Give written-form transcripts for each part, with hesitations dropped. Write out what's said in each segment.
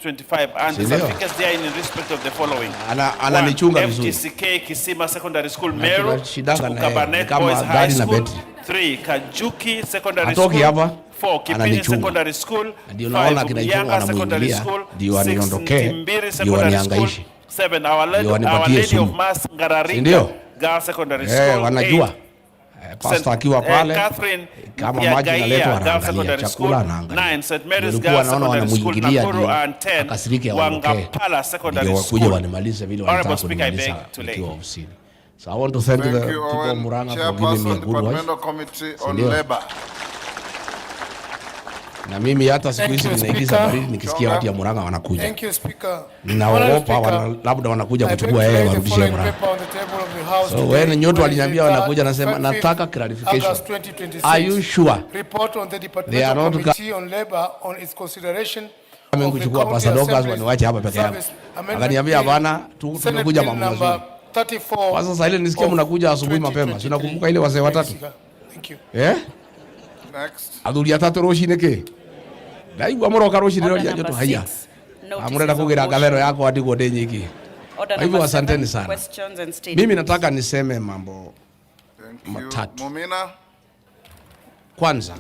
25 and the certificates there in respect of the following. Ananichunga vizuri. FTCK Kisima Secondary School Meru, Kabarnet Boys High School. 3 Kajuki Secondary School. 4 Kipini Secondary School. 5 Muyanga Secondary School. 6 Timbiri Secondary School. 7 Our Lady of Mass Ngararinga Girls Secondary School. Wanajua Pastor akiwa pale kama maji naletwa anaangalia chakula anaangalia. 9 St Mary's Girls Secondary School Nakuru and 10 Wangapala Secondary School. Kuja wanimalize vile wanataka kunimaliza tukiwa ofisini. So I want to thank the people of Murang'a for giving me a good watch. Na mimi hata siku hizi ninaigiza baridi nikisikia watu ya Murang'a wanakuja. Thank you, Speaker. Ninaogopa labda wanakuja kuchukua yeye warudishe Murang'a. So wewe nyote waliniambia wanakuja, nasema nataka clarification. Are you sure? Report on the Departmental Committee on Labor on its consideration. Mimi kuchukua Pastor Douglas waniwache hapa peke yangu. Akaniambia hapana, tumekuja maamuzi. Kwa sasa ile nisikia mnakuja asubuhi mapema. Sinakumbuka ile wazee watatu. Thank you. Next. Aduri atatu roshine ke. Ndaigwa moroka roshine roja joto haya. Amurenda kugira gavero yako hadi gode nyiki. Hivyo asanteni sana. Mimi nataka niseme mambo matatu. Kwanza,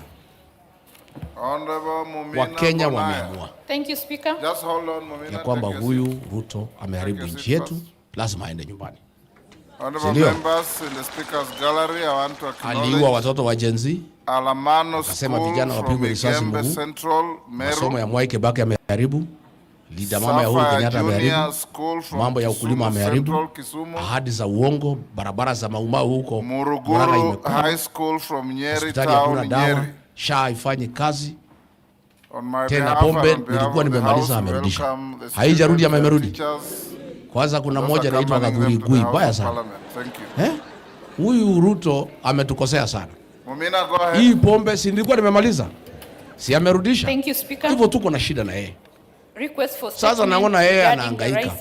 Wakenya wameamua. Thank you, Speaker. Just hold on, Mumina. Ya kwamba huyu Ruto ameharibu nchi yetu, lazima aende nyumbani. Honorable members in the Speaker's gallery, I want to acknowledge aliua watoto wa Gen Z. Alamano Akasema vijana wapigwe risasi mguu. Masomo ya Mwai Kibaki ameharibu. Lida mama ya Uhuru Kenyatta ameharibu. Mambo ya ukulima ameharibu. Ahadi za uongo, barabara za maumau huko Muruguru High School from Nyeri town Nyeri. SHA haifanyi kazi. Tena pombe nilikuwa nimemaliza amerudisha. Haijarudi ama imerudi? Kwanza kuna moja inaitwa Gachagua baya sana. Huyu Ruto ametukosea sana. Hii pombe si nilikuwa nimemaliza. Si amerudisha. Hivyo tuko na shida na yeye. Sasa naona yeye anahangaika.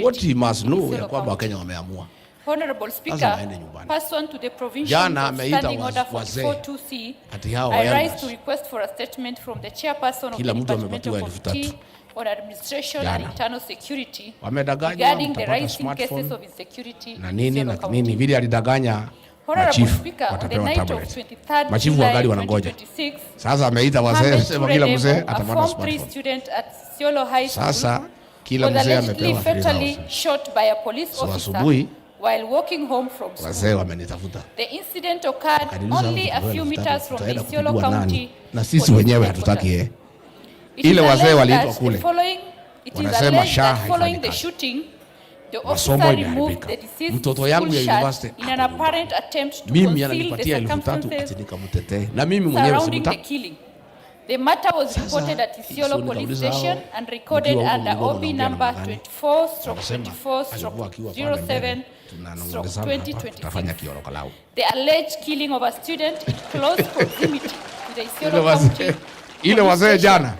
What he must know ya kwamba Wakenya wameamua. Honorable Speaker, pursuant to the provisions of Standing Order 44-2C, I rise to request for a statement from the chairperson of the Departmental Committee on Administration and Internal Security regarding the rising cases of insecurity na nini vile alidanganya machifu watapewa tablet. Machifu wangali wanangoja. Sasa ameita wazee, sema kila mzee atapata smartphone. Sasa kila mzee amepewa free. Asubuhi while walking home from school. Wazee wamenitafuta. The incident occurred only a few meters from the Isiolo County. Na sisi wenyewe hatutaki yeye. Ile wazee waliitwa kule. Wanasema SHA following the shooting, the officer removed the deceased mtoto yangu ya university in an apparent attempt to mimi conceal the circumstances nikamtetee. Na mimi mwenyewe simtaki. The matter was reported at Isiolo Police Station and recorded under OB number 24/24/07/2026. The alleged killing of a student in close proximity to the Isiolo County ile wazee jana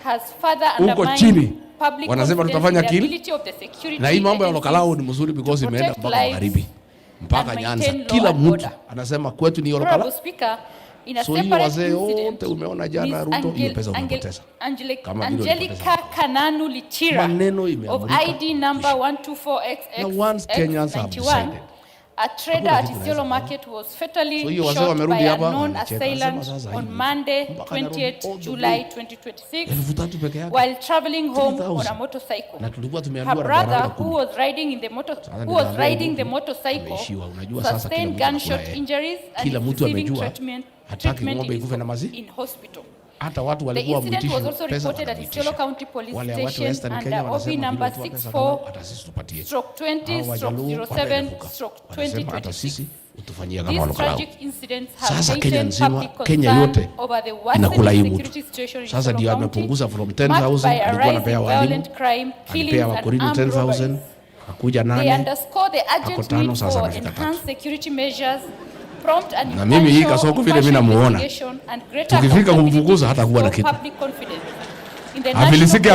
huko chini wanasema tutafanya kile, na hii mambo ya lokalao ni mzuri because imeenda mpaka magharibi mpaka Nyanza. Kila mtu anasema kwetu ni lokalao. So hii wazee wote umeona jana Ruto hiyo pesa umepoteza. Angelica Kananu Litira of ID number 124XX91, a trader at Isiolo Market was fatally shot by a known assailant on Monday, 28 July 2026, while traveling home on a motorcycle. Her brother, who was riding the motorcycle, sustained gunshot injuries and is receiving treatment in hospital. The incident was also reported at Isiolo County Police Station under OB number 64/20/07/2026. These tragic incidents have heightened public concern over the worsening security situation in Isiolo County, marked by a rise in violent crime, killings and armed robberies. They underscore the urgent need for enhanced security measures, na mimi hii kasoko vile mimi namuona tukifika kumfukuza hata kuwa na kitu afilisike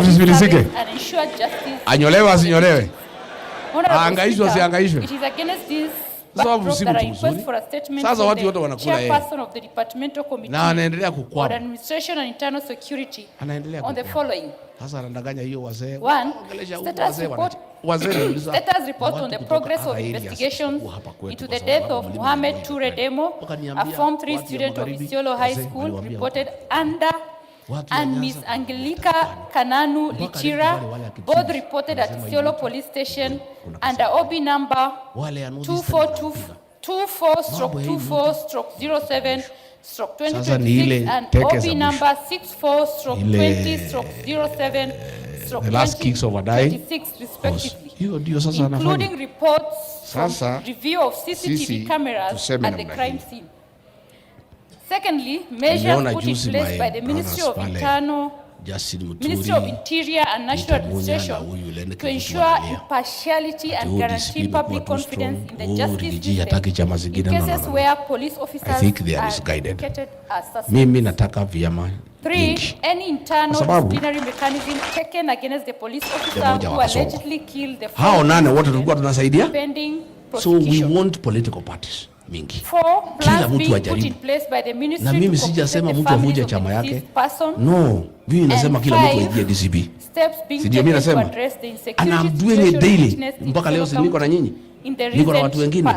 anyolewe asinyolewe, aangaishwe asiangaishwe. backdrop that I request for a statement from the chairperson of the departmental committee on administration and internal security on the following. One, status report on the progress of investigations into the death of Mohamed Toure Demo, a Form 3 student of Isiolo High School, reported under, and Ms. Angelica Kananu Lichira, both reported at Isiolo Police Station under OB number 24/24/07/2026 and OB number 64/20/07/2026 respectively, including reports from review of CCTV cameras at the crime scene. Secondly, measures put in place by the Ministry of Interior and National Administration to ensure impartiality and guarantee public confidence in the justice system in cases where police officers are indicated as suspects. 3. Any internal disciplinary mechanism taken against the police officer who allegedly killed the pending prosecution. So we want political parties mingi. 4. Plans being put in place by the ministry na mimi sijasema mtu avuje chama yake. No, mimi nasema kila mtu aingie DCP. Sio mimi nasema. And I'm doing it daily. Mpaka leo si niko na nyinyi. Niko na watu wengine.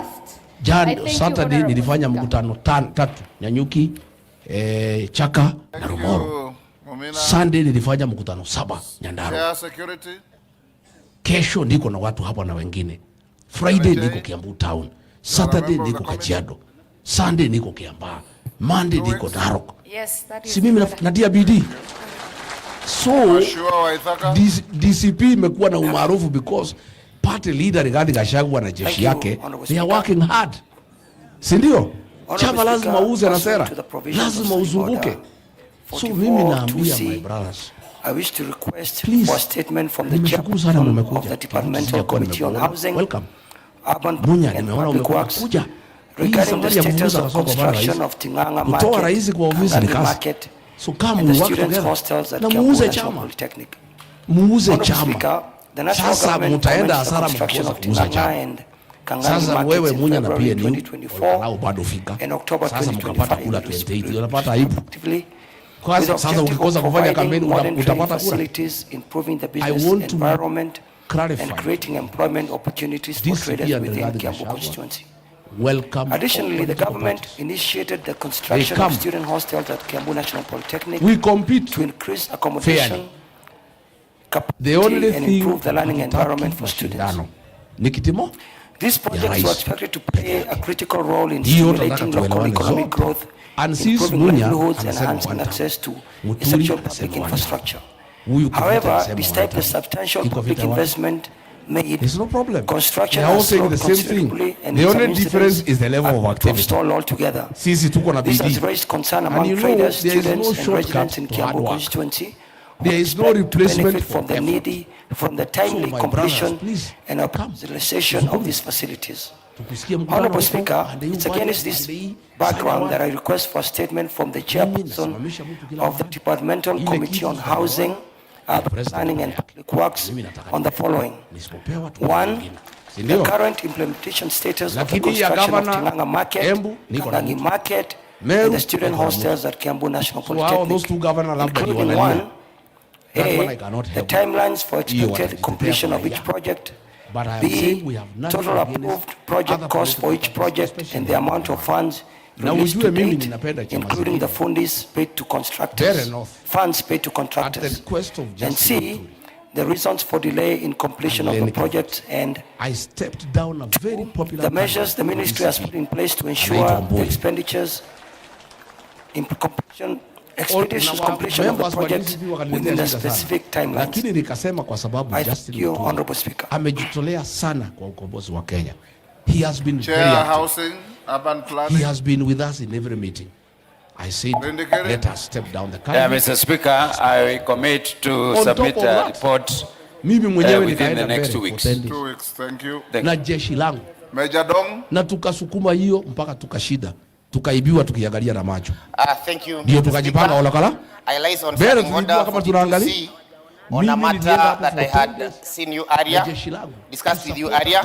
Jana Saturday nilifanya mkutano 3 Nyanyuki, Chaka na Romoro. Sunday nilifanya mkutano 7 Nyandarua. Kesho niko na watu hapa na wengine. Friday niko Kiambu town. Saturday niko Kajiado. Sunday niko Kiambaa. Monday niko Narok. Yes, that is. Si mimi natia bidii. So DCP imekuwa na umaarufu because party leader Rigathi Gachagua na jeshi yake they are working hard. Si ndio? Chama lazima uuze na sera. Lazima uzunguke. So mimi naambia my brothers, I wish to request for a statement from the chairman of the Departmental Committee on Housing, Welcome. Urban and Public Works regarding the status of construction of Tinganga Market and the students' hostels at Kiambu National Polytechnic. Muuze chama. The national government commenced the construction of Tinganga and Kangani Markets in February 2024 and October 2025 respectively. Sasa ukikosa kufanya kampeni utapata kura. Improving the business environment and creating employment opportunities for traders within Kiambu constituency. Additionally, the government initiated the construction of student hostels at Kiambu National Polytechnic to increase accommodation capacity and improve the learning environment for students. These projects were expected to play a critical role in stimulating local economic growth, improving livelihoods, and enhancing access to essential public infrastructure. However, despite the substantial public investment made, construction has slowed considerably, and the only difference is the level of activity. Stalled altogether. This has raised concern among traders, students, and residents in Kiambu constituency. There is no replacement from the needy, from the timely completion and optimization of these facilities. Honorable Speaker, it's against this background that I request for a statement from the chairperson of the Departmental Committee on Housing, Urban Planning and Public Works on the following. 1. The current implementation status of the construction of Tinganga Market, Kangangi Market, and the student hostels at Kiambu National Polytechnic, including 1. The timelines for expected completion of each project. B. Total approved project cost for each project and the amount of funds released to date, including the funds paid to contractors. And C. The reasons for delay in completion of the project and the measures the ministry has put in place to ensure the expenditures in completion of the project within the specific timelines. I thank you, Honorable Speaker. Amejitolea sana kwa ukombozi wa Kenya. He has been very active. Housing, urban planning. He has been with us in every meeting. I said, let us step down the cabinet. Mr. Speaker, I commit to submit a report within the next 2 weeks. 2 weeks, thank you. Na jeshi langu. Major Dong. Na tukasukuma hiyo mpaka tukashida. Tukaibiwa tukiangalia na macho. Thank you. Ndio tukajipanga olakala. I lies on certain order kama tunaangalia. On a matter that I had seen you earlier, discussed with you earlier,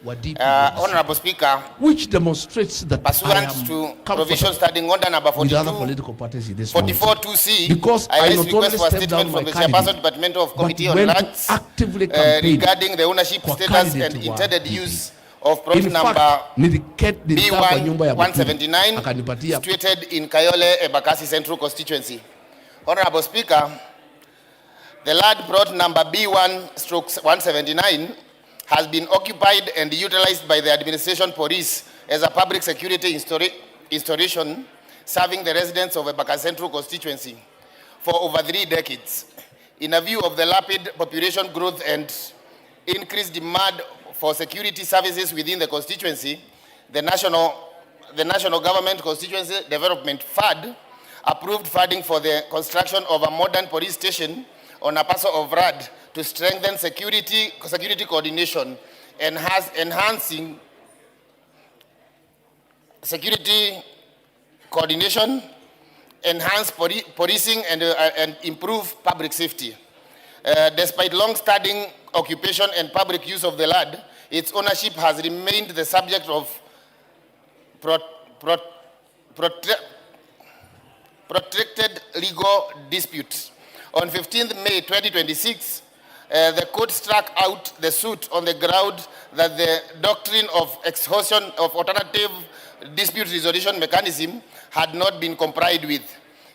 Honorable Speaker, which demonstrates that pursuant to provision starting under number 44.2c, because I not request only for a stepped down statement my from the Chairperson candidate, Department of but Committee on went to Lands actively campaign regarding the ownership kwa status candidate and wa intended DP. use of plot In number fact, nilikaa kwa nyumba ya B179 akanipatia situated in Kayole, Embakasi Central Constituency. Honorable Speaker, the land plot number B1/179 has been occupied and utilized by the administration police as a public security installation serving the residents of Embakasi Central Constituency for over 3 decades. In a view of the rapid population growth and increased demand for security services within the constituency, the National Government Constituency Development Fund approved funding for the construction of a modern police station on a parcel of land to strengthen security coordination, enhancing security coordination, enhance policing, and improve public safety. Despite long-standing occupation and public use of the land, its ownership has remained the subject of protracted legal disputes. On 15th May 2026, the court struck out the suit on the ground that the doctrine of exhaustion of alternative dispute resolution mechanism had not been complied with.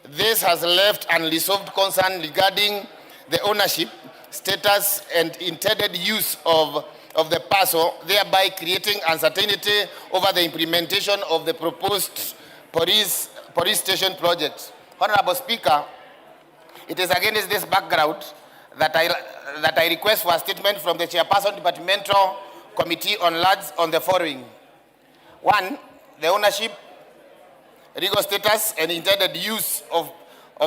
This has left unresolved concern regarding the ownership, status, and intended use of the parcel, thereby creating uncertainty over the implementation of the proposed police station project. Honorable Speaker, it is against this background that I request for a statement from the Chairperson Departmental Committee on Lands on the following. 1, the ownership, legal status, and intended use of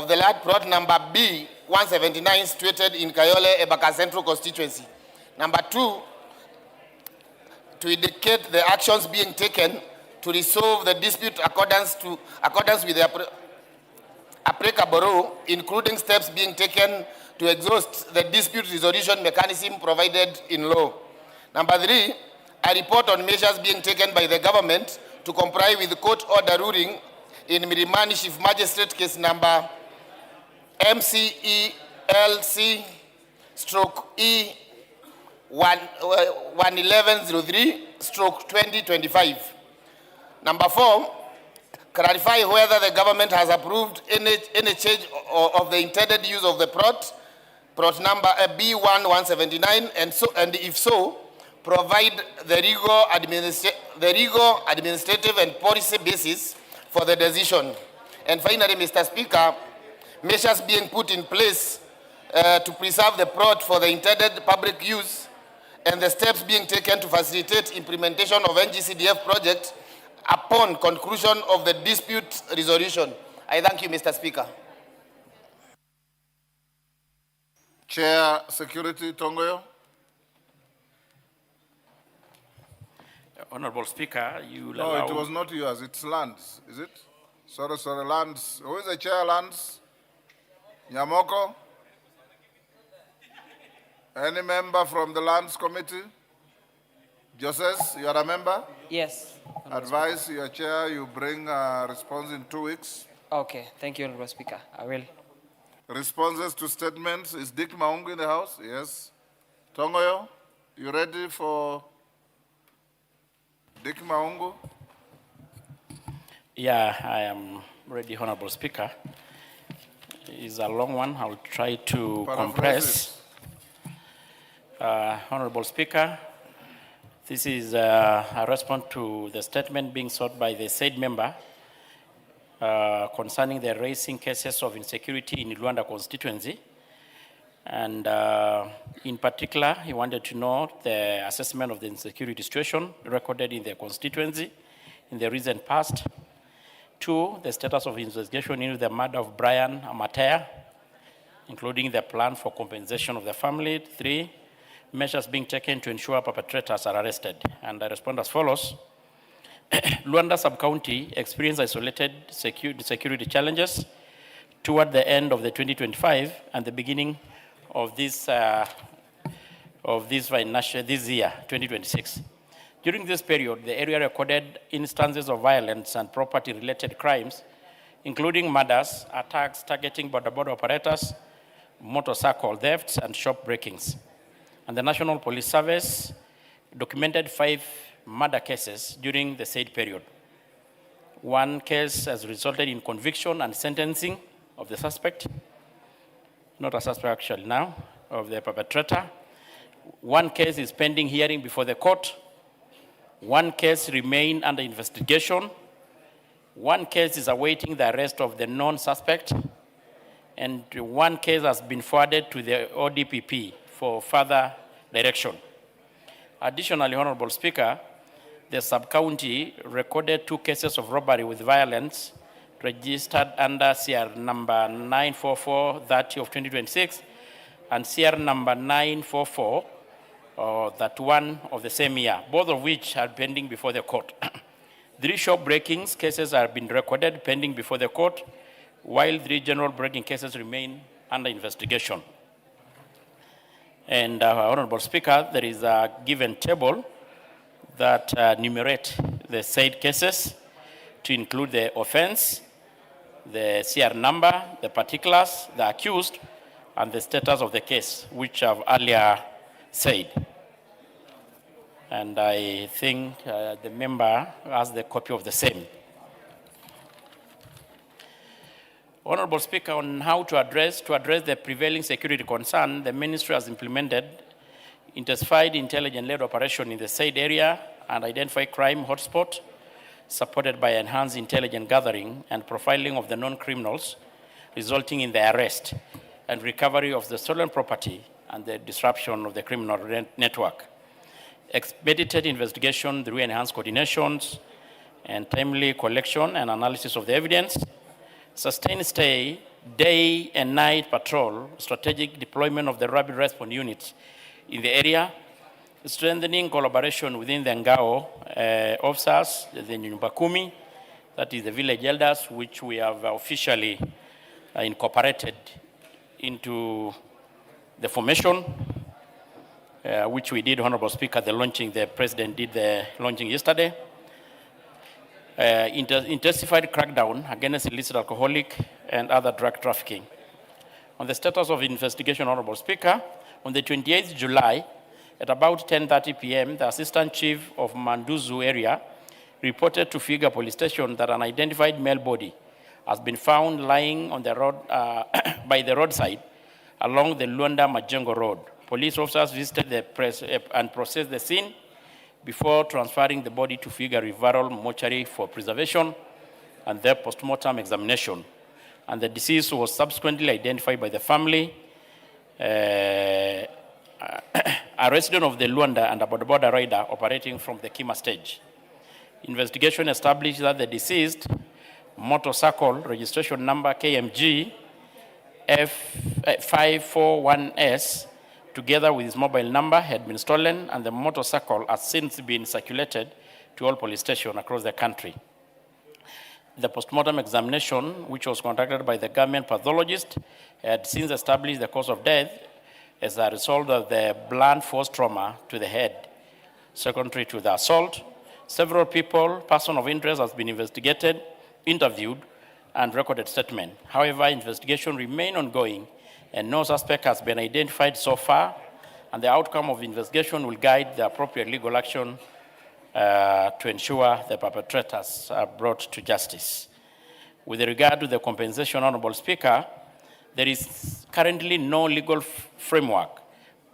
the land plot number B179 situated in Kayole, Embakasi Central Constituency. Number 2, to indicate the actions being taken to resolve the dispute accordance with the applicable law, including steps being taken to exhaust the dispute resolution mechanism provided in law. Number 3, a report on measures being taken by the government to comply with the court order ruling in Milimani Chief Magistrate case number MCELC/E1103/2025. Number 4, clarify whether the government has approved any change of the intended use of the plot number B1/179, and if so, provide the legal, administrative, and policy basis for the decision. And finally, Mr. Speaker, measures being put in place to preserve the plot for the intended public use, and the steps being taken to facilitate implementation of NGCDF project upon conclusion of the dispute resolution. I thank you, Mr. Speaker. Chair Security Tongoyo. Honorable Speaker, you No, allow... it was not yours. It's lands, is it? Sorry, lands. Who is the chair, lands? Nyamoko? Any member from the lands committee? Joseph, you are a member? Yes. Advise your chair, you bring a response in 2 weeks. Okay, thank you, Honorable Speaker. I will. Responses to statements. Is Dick Maungu in the house? Yes. Tongoyo, you ready for Dick Maungu? Yeah, I am ready, Honorable Speaker. It's a long one. I'll try to compress. Honorable Speaker, this is a response to the statement being sought by the said member concerning the raising cases of insecurity in Luanda constituency. And in particular, he wanted to know the assessment of the insecurity situation recorded in the constituency in the recent past. 2, the status of investigation into the murder of Brian Amatea, including the plan for compensation of the family. 3, measures being taken to ensure perpetrators are arrested. And I respond as follows. Luanda sub-county experienced isolated security challenges toward the end of the 2025 and the beginning of this year, 2026. During this period, the area recorded instances of violence and property-related crimes, including murders, attacks targeting border operators, motorcycle thefts, and shop breakings. And the National Police Service documented 5 murder cases during the said period. 1 case has resulted in conviction and sentencing of the suspect, not a suspect actually now, of the perpetrator. 1 case is pending hearing before the court. 1 case remains under investigation. 1 case is awaiting the arrest of the non-suspect. And 1 case has been forwarded to the ODPP for further direction. Additionally, Honorable Speaker, the sub-county recorded 2 cases of robbery with violence registered under CR number 944-30 of 2026 and CR number 944-31 of the same year, both of which are pending before the court. 3 shop breakings cases have been recorded pending before the court, while 3 general breaking cases remain under investigation. And Honorable Speaker, there is a given table that enumerate the said cases to include the offense, the CR number, the particulars, the accused, and the status of the case, which I've earlier said. And I think the member has the copy of the same. Honorable Speaker, on how to address the prevailing security concern, the ministry has implemented intensified intelligence-led operation in the said area and identify crime hotspot, supported by enhanced intelligence gathering and profiling of the non-criminals, resulting in the arrest and recovery of the stolen property and the disruption of the criminal network. Expedited investigation through enhanced coordinations and timely collection and analysis of the evidence, sustained stay, day and night patrol, strategic deployment of the rapid response units in the area, strengthening collaboration within the Ngao officers, the Nyumba Kumi, that is the village elders, which we have officially incorporated into the formation, which we did, Honorable Speaker, the President did the launching yesterday. Intensified crackdown against illicit alcoholic and other drug trafficking. On the status of investigation, Honorable Speaker, on the 28th July, at about 10:30 p.m., the Assistant Chief of Manduzu area reported to Figa Police Station that an identified male body has been found lying on the road by the roadside along the Luanda Majengo Road. Police officers visited the press and processed the scene before transferring the body to Figa Referral Mortuary for preservation and their post-mortem examination. And the deceased was subsequently identified by the family, a resident of the Luanda and a border rider operating from the Kima stage. Investigation established that the deceased motorcycle registration number KMG F541S, together with his mobile number, had been stolen, and the motorcycle has since been circulated to all police stations across the country. The postmortem examination, which was conducted by the government pathologist, had since established the cause of death as a result of the blunt force trauma to the head, secondary to the assault. Several people, person of interest, has been investigated, interviewed, and recorded statement. However, investigation remains ongoing, and no suspect has been identified so far, and the outcome of the investigation will guide the appropriate legal action to ensure the perpetrators are brought to justice. With regard to the compensation, Honorable Speaker, there is currently no legal framework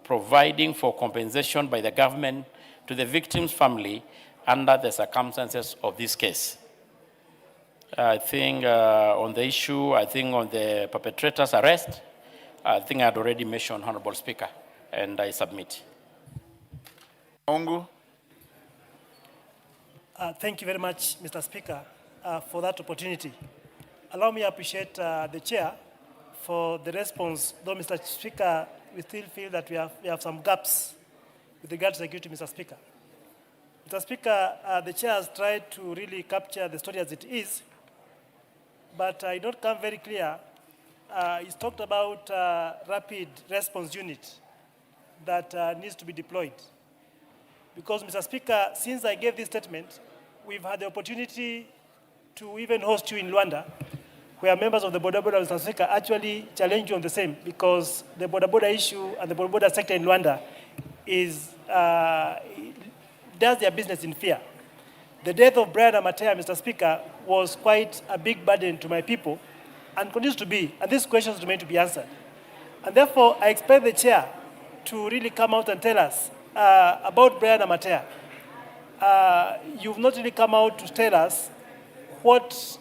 providing for compensation by the government to the victim's family under the circumstances of this case. I think on the issue, I think on the perpetrator's arrest, I think I had already mentioned, Honorable Speaker, and I submit. Ongu. Thank you very much, Mr. Speaker, for that opportunity. Allow me to appreciate the Chair for the response, though, Mr. Speaker, we still feel that we have some gaps with regard to security, Mr. Speaker. Mr. Speaker, the Chair has tried to really capture the story as it is, but it don't come very clear. He's talked about rapid response unit that needs to be deployed. Because, Mr. Speaker, since I gave this statement, we've had the opportunity to even host you in Luanda, where members of the Boda Boda Mr. Speaker actually challenge you on the same, because the Boda Boda issue and the Boda Boda sector in Luanda does their business in fear. The death of Brian Amatea, Mr. Speaker, was quite a big burden to my people and continues to be, and these questions remain to be answered. And therefore, I expect the chair to really come out and tell us about Brian Amatea. You've not really come out to tell us what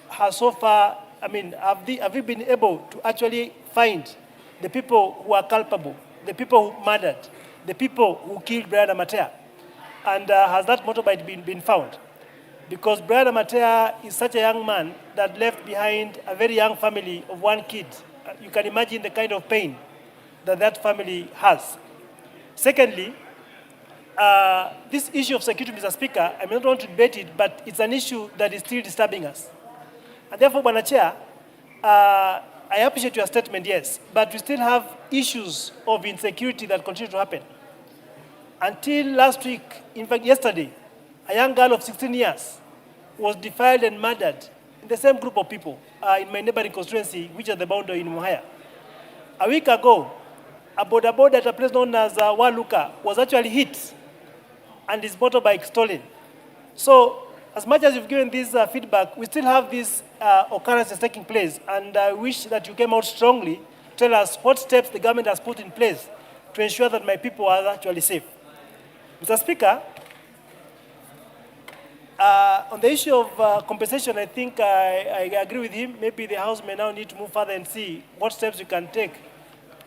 has so far, I mean, have you been able to actually find the people who are culpable, the people who murdered, the people who killed Brian Amatea? And has that motorbike been found? Because Brian Amatea is such a young man that left behind a very young family of one kid. You can imagine the kind of pain that that family has. Secondly, this issue of security, Mr. Speaker, I may not want to debate it, but it's an issue that is still disturbing us. And therefore, Bwana Chair, I appreciate your statement, yes, but we still have issues of insecurity that continue to happen. Until last week, in fact yesterday, a young girl of 16 years was defiled and murdered in the same group of people in my neighboring constituency, which is the boundary in Muhaya. A week ago, a boda boda at a place known as Waluka was actually hit and his motorbike stolen. So, as much as you've given this feedback, we still have these occurrences taking place, and I wish that you came out strongly to tell us what steps the government has put in place to ensure that my people are actually safe. Mr. Speaker, on the issue of compensation, I think I agree with him. Maybe the House may now need to move further and see what steps you can take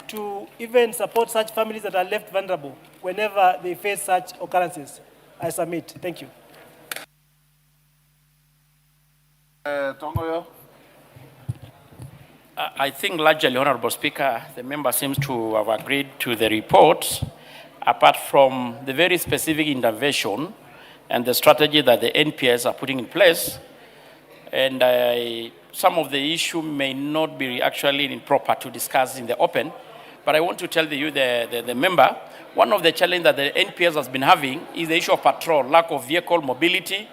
to even support such families that are left vulnerable whenever they face such occurrences. I submit. Thank you. Tongoyo. I think largely, Honorable Speaker, the member seems to have agreed to the report, apart from the very specific intervention and the strategy that the NPS are putting in place. And some of the issue may not be actually proper to discuss in the open, but I want to tell the member, one of the challenges that the NPS has been having is the issue of patrol, lack of vehicle mobility,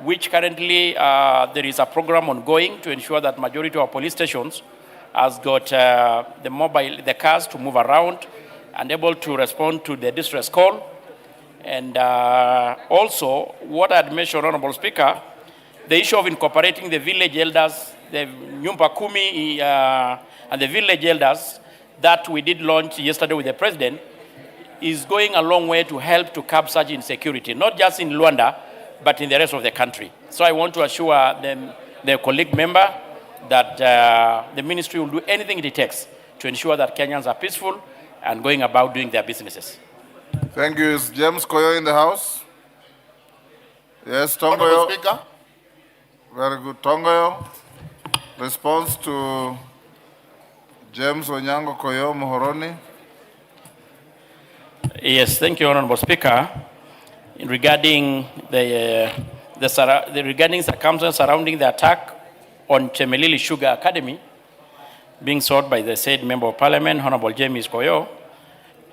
which currently there is a program ongoing to ensure that majority of our police stations has got the cars to move around and able to respond to the distress call. And also, what I had mentioned, Honorable Speaker, the issue of incorporating the village elders, the Nyumba Kumi and the village elders that we did launch yesterday with the President is going a long way to help to curb such insecurity, not just in Luanda, but in the rest of the country. So I want to assure them, their colleague member, that the ministry will do anything it takes to ensure that Kenyans are peaceful and going about doing their businesses. Thank you. Is James Koyo in the House? Yes, Tongoyo. Speaker. Very good. Tongoyo. Response to James Onyango Koyo Muhoroni. Yes, thank you, Honorable Speaker. Regarding regarding circumstances surrounding the attack on Chemelili Sugar Academy being sought by the said Member of Parliament, Honorable James Koyo,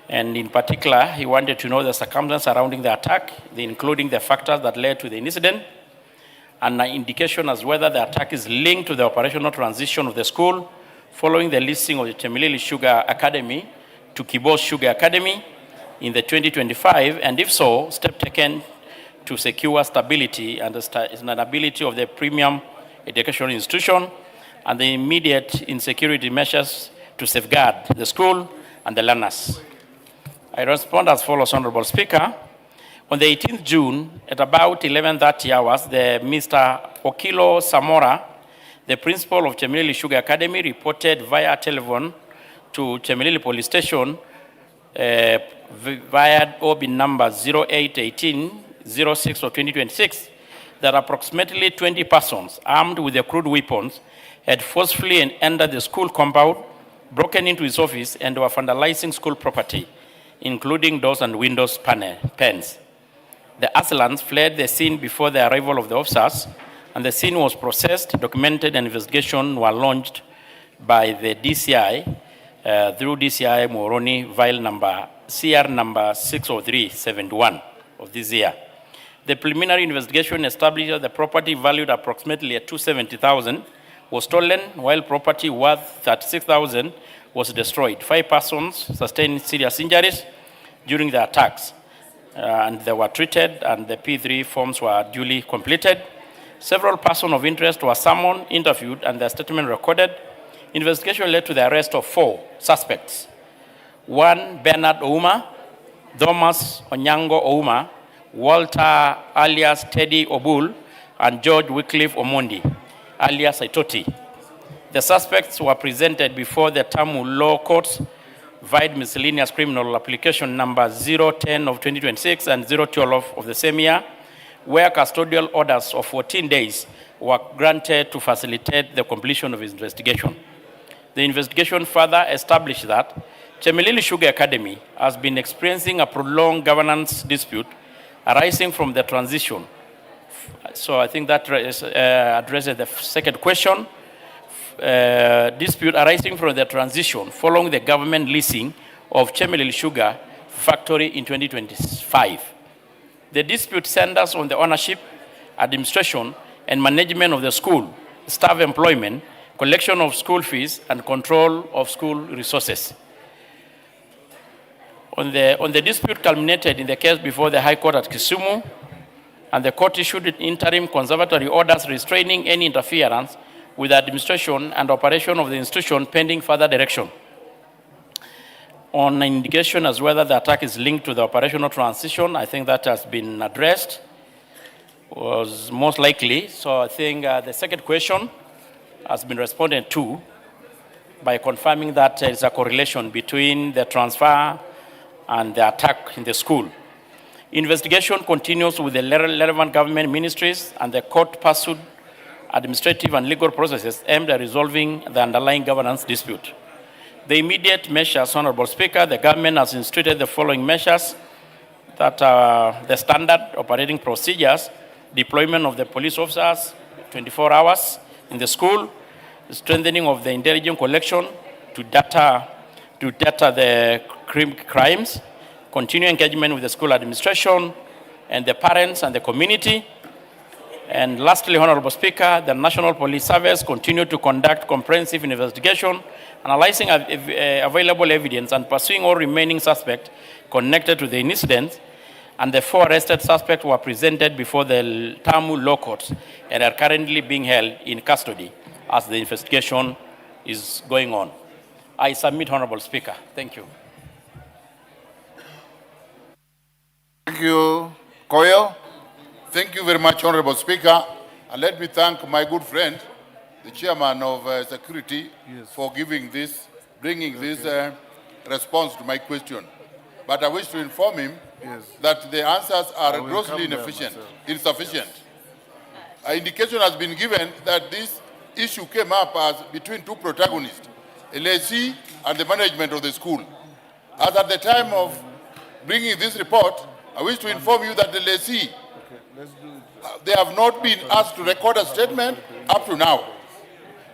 and in particular, he wanted to know the circumstances surrounding the attack, including the factors that led to the incident, and an indication as whether the attack is linked to the operational transition of the school following the listing of the Chemelili Sugar Academy to Kibos Sugar Academy in the 2025, and if so, step taken to secure stability and the sustainability of the premium educational institution and the immediate insecurity measures to safeguard the school and the learners. I respond as follows, Honorable Speaker. On the 18th June, at about 11:30 hours, the Mr. Okilo Samora, the principal of Chemelili Sugar Academy, reported via telephone to Chemelili Police Station via OB number 0818-06 of 2026 that approximately 20 persons armed with crude weapons had forcefully entered the school compound, broken into his office, and were vandalizing school property, including doors and windows panes. The assailants fled the scene before the arrival of the officers, and the scene was processed, documented, and investigations were launched by the DCI through DCI Moroni Vial number CR number 60371 of this year. The preliminary investigation established that the property valued approximately at 270,000 was stolen, while property worth 36,000 was destroyed. 5 persons sustained serious injuries during the attacks, and they were treated, and the P3 forms were duly completed. Several persons of interest were summoned, interviewed, and their statement recorded. Investigation led to the arrest of 4 suspects. 1, Bernard Ouma, Thomas Onyango Ouma, Walter alias Teddy Obul, and George Wycliffe Omondi, alias Saitoti. The suspects were presented before the Tamu Law Courts via miscellaneous criminal application number 010 of 2026 and 012 of the same year, where custodial orders of 14 days were granted to facilitate the completion of his investigation. The investigation further established that Chemelil Sugar Academy has been experiencing a prolonged governance dispute arising from the transition. So I think that addresses the second question. Dispute arising from the transition following the government leasing of Chemelil Sugar factory in 2025. The dispute centers on the ownership, administration, and management of the school, staff employment, collection of school fees, and control of school resources. On the dispute culminated in the case before the High Court at Kisumu, and the court issued interim conservatory orders restraining any interference with the administration and operation of the institution pending further direction. On indication as whether the attack is linked to the operational transition, I think that has been addressed, was most likely. So I think the second question has been responded to by confirming that there is a correlation between the transfer and the attack in the school. Investigation continues with the relevant government ministries, and the court pursued administrative and legal processes aimed at resolving the underlying governance dispute. The immediate measures, Honorable Speaker, the government has instituted the following measures that are the standard operating procedures: deployment of the police officers 24 hours in the school, strengthening of the intelligence collection to data the crimes, continuing engagement with the school administration and the parents and the community. And lastly, Honorable Speaker, the National Police Service continued to conduct comprehensive investigation, analyzing available evidence and pursuing all remaining suspects connected to the incident. And the 4 arrested suspects were presented before the Tamu Law Courts and are currently being held in custody as the investigation is going on. I submit, Honorable Speaker. Thank you. Thank you, Koyo. Thank you very much, Honorable Speaker. And let me thank my good friend, the Chairman of Security, for bringing this response to my question. But I wish to inform him that the answers are grossly insufficient. An indication has been given that this issue came up as between 2 protagonists, LAC and the management of the school. As at the time of bringing this report, I wish to inform you that the LAC, they have not been asked to record a statement up to now.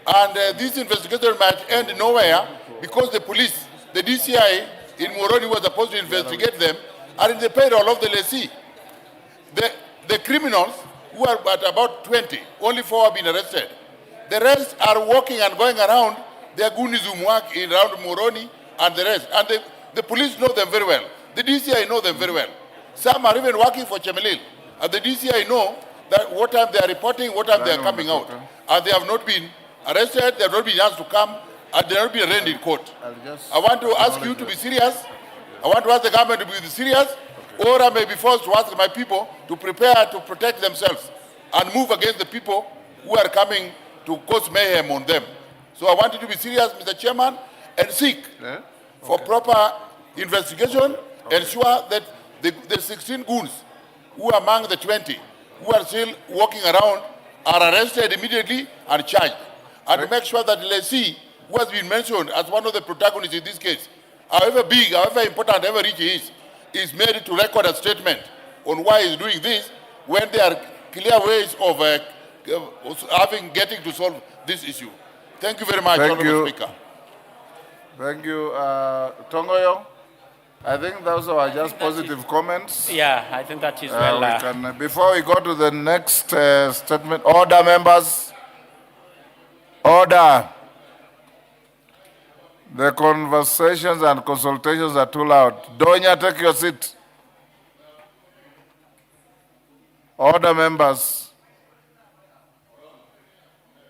And this investigation might end nowhere because the police, the DCI in Moroni was supposed to investigate them, are in the payroll of the LAC. The criminals, who are at about 20, only 4 have been arrested. The rest are walking and going around their Gunizum work around Moroni and the rest. And the police know them very well. The DCI know them very well. Some are even working for Chemelil. And the DCI know that what time they are reporting, what time they are coming out. And they have not been arrested, they have not been asked to come, and they have not been arraigned in court. I want to ask you to be serious. I want to ask the government to be serious, or I may be forced to ask my people to prepare to protect themselves and move against the people who are coming to cause mayhem on them. So I want you to be serious, Mr. Chairman, and seek for proper investigation, ensure that the 16 goons who are among the 20 who are still walking around are arrested immediately and charged. And to make sure that LAC, who has been mentioned as one of the protagonists in this case, however big, however important, however rich he is made to record a statement on why he's doing this when there are clear ways of getting to solve this issue. Thank you very much, Honorable Speaker. Thank you. Tongoyo. I think those are just positive comments. Yeah, I think that is well. Before we go to the next statement, order, members. Order. The conversations and consultations are too loud. Donya, take your seat. Order, members.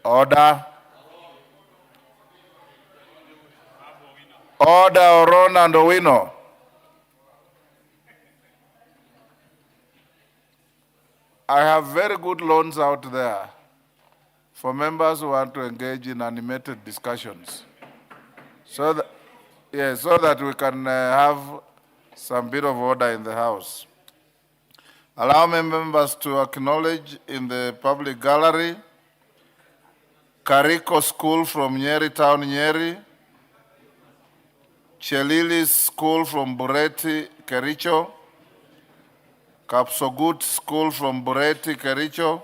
Order. Order, Orona and Owino. I have very good loans out there for members who want to engage in animated discussions. So that we can have some bit of order in the House. Allow me, members, to acknowledge in the public gallery Kariko School from Nyeri Town, Nyeri, Chelili School from Bureti, Kericho, Kapsogut School from Bureti, Kericho,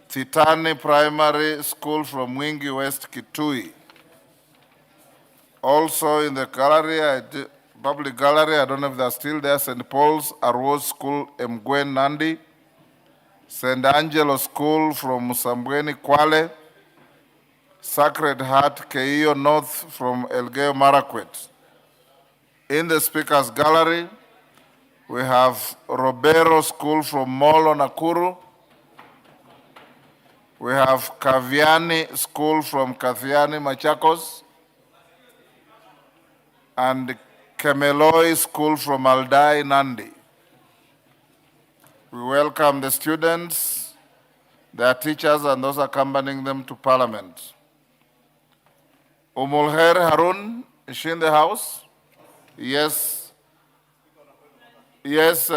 Titani Primary School from Mwingi West, Kitui. Also in the gallery, public gallery, I don't know if they're still there, St. Paul's Arrows School, Mgwen Nandi, St. Angelo School from Musambweni, Kwale, Sacred Heart, Keio North from Elgeyo Marakwet. In the Speaker's Gallery, we have Robero School from Molo, Nakuru. We have Kaviani School from Kathiani, Machakos. And Kemeloi School from Aldai, Nandi. We welcome the students, their teachers, and those accompanying them to Parliament. Umulher Harun, is she in the House? Yes. Yes,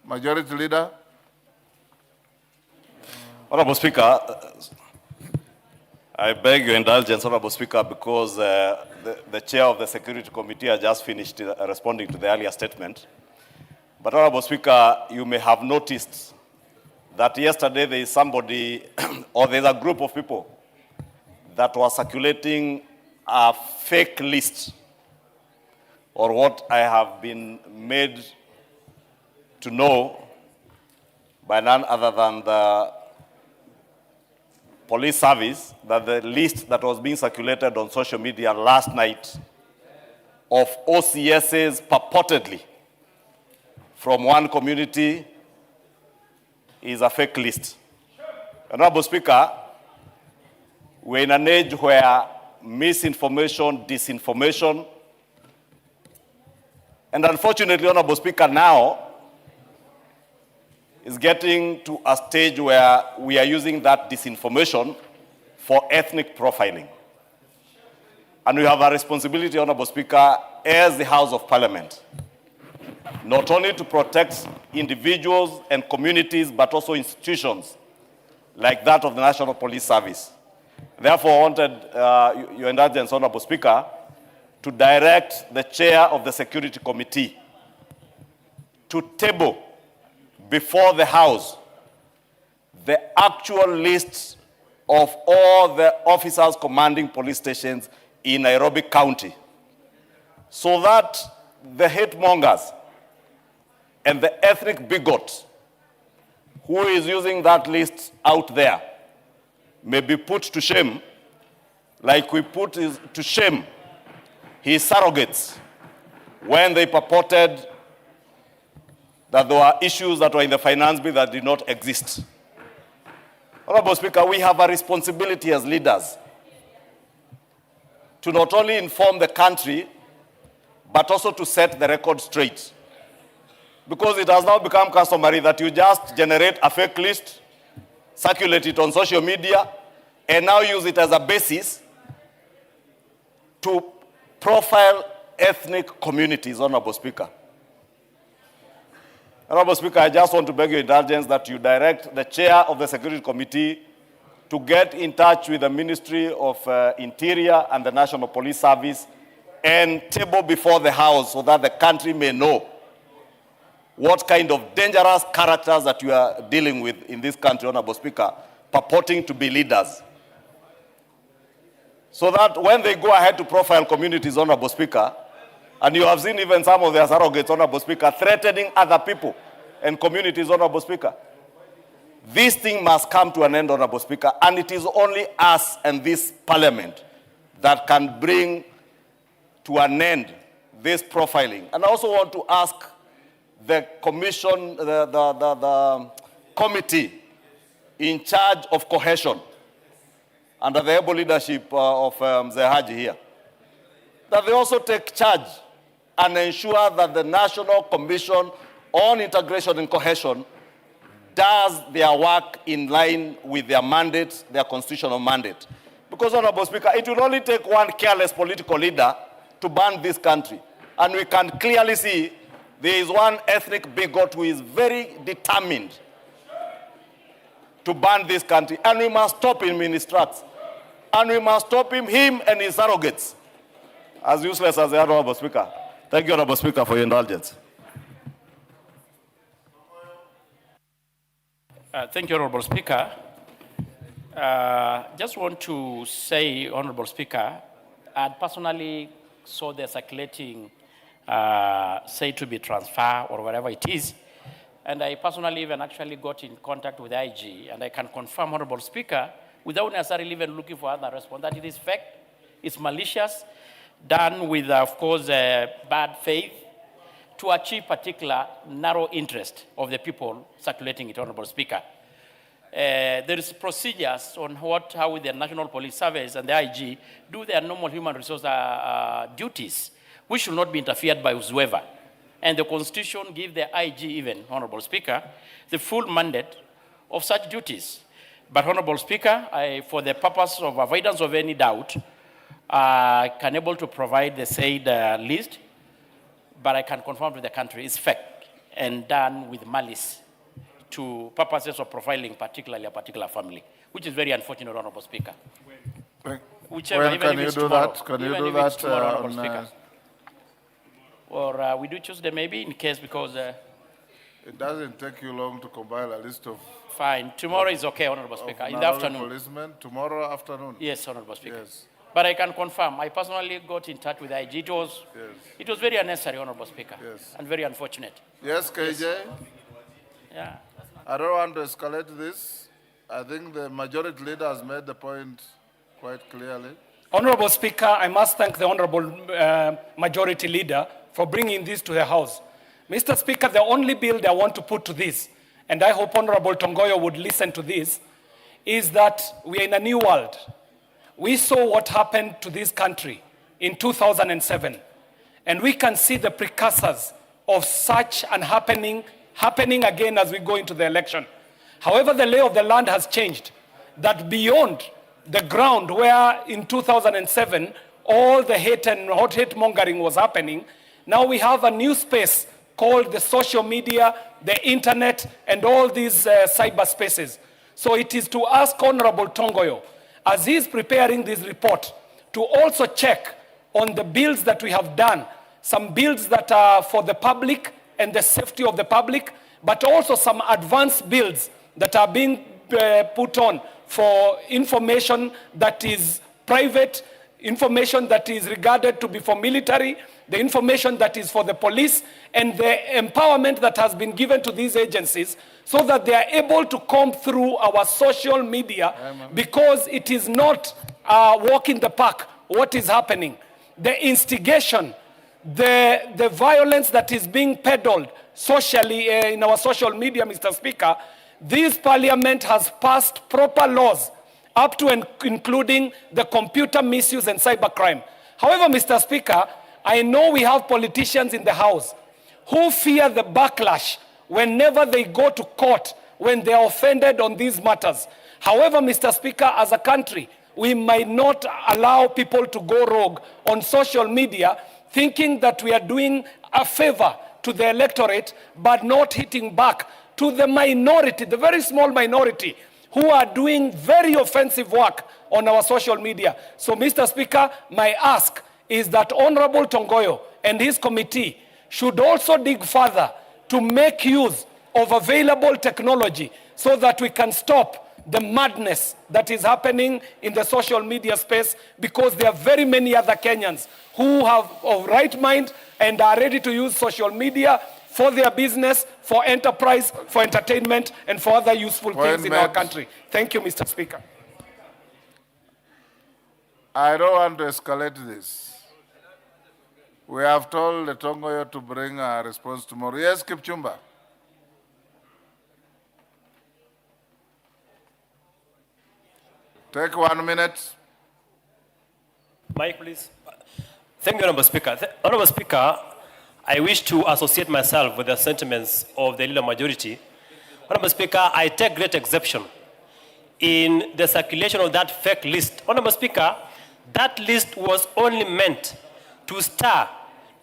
Majority Leader. Honorable Speaker, I beg your indulgence, Honorable Speaker, because the chair of the Security Committee has just finished responding to the earlier statement. But Honorable Speaker, you may have noticed that yesterday there is somebody, or there's a group of people that was circulating a fake list, or what I have been made to know by none other than the police service, that the list that was being circulated on social media last night of OCSs purportedly from one community is a fake list. Honorable Speaker, we're in an age where misinformation, disinformation, and unfortunately, Honorable Speaker, now is getting to a stage where we are using that disinformation for ethnic profiling. And we have a responsibility, Honorable Speaker, as the House of Parliament, not only to protect individuals and communities, but also institutions like that of the National Police Service. Therefore, I wanted your indulgence, Honorable Speaker, to direct the chair of the Security Committee to table before the House the actual list of all the officers commanding police stations in Nairobi County, so that the hate mongers and the ethnic bigots who is using that list out there may be put to shame, like we put to shame his surrogates when they purported that there were issues that were in the finance bill that did not exist. Honorable Speaker, we have a responsibility as leaders to not only inform the country, but also to set the record straight. Because it has now become customary that you just generate a fake list, circulate it on social media, and now use it as a basis to profile ethnic communities, Honorable Speaker. Honorable Speaker, I just want to beg your indulgence that you direct the chair of the Security Committee to get in touch with the Ministry of Interior and the National Police Service and table before the House so that the country may know what kind of dangerous characters that you are dealing with in this country, Honorable Speaker, purporting to be leaders. So that when they go ahead to profile communities, Honorable Speaker, And you have seen even some of their surrogates, Honorable Speaker, threatening other people and communities, Honorable Speaker. This thing must come to an end, Honorable Speaker, and it is only us and this parliament that can bring to an end this profiling. And I also want to ask the commission, the committee in charge of cohesion under the able leadership of Zehaji here, that they also take charge and ensure that the National Commission on Integration and Cohesion does their work in line with their mandate, their constitutional mandate. Because, Honorable Speaker, it will only take one careless political leader to ban this country. And we can clearly see there is one ethnic bigot who is very determined to ban this country. And we must stop him in his tracks. And we must stop him and his surrogates. As useless as the Honorable Speaker. Thank you, Honorable Speaker, for your indulgence. Thank you, Honorable Speaker. Just want to say, Honorable Speaker, I personally saw the circulating, say to be transfer or whatever it is, and I personally even actually got in contact with IG, and I can confirm, Honorable Speaker, without necessarily even looking for other response, that it is fake, it's malicious, done with, of course, bad faith, to achieve particular narrow interest of the people circulating it, Honorable Speaker. There is procedures on how the National Police Service and the IG do their normal human resource duties, which should not be interfered by whoever. And the Constitution gives the IG even, Honorable Speaker, the full mandate of such duties. But, Honorable Speaker, for the purpose of avoidance of any doubt, I can able to provide the said list, but I can confirm to the country it's fake and done with malice to purposes of profiling particularly a particular family, which is very unfortunate, Honorable Speaker. When can you do that? Can you do that tomorrow, or we do Tuesday maybe in case because... it doesn't take you long to compile a list of... Fine. Tomorrow is okay, Honorable Speaker, in the afternoon. Policemen, tomorrow afternoon? Yes, Honorable Speaker. Yes. But I can confirm, I personally got in touch with IG. It was very unnecessary, Honorable Speaker, and very unfortunate. Yes, KJ? Yes. Yeah. I don't want to escalate this. I think the majority leader has made the point quite clearly. Honorable Speaker, I must thank the Honorable Majority Leader for bringing this to the House. Mr. Speaker, the only bill that I want to put to this, and I hope Honorable Tongoyo would listen to this, is that we are in a new world. We saw what happened to this country in 2007, and we can see the precursors of such an happening again as we go into the election. However, the lay of the land has changed, that beyond the ground where in 2007 all the hate and hate mongering was happening, now we have a new space called the social media, the internet, and all these cyber spaces. So it is to ask Honorable Tongoyo, as he is preparing this report, to also check on the bills that we have done, some bills that are for the public and the safety of the public, but also some advanced bills that are being put on for information that is private, information that is regarded to be for military, the information that is for the police, and the empowerment that has been given to these agencies so that they are able to comb through our social media, because it is not a walk in the park what is happening. The instigation, the violence that is being peddled socially in our social media, Mr. Speaker, this parliament has passed proper laws up to and including the computer misuse and cybercrime. However, Mr. Speaker, I know we have politicians in the House who fear the backlash whenever they go to court when they are offended on these matters. However, Mr. Speaker, as a country, we might not allow people to go rogue on social media thinking that we are doing a favor to the electorate, but not hitting back to the minority, the very small minority, who are doing very offensive work on our social media. So, Mr. Speaker, my ask is that Honorable Tongoyo and his committee should also dig further to make use of available technology so that we can stop the madness that is happening in the social media space, because there are very many other Kenyans who have of right mind and are ready to use social media for their business, for enterprise, for entertainment, and for other useful things in our country. Thank you, Mr. Speaker. I don't want to escalate this. We have told the Tongoyo to bring a response tomorrow. Yes, Kipchumba. Take 1 minute. Mike, please. Thank you, Honorable Speaker. Honorable Speaker, I wish to associate myself with the sentiments of the leader majority. Honorable Speaker, I take great exception in the circulation of that fake list. Honorable Speaker, that list was only meant to stir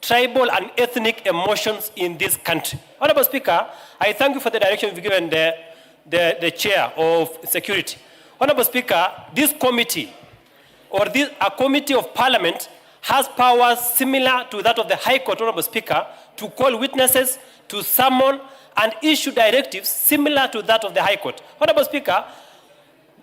tribal and ethnic emotions in this country. Honorable Speaker, I thank you for the direction you've given the chair of security. Honorable Speaker, this committee, or a committee of parliament, has powers similar to that of the High Court, Honorable Speaker, to call witnesses, to summon, and issue directives similar to that of the High Court. Honorable Speaker,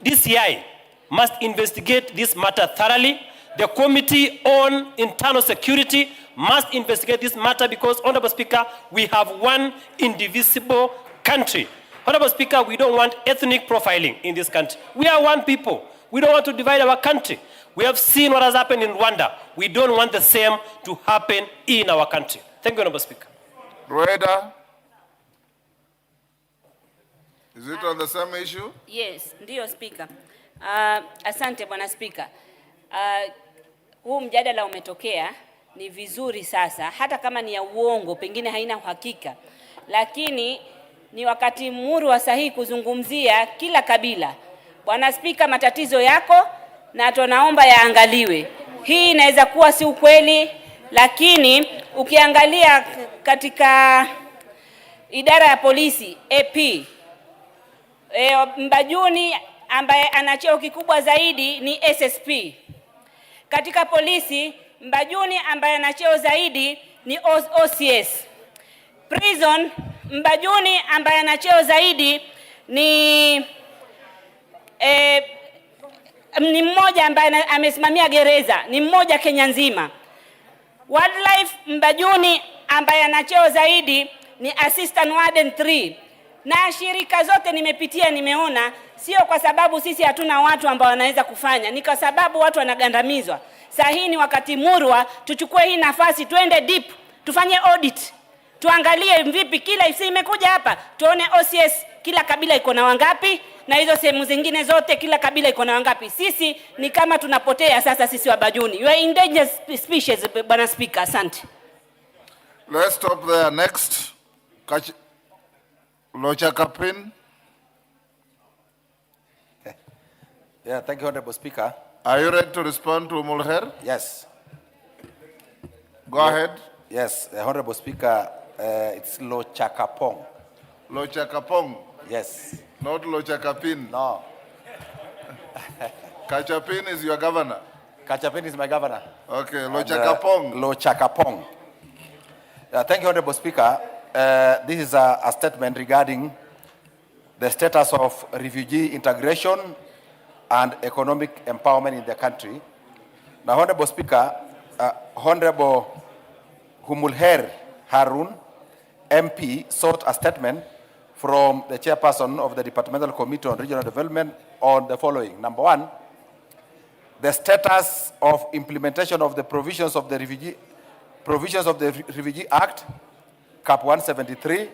DCI must investigate this matter thoroughly. The Committee on Internal Security must investigate this matter because, Honorable Speaker, we have one indivisible country. Honorable Speaker, we don't want ethnic profiling in this country. We are one people. We don't want to divide our country. We have seen what has happened in Rwanda. We don't want the same to happen in our country. Thank you, Honorable Speaker. Rueda, is it on the same issue? Yes, ndiyo Speaker. Asante Bwana Speaker. Huu mjadala umetokea, ni vizuri sasa, hata kama ni ya uongo, pengine haina uhakika, lakini ni wakati muru wa sahihi kuzungumzia kila kabila. Bwana Speaker, matatizo yako na tunaomba yaangaliwe. Hii inaweza kuwa si ukweli, lakini ukiangalia katika idara ya polisi AP, Mbajuni ambaye ana cheo kikubwa zaidi ni SSP. Katika polisi, Mbajuni ambaye ana cheo zaidi ni OCS. Prison, Mbajuni ambaye ana cheo zaidi ni mmoja ambaye amesimamia gereza, ni mmoja Kenya nzima. Wildlife, Mbajuni ambaye ana cheo zaidi ni Assistant Warden 3. Na shirika zote nimepitia, nimeona sio kwa sababu sisi hatuna watu ambao wanaweza kufanya, ni kwa sababu watu wanagandamizwa. Sasa hii ni wakati murwa tuchukue hii nafasi, tuende deep, tufanye audit. Tuangalie vipi kila isi imekuja hapa, tuone OCS kila kabila iko na wangapi na hizo sehemu zingine zote kila kabila iko na wangapi. Sisi ni kama tunapotea sasa sisi wa Bajuni. You are endangered species, Bwana Speaker. Asante. Let's stop there. Next. Lochakapin. Yeah, thank you, Honorable Speaker. Are you ready to respond to Mulher? Yes. Go ahead. Yes, Honorable Speaker, it's Lochakapong. Lochakapong? Yes. Not Lochakapin? No. Kachapin is your governor? Kachapin is my governor. Okay, Lochakapong. Lochakapong. Thank you, Honorable Speaker. This is a statement regarding the status of refugee integration and economic empowerment in the country. Now, Honorable Speaker, Honorable Humulher Harun, MP, sought a statement from the chairperson of the Departmental Committee on Regional Development on the following. Number one, the status of implementation of the provisions of the Refugee Act, Cap 173,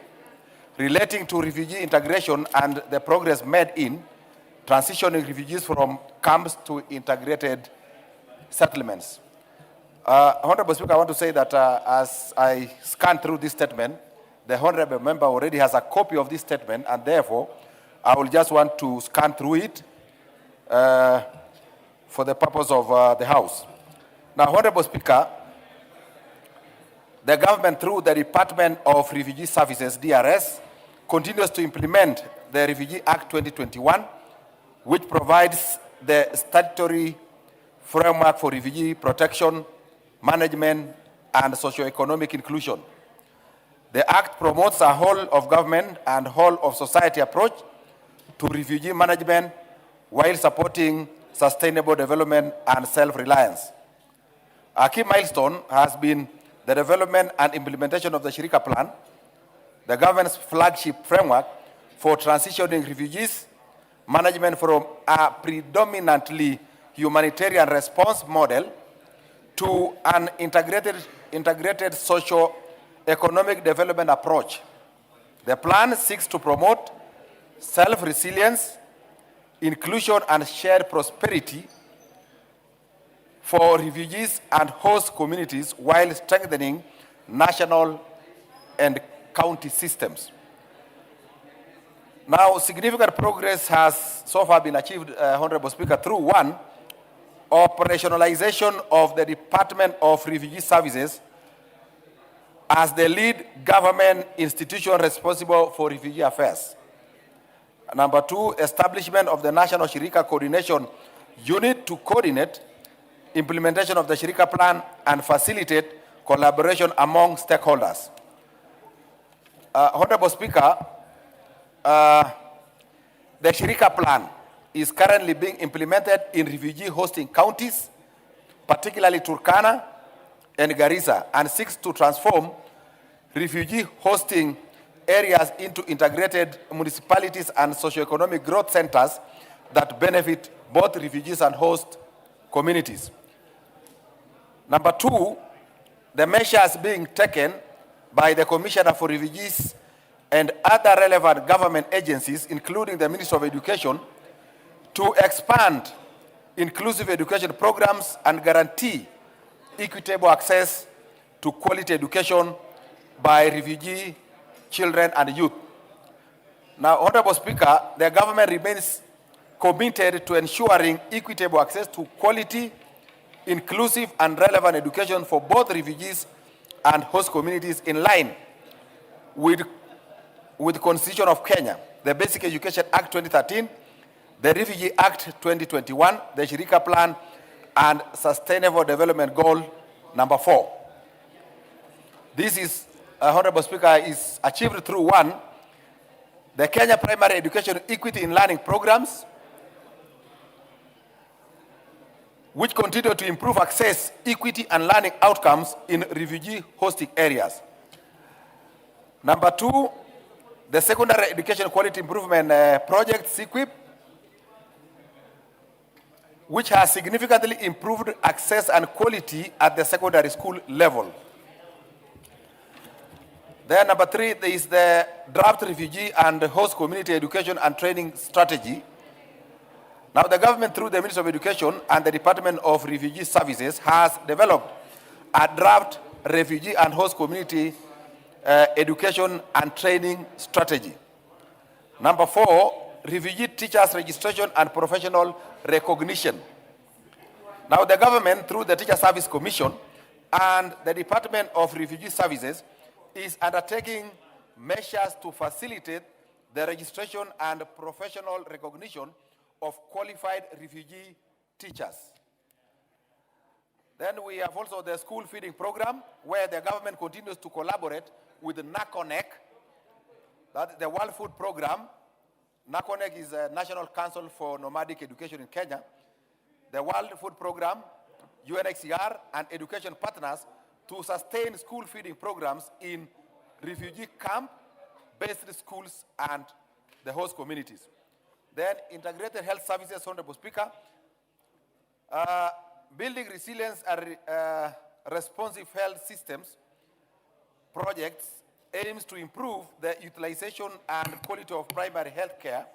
relating to refugee integration and the progress made in transitioning refugees from camps to integrated settlements. Honorable Speaker, I want to say that as I scan through this statement, the Honorable Member already has a copy of this statement, and therefore, I will just want to scan through it for the purpose of the House. Now, Honorable Speaker, the government, through the Department of Refugee Services, DRS, continues to implement the Refugee Act 2021, which provides the statutory framework for refugee protection, management, and socio-economic inclusion. The Act promotes a whole-of-government and whole-of-society approach to refugee management while supporting sustainable development and self-reliance. A key milestone has been the development and implementation of the Shirika Plan, the government's flagship framework for transitioning refugees, management from a predominantly humanitarian response model to an integrated socio-economic development approach. The plan seeks to promote self-resilience, inclusion, and shared prosperity for refugees and host communities while strengthening national and county systems. Now, significant progress has so far been achieved, Honorable Speaker, through one, operationalization of the Department of Refugee Services as the lead government institution responsible for refugee affairs. Number two, establishment of the National Shirika Coordination Unit to coordinate implementation of the Shirika Plan and facilitate collaboration among stakeholders. Honorable Speaker, the Shirika Plan is currently being implemented in refugee hosting counties, particularly Turkana and Garissa, and seeks to transform refugee hosting areas into integrated municipalities and socioeconomic growth centers that benefit both refugees and host communities. Number two, the measures being taken by the Commissioner for Refugees and other relevant government agencies, including the Ministry of Education, to expand inclusive education programs and guarantee equitable access to quality education by refugee children and youth. Now, Honorable Speaker, the government remains committed to ensuring equitable access to quality, inclusive, and relevant education for both refugees and host communities in line with the Constitution of Kenya, the Basic Education Act 2013, the Refugee Act 2021, the Shirika Plan, and Sustainable Development Goal number 4. This is, Honorable Speaker, is achieved through one, the Kenya Primary Education Equity in Learning Programs, which continue to improve access, equity, and learning outcomes in refugee hosting areas. Number two, the Secondary Education Quality Improvement Project, SEQUIP, which has significantly improved access and quality at the secondary school level. Then number three, there is the draft refugee and host community education and training strategy. Now, the government, through the Ministry of Education and the Department of Refugee Services, has developed a draft refugee and host community education and training strategy. Number four, refugee teachers registration and professional recognition. Now, the government, through the Teacher Service Commission and the Department of Refugee Services, is undertaking measures to facilitate the registration and professional recognition of qualified refugee teachers. Then we have also the school feeding program, where the government continues to collaborate with NACONEC, that's the World Food Program. NACONEC is a National Council for Nomadic Education in Kenya. The World Food Program, UNHCR, and education partners to sustain school feeding programs in refugee camp-based schools and the host communities. Then integrated health services, Honorable Speaker, building resilience and responsive health systems projects aims to improve the utilization and quality of primary health care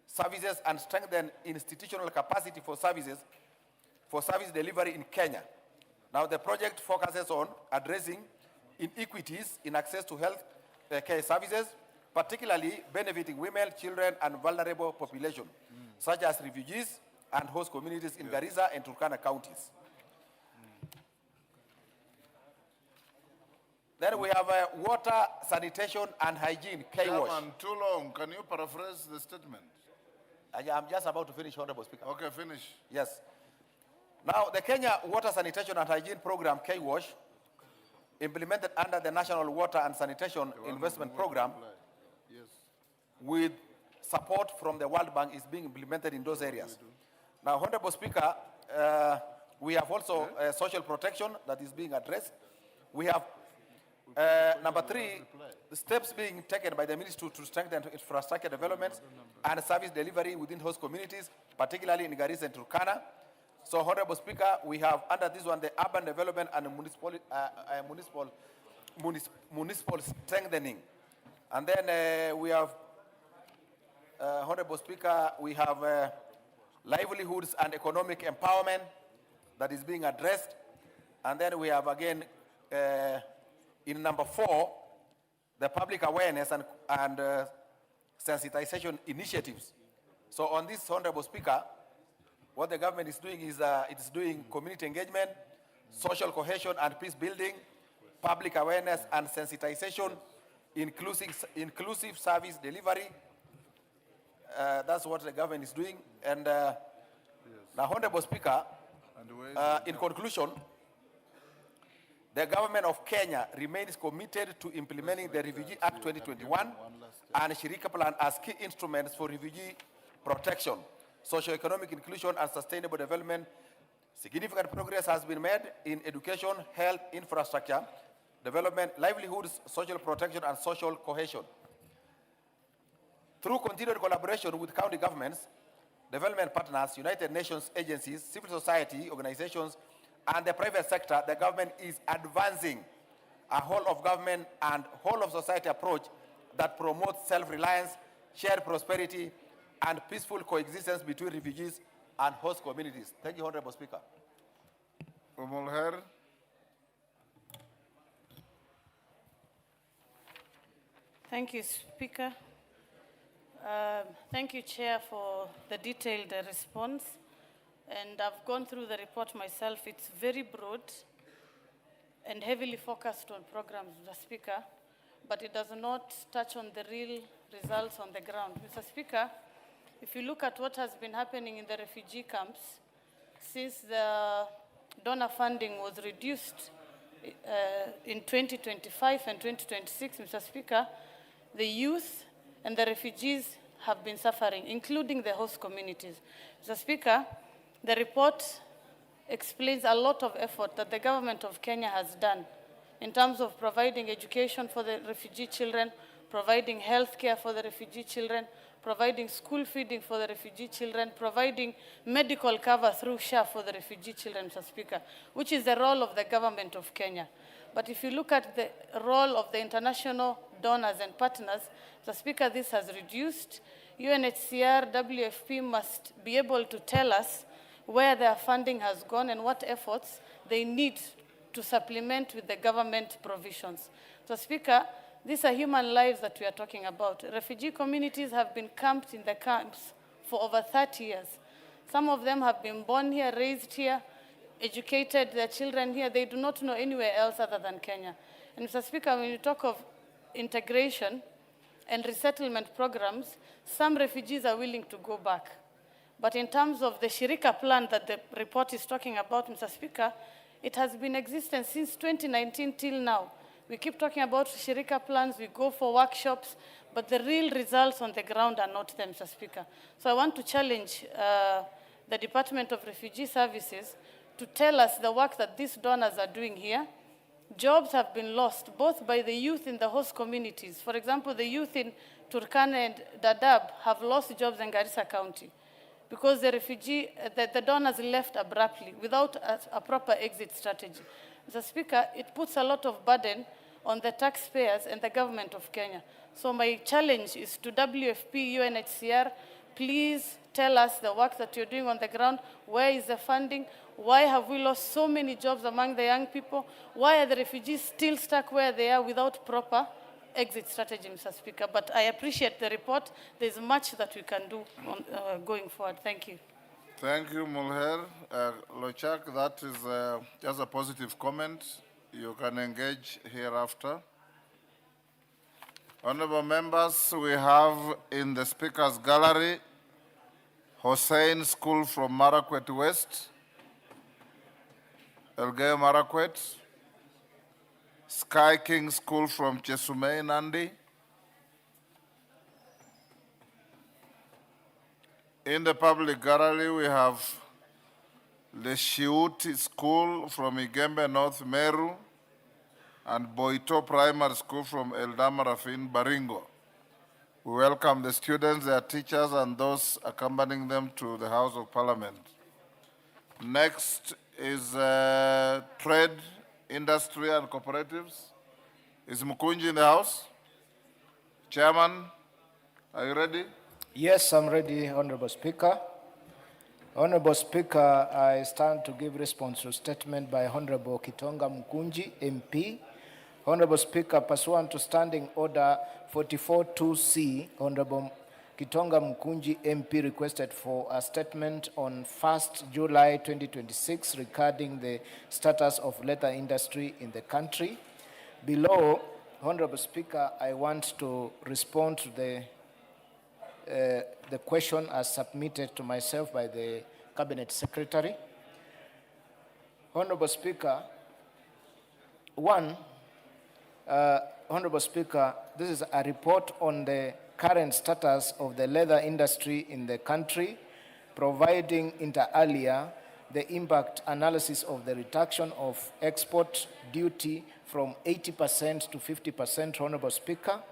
services and strengthen institutional capacity for service delivery in Kenya. Now, the project focuses on addressing inequities in access to health care services, particularly benefiting women, children, and vulnerable population, such as refugees and host communities in Garissa and Turkana counties. Then we have water, sanitation, and hygiene, K-wash. Chairman, too long. Can you paraphrase the statement? I'm just about to finish, Honorable Speaker. Okay, finish. Yes. Now, the Kenya Water, Sanitation, and Hygiene Program, K-wash, implemented under the National Water and Sanitation Investment Program, yes, with support from the World Bank, is being implemented in those areas. Now, Honorable Speaker, we have also social protection that is being addressed, We have number 3, the steps being taken by the ministry to strengthen infrastructure development and service delivery within host communities, particularly in Garissa and Turkana. So, Honorable Speaker, we have under this one the urban development and municipal strengthening. And then we have, Honorable Speaker, we have livelihoods and economic empowerment that is being addressed. And then we have again, in number 4, the public awareness and sensitization initiatives. So on this, Honorable Speaker, what the government is doing is it's doing community engagement, social cohesion and peace building, public awareness and sensitization, inclusive service delivery. That's what the government is doing. And now, Honorable Speaker, in conclusion, the government of Kenya remains committed to implementing the Refugee Act 2021 and Shirika Plan as key instruments for refugee protection, socio-economic inclusion, and sustainable development. Significant progress has been made in education, health, infrastructure, development, livelihoods, social protection, and social cohesion. Through continued collaboration with county governments, development partners, United Nations agencies, civil society organizations, and the private sector, the government is advancing a whole of government and whole of society approach that promotes self-reliance, shared prosperity, and peaceful coexistence between refugees and host communities. Thank you, Honorable Speaker. Thank you, Speaker. Thank you, Chair, for the detailed response. And I've gone through the report myself. It's very broad and heavily focused on programs, Mr. Speaker, but it does not touch on the real results on the ground. Mr. Speaker, if you look at what has been happening in the refugee camps since the donor funding was reduced in 2025 and 2026, Mr. Speaker, the youth and the refugees have been suffering, including the host communities. Mr. Speaker, the report explains a lot of effort that the government of Kenya has done in terms of providing education for the refugee children, providing health care for the refugee children, providing school feeding for the refugee children, providing medical cover through SHA for the refugee children, Mr. Speaker, which is the role of the government of Kenya. But if you look at the role of the international donors and partners, Mr. Speaker, this has reduced. UNHCR, WFP must be able to tell us where their funding has gone and what efforts they need to supplement with the government provisions. So, Speaker, these are human lives that we are talking about. Refugee communities have been camped in the camps for over 30 years. Some of them have been born here, raised here, educated their children here. They do not know anywhere else other than Kenya. And Mr. Speaker, when you talk of integration and resettlement programs, some refugees are willing to go back. But in terms of the Shirika plan that the report is talking about, Mr. Speaker, it has been existent since 2019 till now. We keep talking about Shirika plans, we go for workshops, but the real results on the ground are not there, Mr. Speaker. So I want to challenge the Department of Refugee Services to tell us the work that these donors are doing here. Jobs have been lost, both by the youth in the host communities. For example, the youth in Turkana and Dadaab have lost jobs in Garissa County, because the donors left abruptly without a proper exit strategy. Mr. Speaker, it puts a lot of burden on the taxpayers and the government of Kenya. So my challenge is to WFP, UNHCR, please tell us the work that you're doing on the ground. Where is the funding? Why have we lost so many jobs among the young people? Why are the refugees still stuck where they are without proper exit strategy, Mr. Speaker? But I appreciate the report. There's much that we can do on, going forward. Thank you. Thank you, Mulher. Lochak, that is just a positive comment. You can engage hereafter. Honorable members, we have in the Speaker's Gallery, Hossein School from Marakwet West, Elgeyo Marakwet, Sky King School from Chesumei, Nandi. In the public gallery, we have the Shiuti School from Igembe, North Meru, and Boito Primary School from Eldama Rafin, Baringo. We welcome the students, their teachers, and those accompanying them to the House of Parliament. Next is Trade, Industry, and Cooperatives. Is Mukunji in the House? Chairman, are you ready? Yes, I'm ready, Honorable Speaker. Honorable Speaker, I stand to give response to statement by Honorable Kitonga Mukunji, MP. Honorable Speaker, pursuant to Standing Order 44-2C, Honorable Kitonga Mukunji, MP, requested for a statement on 1st July 2026 regarding the status of leather industry in the country. Below, Honorable Speaker, I want to respond to the question as submitted to myself by the Cabinet Secretary. Honorable Speaker, Honorable Speaker, this is a report on the current status of the leather industry in the country, providing inter alia the impact analysis of the reduction of export duty from 80% to 50%, Honorable Speaker.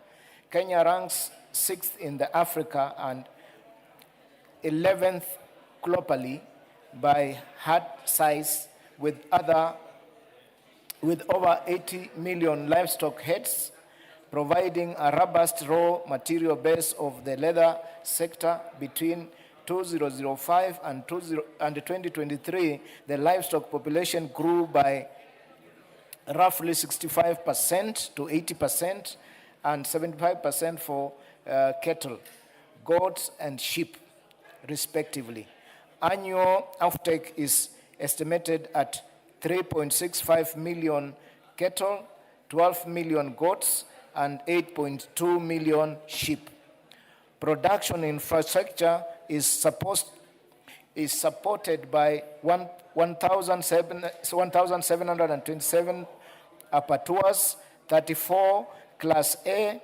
Kenya ranks 6th in the Africa and 11th globally by herd size, with over 80 million livestock heads, providing a robust raw material base of the leather sector. Between 2005 and 2023, the livestock population grew by roughly 65% to 80% and 75% for cattle, goats, and sheep, respectively. Annual offtake is estimated at 3.65 million cattle, 12 million goats, and 8.2 million sheep. Production infrastructure is supported by 1,727 abattoirs, 34 Class A,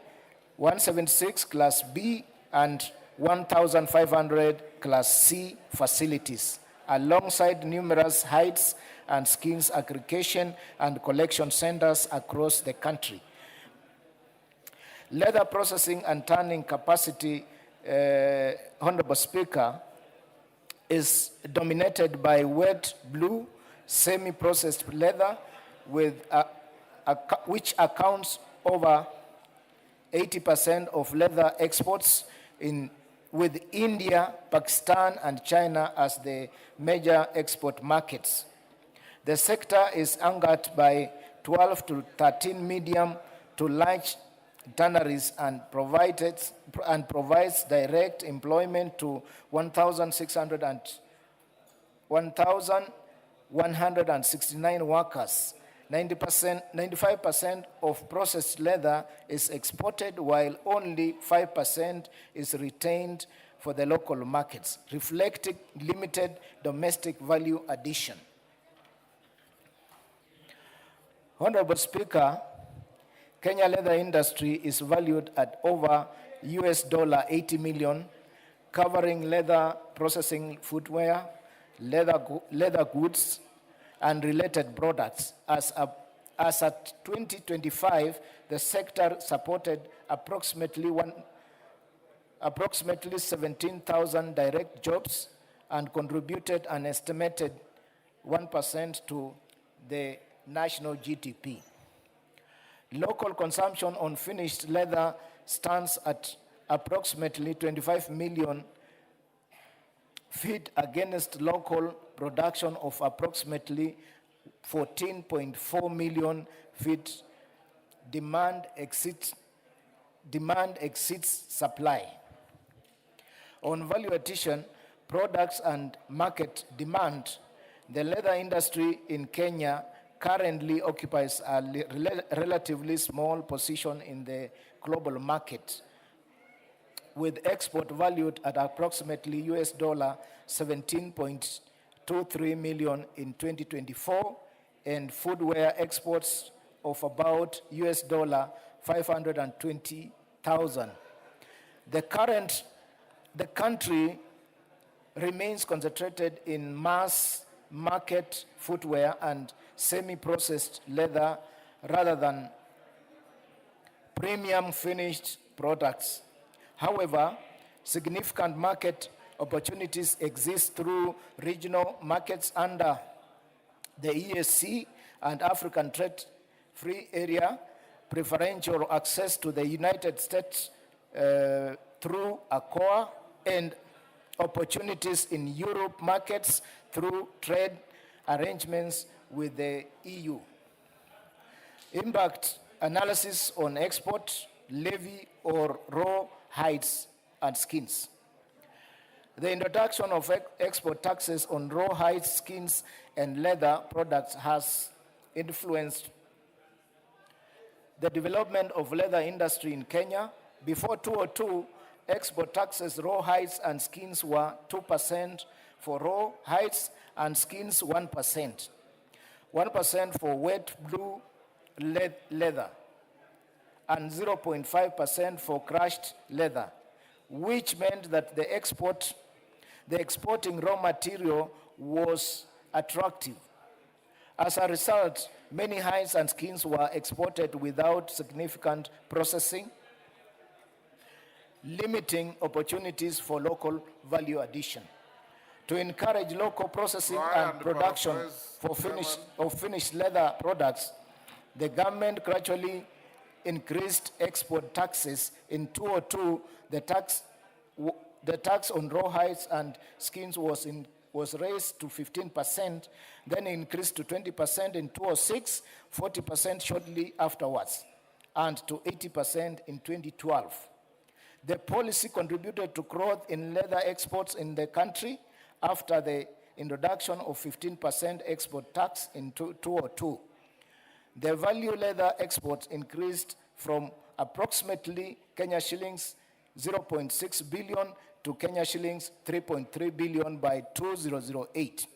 176 Class B, and 1,500 Class C facilities, alongside numerous hides and skins aggregation and collection centers across the country. Leather processing and tanning capacity, Honorable Speaker, is dominated by wet blue semi-processed leather, which accounts over 80% of leather exports, with India, Pakistan, and China as the major export markets. The sector is anchored by 12 to 13 medium to large tanneries and provides direct employment to 1,169 workers. 95% of processed leather is exported, while only 5% is retained for the local markets, reflecting limited domestic value addition. Honorable Speaker, Kenya leather industry is valued at over $80 million, covering leather processing, footwear, leather goods, and related products. As at 2025, the sector supported approximately 17,000 direct jobs and contributed an estimated 1% to the national GDP. Local consumption on finished leather stands at approximately 25 million feet against local production of approximately 14.4 million feet. Demand exceeds supply. On value addition, products, and market demand, the leather industry in Kenya currently occupies a relatively small position in the global market, with export valued at approximately $17.23 million in 2024, and footwear exports of about $520,000. The country remains concentrated in mass market footwear and semi-processed leather rather than premium finished products. However, significant market opportunities exist through regional markets under the EAC and African Trade Free Area, preferential access to the United States through ACOA, and opportunities in Europe markets through trade arrangements with the EU. Impact analysis on export, levy, or raw hides and skins. The introduction of export taxes on raw hides, skins, and leather products has influenced the development of leather industry in Kenya. Before 2002, export taxes, raw hides and skins were 2% for raw hides and skins 1%. 1% for wet blue leather and 0.5% for crushed leather, which meant that the exporting raw material was attractive. As a result, many hides and skins were exported without significant processing, limiting opportunities for local value addition. To encourage local processing and production for finished leather products, the government gradually increased export taxes. In 2002, the tax on raw hides and skins was raised to 15%, then increased to 20% in 2006, 40% shortly afterwards, and to 80% in 2012. The policy contributed to growth in leather exports in the country after the introduction of 15% export tax in 2002. The value leather exports increased from approximately Kenya shillings 0.6 billion to Kenya shillings 3.3 billion by 2008.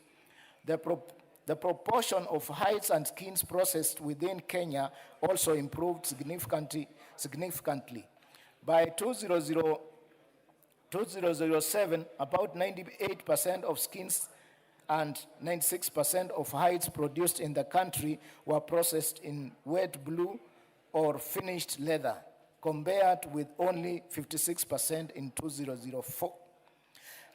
The proportion of hides and skins processed within Kenya also improved significantly. By 2007, about 98% of skins and 96% of hides produced in the country were processed in wet blue or finished leather, compared with only 56% in 2004.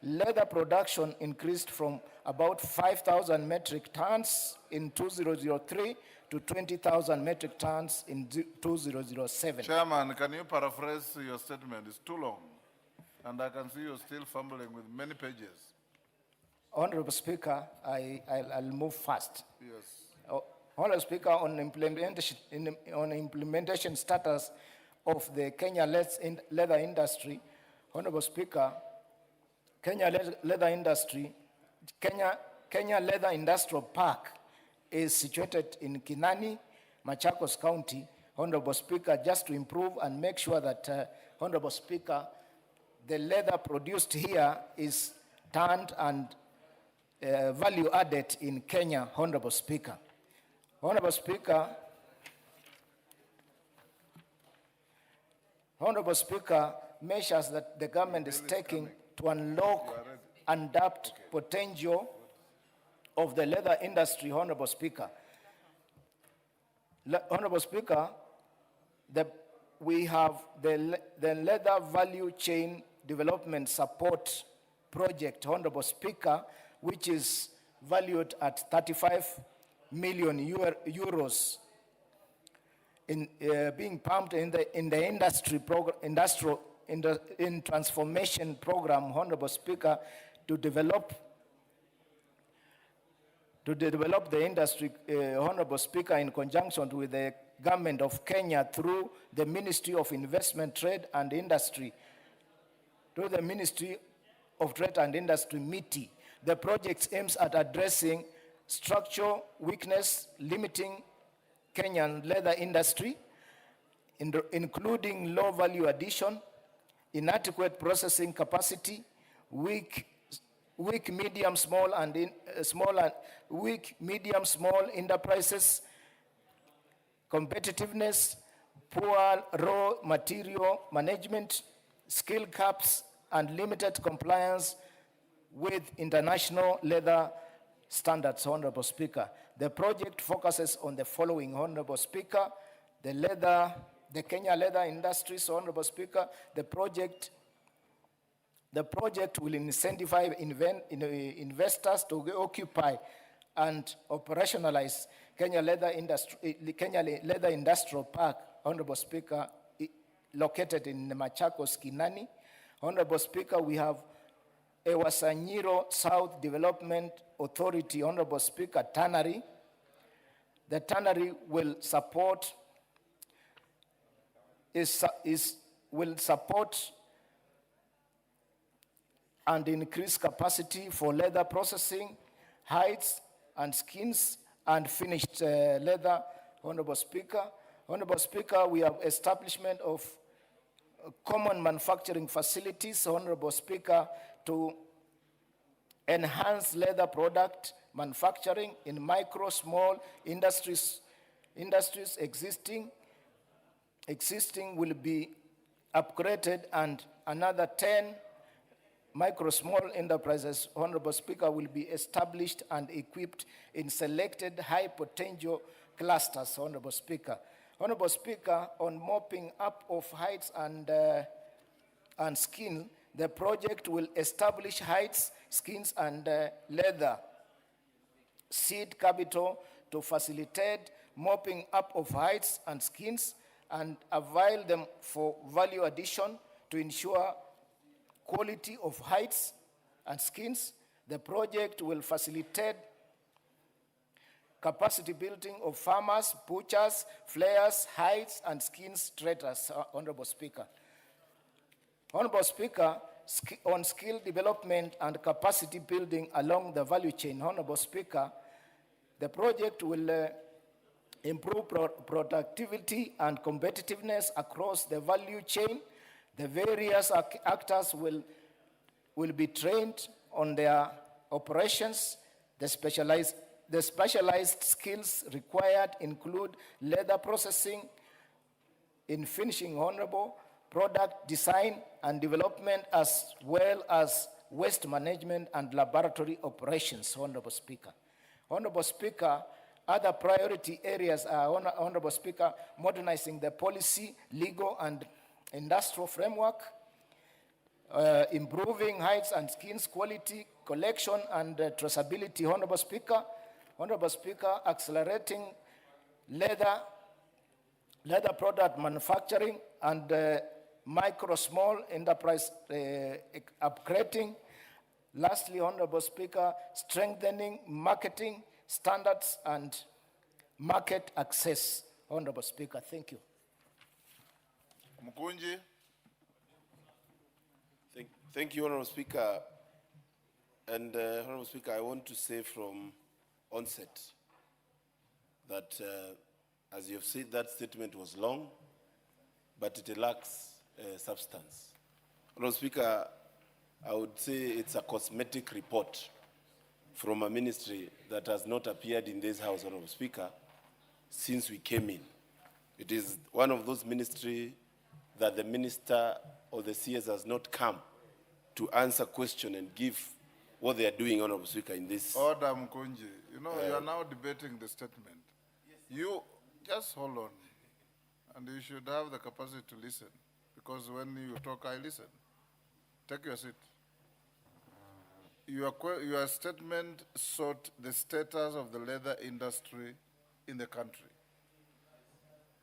Leather production increased from about 5,000 metric tons in 2003 to 20,000 metric tons in 2007. Chairman, can you paraphrase your statement? It's too long, and I can see you're still fumbling with many pages. Honorable Speaker, I'll move fast. Yes. Honorable Speaker, on implementation status of the Kenya leather industry, Honorable Speaker, Kenya Leather Industrial Park is situated in Kinani, Machakos County, Honorable Speaker, just to improve and make sure that, Honorable Speaker, the leather produced here is turned and value added in Kenya, Honorable Speaker. Honorable Speaker, measures that the government is taking to unlock untapped potential of the leather industry, Honorable Speaker. Honorable Speaker, we have the leather value chain development support project, Honorable Speaker, which is valued at 35 million euros being pumped in the in transformation program, Honorable Speaker, to develop the industry, Honorable Speaker, in conjunction with the government of Kenya through the Ministry of Investment, Trade and Industry, through the Ministry of Trade and Industry, MITI. The project aims at addressing structural weakness limiting Kenyan leather industry, including low value addition, inadequate processing capacity, weak medium small enterprises, competitiveness, poor raw material management, skill gaps, and limited compliance with international leather standards, Honorable Speaker. The project focuses on the following, Honorable Speaker: the Kenya leather industries, Honorable Speaker. The project will incentivize investors to occupy and operationalize Kenya Leather Industrial Park, Honorable Speaker, located in Machakos, Kinani. Honorable Speaker, we have Ewasanyiro South Development Authority, Honorable Speaker, tannery. The tannery will support and increase capacity for leather processing, hides and skins, and finished leather, Honorable Speaker. Honorable Speaker, we have establishment of common manufacturing facilities, Honorable Speaker, to enhance leather product manufacturing in micro, small industries. Existing will be upgraded, and another 10 micro, small enterprises, Honorable Speaker, will be established and equipped in selected high potential clusters, Honorable Speaker. Honorable Speaker, on mopping up of hides and skin, the project will establish hides, skins, and leather seed capital to facilitate mopping up of hides and skins and avail them for value addition to ensure quality of hides and skins. The project will facilitate capacity building of farmers, butchers, flayers, hides, and skins traders, Honorable Speaker. Honorable Speaker, on skill development and capacity building along the value chain, Honorable Speaker, the project will improve productivity and competitiveness across the value chain. The various actors will be trained on their operations. The specialized skills required include leather processing, in finishing, Honorable, product design and development, as well as waste management and laboratory operations, Honorable Speaker. Honorable Speaker, other priority areas are, Honorable Speaker, modernizing the policy, legal, and industrial framework, improving hides and skins quality, collection, and traceability, Honorable Speaker. Honorable Speaker, accelerating leather product manufacturing and micro, small enterprise upgrading. Lastly, Honorable Speaker, strengthening marketing standards and market access, Honorable Speaker. Thank you. Mkunji. Thank you, Honorable Speaker. And Honorable Speaker, I want to say from onset that, as you have said, that statement was long, but it lacks substance. Honorable Speaker, I would say it's a cosmetic report from a ministry that has not appeared in this House, Honorable Speaker, since we came in. It is one of those ministries that the minister or the CS has not come to answer question and give what they are doing, Honorable Speaker, in this. Order, Mkunji. You know, you are now debating the statement. You, just hold on. And you should have the capacity to listen. Because when you talk, I listen. Take your seat. Your statement sought the status of the leather industry in the country.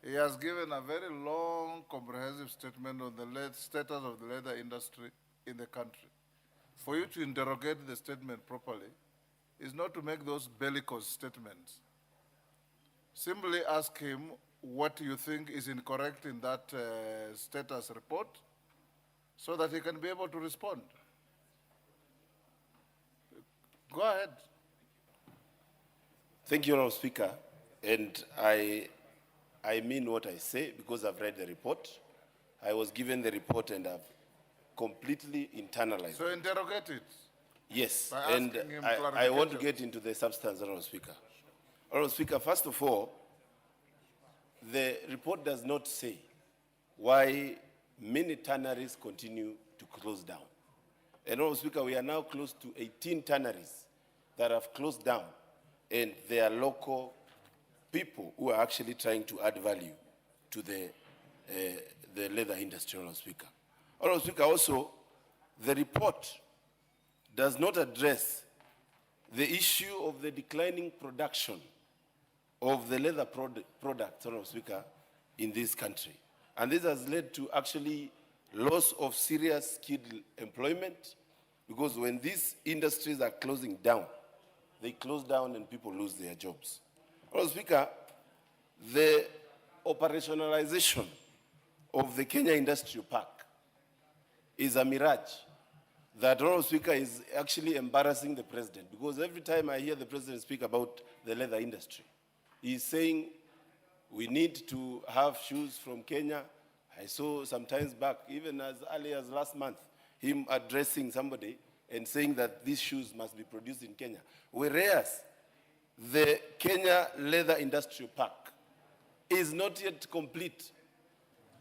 He has given a very long, comprehensive statement on the status of the leather industry in the country. For you to interrogate the statement properly is not to make those bellicose statements. Simply ask him what you think is incorrect in that status report so that he can be able to respond. Go ahead. Thank you, Honorable Speaker. And I mean what I say because I've read the report. I was given the report and I've completely internalized. So interrogate it. Yes, and I want to get into the substance, Honorable Speaker. Honorable Speaker, first of all, the report does not say why many tanneries continue to close down. And Honorable Speaker, we are now close to 18 tanneries that have closed down, and they are local people who are actually trying to add value to the leather industry, Honorable Speaker. Honorable Speaker, also, the report does not address the issue of the declining production of the leather products, Honorable Speaker, in this country. And this has led to actually loss of serious skilled employment, because when these industries are closing down, they close down and people lose their jobs. Honorable Speaker, the operationalization of the Kenya Industrial Park is a mirage that, Honorable Speaker, is actually embarrassing the president, because every time I hear the president speak about the leather industry, he's saying we need to have shoes from Kenya. I saw some times back, even as early as last month, him addressing somebody and saying that these shoes must be produced in Kenya. Whereas the Kenya Leather Industrial Park is not yet complete,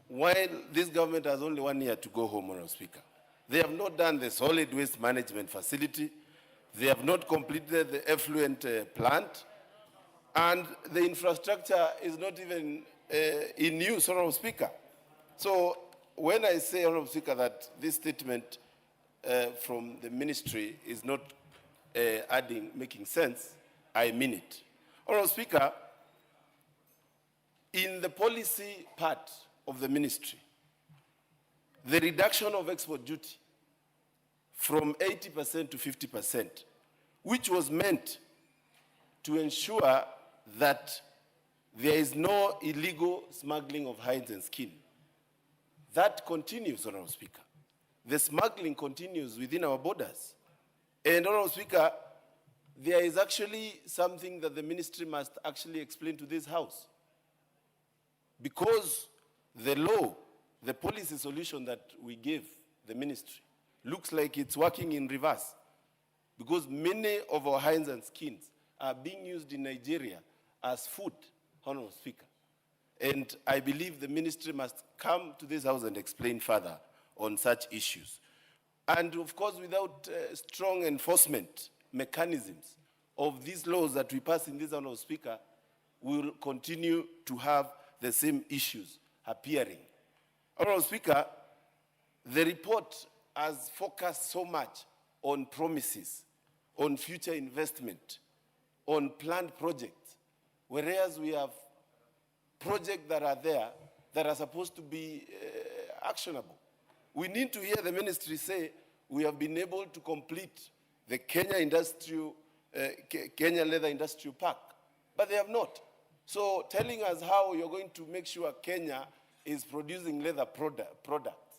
while this government has only 1 year to go home, Honorable Speaker. They have not done the solid waste management facility. They have not completed the effluent plant. And the infrastructure is not even in use, Honorable Speaker. So when I say, Honorable Speaker, that this statement from the ministry is not making sense, I mean it. Honorable Speaker, in the policy part of the ministry, the reduction of export duty from 80% to 50%, which was meant to ensure that there is no illegal smuggling of hides and skin, that continues, Honorable Speaker. The smuggling continues within our borders. And, Honorable Speaker, there is actually something that the ministry must actually explain to this House. Because the law, the policy solution that we gave the ministry, looks like it's working in reverse. Because many of our hides and skins are being used in Nigeria as food, Honorable Speaker. And I believe the ministry must come to this House and explain further on such issues. And of course, without strong enforcement mechanisms of these laws that we pass in this Honorable Speaker, we will continue to have the same issues appearing. Honorable Speaker, the report has focused so much on promises, on future investment, on planned projects, whereas we have projects that are there that are supposed to be actionable. We need to hear the ministry say we have been able to complete the Kenya Leather Industrial Park, but they have not. So telling us how you're going to make sure Kenya is producing leather products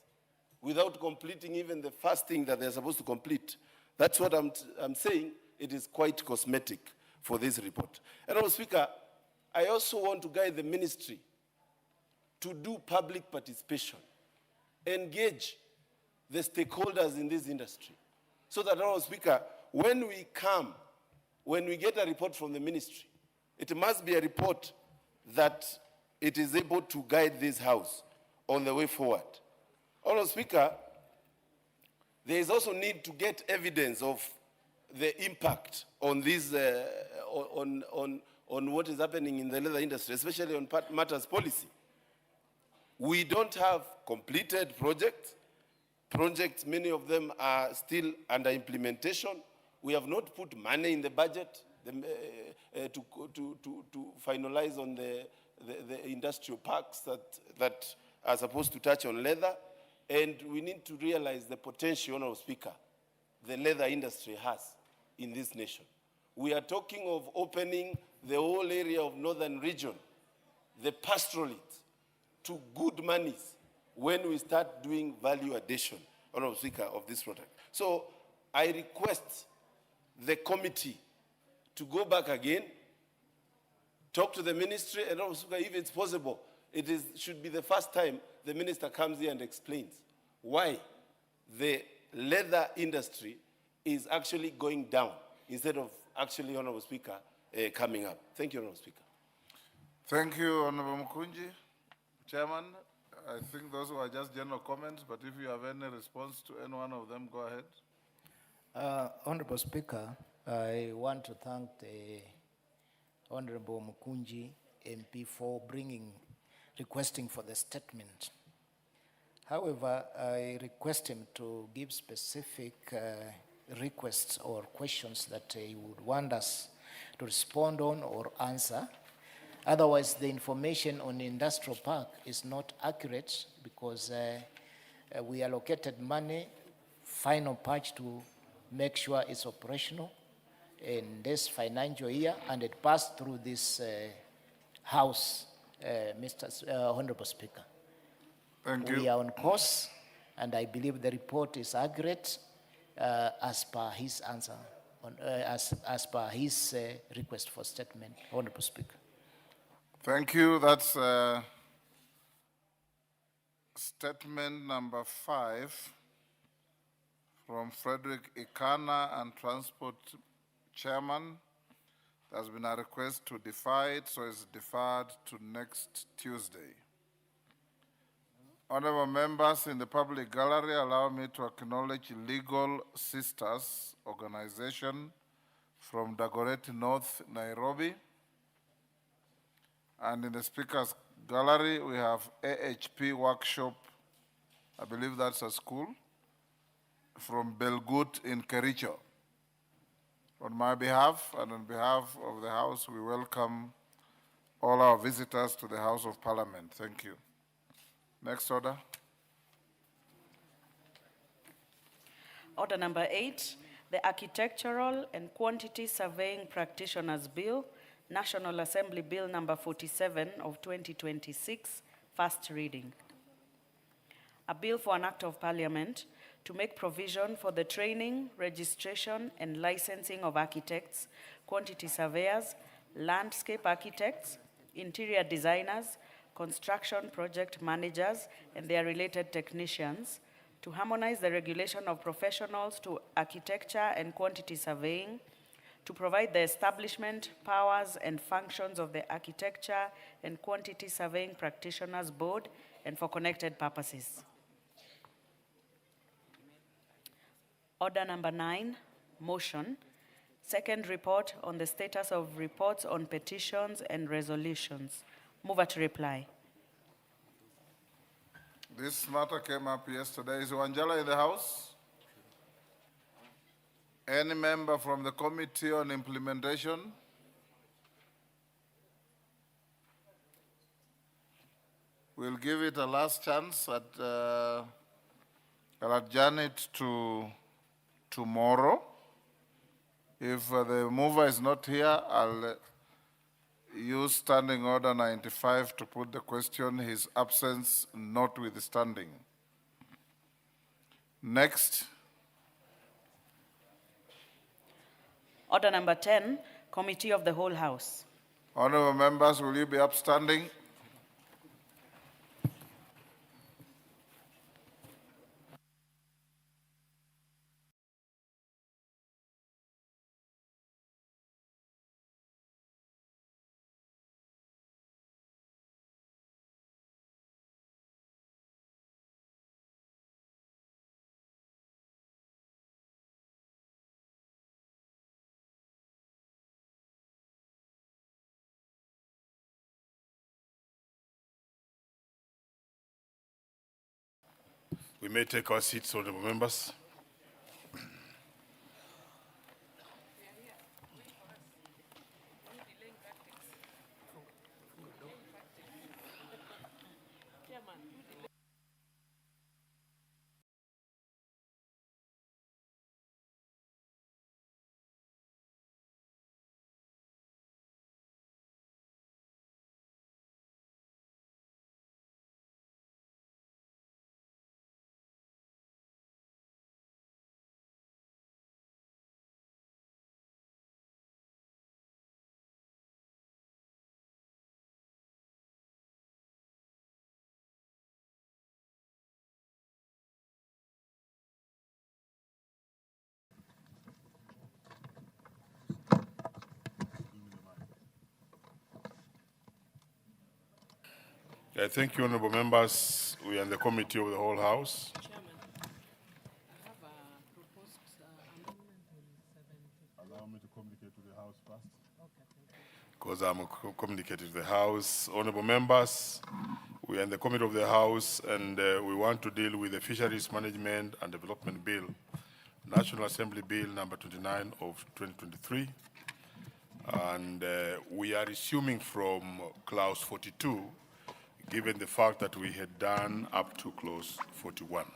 without completing even the first thing that they're supposed to complete, that's what I'm saying. It is quite cosmetic for this report. And Honorable Speaker, I also want to guide the ministry to do public participation, engage the stakeholders in this industry, so that, Honorable Speaker, when we get a report from the ministry, it must be a report that it is able to guide this House on the way forward. Honorable Speaker, there is also need to get evidence of the impact on this, on what is happening in the leather industry, especially on matters policy. We don't have completed projects. Projects, many of them are still under implementation. We have not put money in the budget to finalize on the industrial parks that are supposed to touch on leather. And we need to realize the potential, Honorable Speaker, the leather industry has in this nation. We are talking of opening the whole area of northern region, the pastoralite, to good monies when we start doing value addition, Honorable Speaker, of this product. So I request the committee to go back again, talk to the ministry, and Honorable Speaker, if it's possible, should be the first time the minister comes here and explains why the leather industry is actually going down instead of actually, Honorable Speaker, coming up. Thank you, Honorable Speaker. Thank you, Honorable Mkunji. Chairman, I think those were just general comments, but if you have any response to any one of them, go ahead. Honorable Speaker, I want to thank the Honorable Mukunji MP for requesting for the statement. However, I request him to give specific requests or questions that he would want us to respond on or answer. Otherwise, the information on the industrial park is not accurate because we allocated money, final patch to make sure it's operational in this financial year, and it passed through this House, Honorable Speaker. Thank you. We are on course, and I believe the report is accurate as per his answer, as per his request for statement, Honorable Speaker. Thank you. That's statement number 5 from Frederick Ikana and Transport Chairman. There's been a request to defer it, so it's deferred to next Tuesday. Honorable members in the public gallery, allow me to acknowledge Legal Sisters Organization from Dagoretti North, Nairobi. And in the speakers gallery, we have AHP Workshop, I believe that's a school, from Belgut in Kericho. On my behalf and on behalf of the House, we welcome all our visitors to the House of Parliament. Thank you. Next order. Order number 8, the Architectural and Quantity Surveying Practitioners Bill, National Assembly Bill number 47 of 2026, first reading. A bill for an act of parliament to make provision for the training, registration, and licensing of architects, quantity surveyors, landscape architects, interior designers, construction project managers, and their related technicians, to harmonize the regulation of professionals to architecture and quantity surveying, to provide the establishment, powers, and functions of the Architecture and Quantity Surveying Practitioners Board, and for connected purposes. Order number 9, motion. Second report on the status of reports on petitions and resolutions. Mover to reply. This matter came up yesterday. Is Wanjala in the House? Any member from the Committee on Implementation? We'll give it a last chance. I'll adjourn it to tomorrow. If the mover is not here, I'll use Standing Order 95 to put the question, his absence notwithstanding. Next. Order number 10, Committee of the Whole House. Honorable members, will you be upstanding? We may take our seats, honorable members. Thank you, honorable members. We are in the Committee of the Whole House. Chairman, I have a proposed amendment on 70. Allow me because I'm communicating to the House. Honorable members, we are in the committee of the House, and we want to deal with the Fisheries Management and Development Bill, National Assembly Bill number 29 of 2023. And we are resuming from clause 42, given the fact that we had done up to clause 41.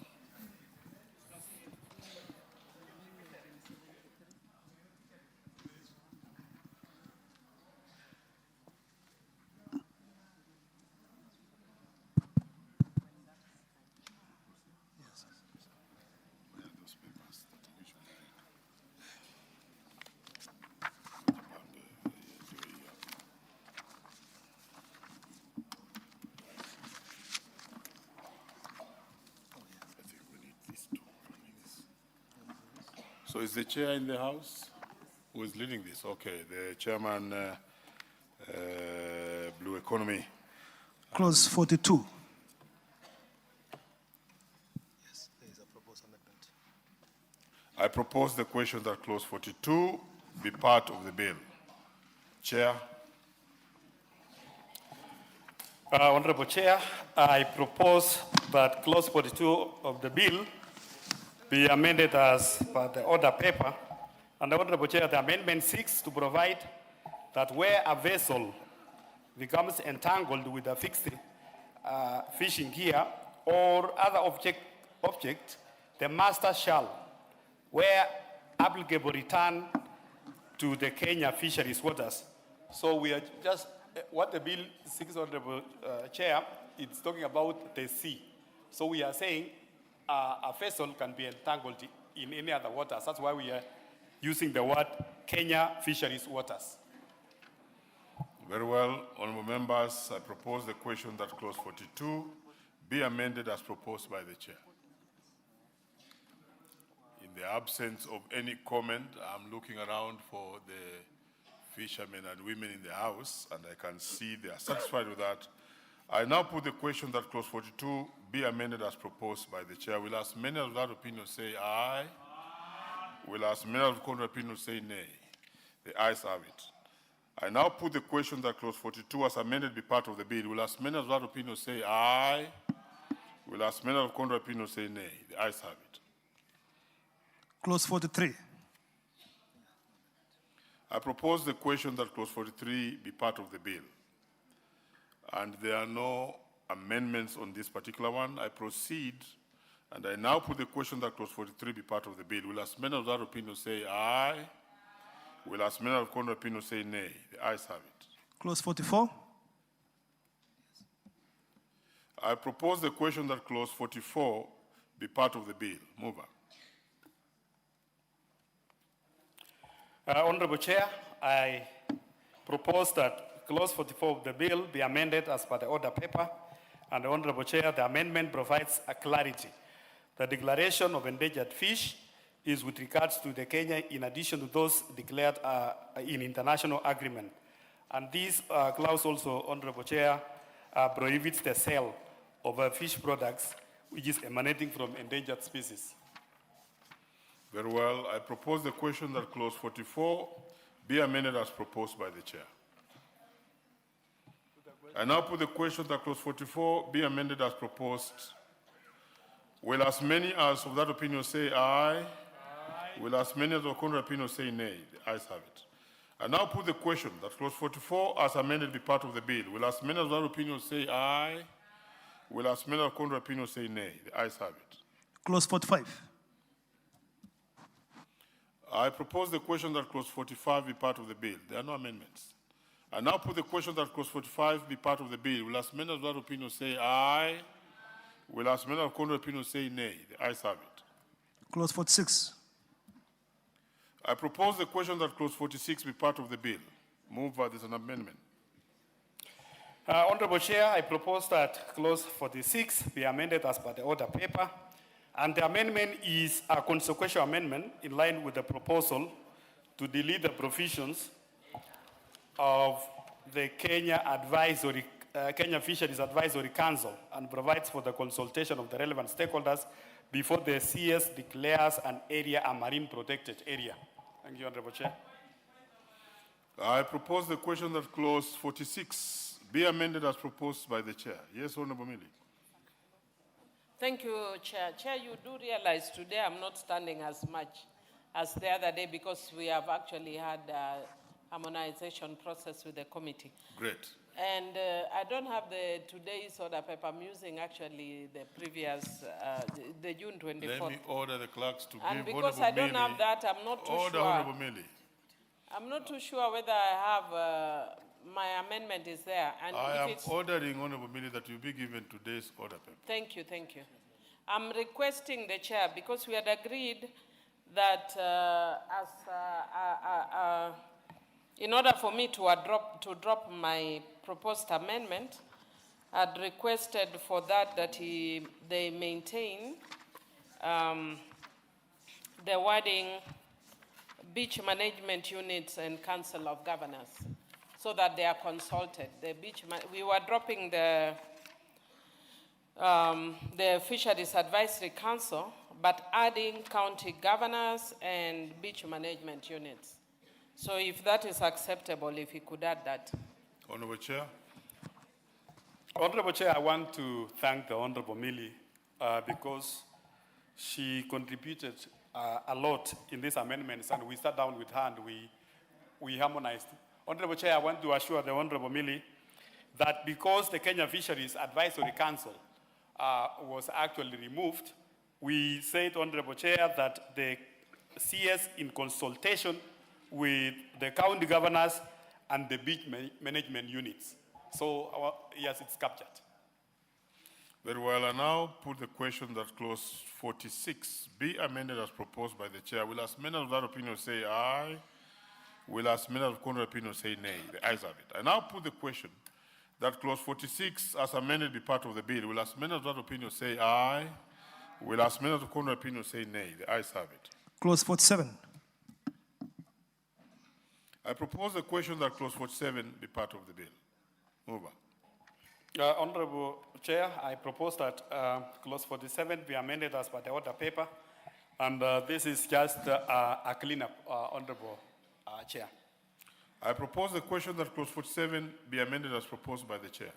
So is the chair in the House? Who is leading this? Okay, the chairman, Blue Economy. Clause 42. Yes, there is a proposed amendment. I propose the question that clause 42 be part of the bill. Chair. Honorable Chair, I propose that clause 42 of the bill be amended as per the order paper. And the Honorable Chair, the amendment seeks to provide that where a vessel becomes entangled with a fixed fishing gear or other object, the master shall, where applicable, return to the Kenya fisheries waters. So we are just, what the bill seeks, Honorable Chair, it's talking about the sea. So we are saying a vessel can be entangled in any other waters. That's why we are using the word Kenya fisheries waters. Very well, honorable members, I propose the question that clause 42 be amended as proposed by the chair. In the absence of any comment, I'm looking around for the fishermen and women in the House, and I can see they are satisfied with that. I now put the question that clause 42 be amended as proposed by the chair. Will as many of that opinion say aye? Will as many of the contrary opinion say nay? The ayes have it. I now put the question that clause 42 as amended be part of the bill. Will as many of that opinion say aye? Will as many of the contrary opinion say nay? The ayes have it. Clause 43. I propose the question that clause 43 be part of the bill. And there are no amendments on this particular one. I proceed, and I now put the question that clause 43 be part of the bill. Will as many of that opinion say aye? Will as many of the contrary opinion say nay? The ayes have it. Clause 44. I propose the question that clause 44 be part of the bill. Mover. Honorable Chair, I propose that clause 44 of the bill be amended as per the order paper. And the Honorable Chair, the amendment provides a clarity. The declaration of endangered fish is with regards to the Kenya in addition to those declared in international agreement. And this clause also, Honorable Chair, prohibits the sale of fish products which is emanating from endangered species. Very well. I propose the question that clause 44 be amended as proposed by the chair. I now put the question that clause 44 be amended as proposed. Will as many as of that opinion say aye? Aye. Will as many as of the contrary opinion say nay? The ayes have it. I now put the question that clause 44 as amended be part of the bill. Will as many as of that opinion say aye? Will as many of the contrary opinion say nay? The ayes have it. Clause 45. I propose the question that clause 45 be part of the bill. There are no amendments. I now put the question that clause 45 be part of the bill. Will as many of that opinion say aye? Will as many of the contrary opinion say nay? The ayes have it. Clause 46. I propose the question that clause 46 be part of the bill. Move that there's an amendment. Honorable Chair, I propose that clause 46 be amended as per the order paper. And the amendment is a consequential amendment in line with the proposal to delete the provisions of the Kenya Fisheries Advisory Council and provides for the consultation of the relevant stakeholders before the CS declares an area a marine protected area. Thank you, Honorable Chair. I propose the question that clause 46 be amended as proposed by the chair. Yes, Honorable Millie. Thank you, Chair. Chair, you do realize today I'm not standing as much as the other day because we have actually had a harmonization process with the committee. Great. And I don't have the today's order paper. I'm using actually the previous, the June 24th. Let me order the clerks to and give because Honorable I don't Millie. have that, I'm not too Order, sure. Honorable Millie. I'm not too sure whether I have my amendment is there. And I if am it's, ordering, Honorable Millie, that you be given today's order paper. Thank you, thank you. I'm requesting the chair because we had agreed that in order for me to drop my proposed amendment, I'd requested for that they maintain the wording beach management units and council of governors so that they are consulted. We were dropping the Fisheries Advisory Council, but adding county governors and beach management units. So if that is acceptable, if you could add that. Honorable Chair. Honorable Chair, I want to thank the Honorable Millie because she contributed a lot in these amendments, and we sat down with her and we harmonized. Honorable Chair, I want to assure the Honorable Millie that because the Kenya Fisheries Advisory Council was actually removed, we said, Honorable Chair, that the CS in consultation with the county governors and the beach management units. So, yes, it's captured. Very well, I now put the question that clause 46 be amended as proposed by the chair. Will as many of that opinion say aye? Will as many of contrary opinion say nay? The ayes have it. I now put the question that clause 46 as amended be part of the bill. Will as many of that opinion say aye? Will as many of the contrary opinion say nay? The ayes have it. Clause 47. I propose the question that clause 47 be part of the bill. Over. Honorable Chair, I propose that clause 47 be amended as per the order paper, and this is just a cleanup, Honorable Chair. I propose the question that clause 47 be amended as proposed by the chair.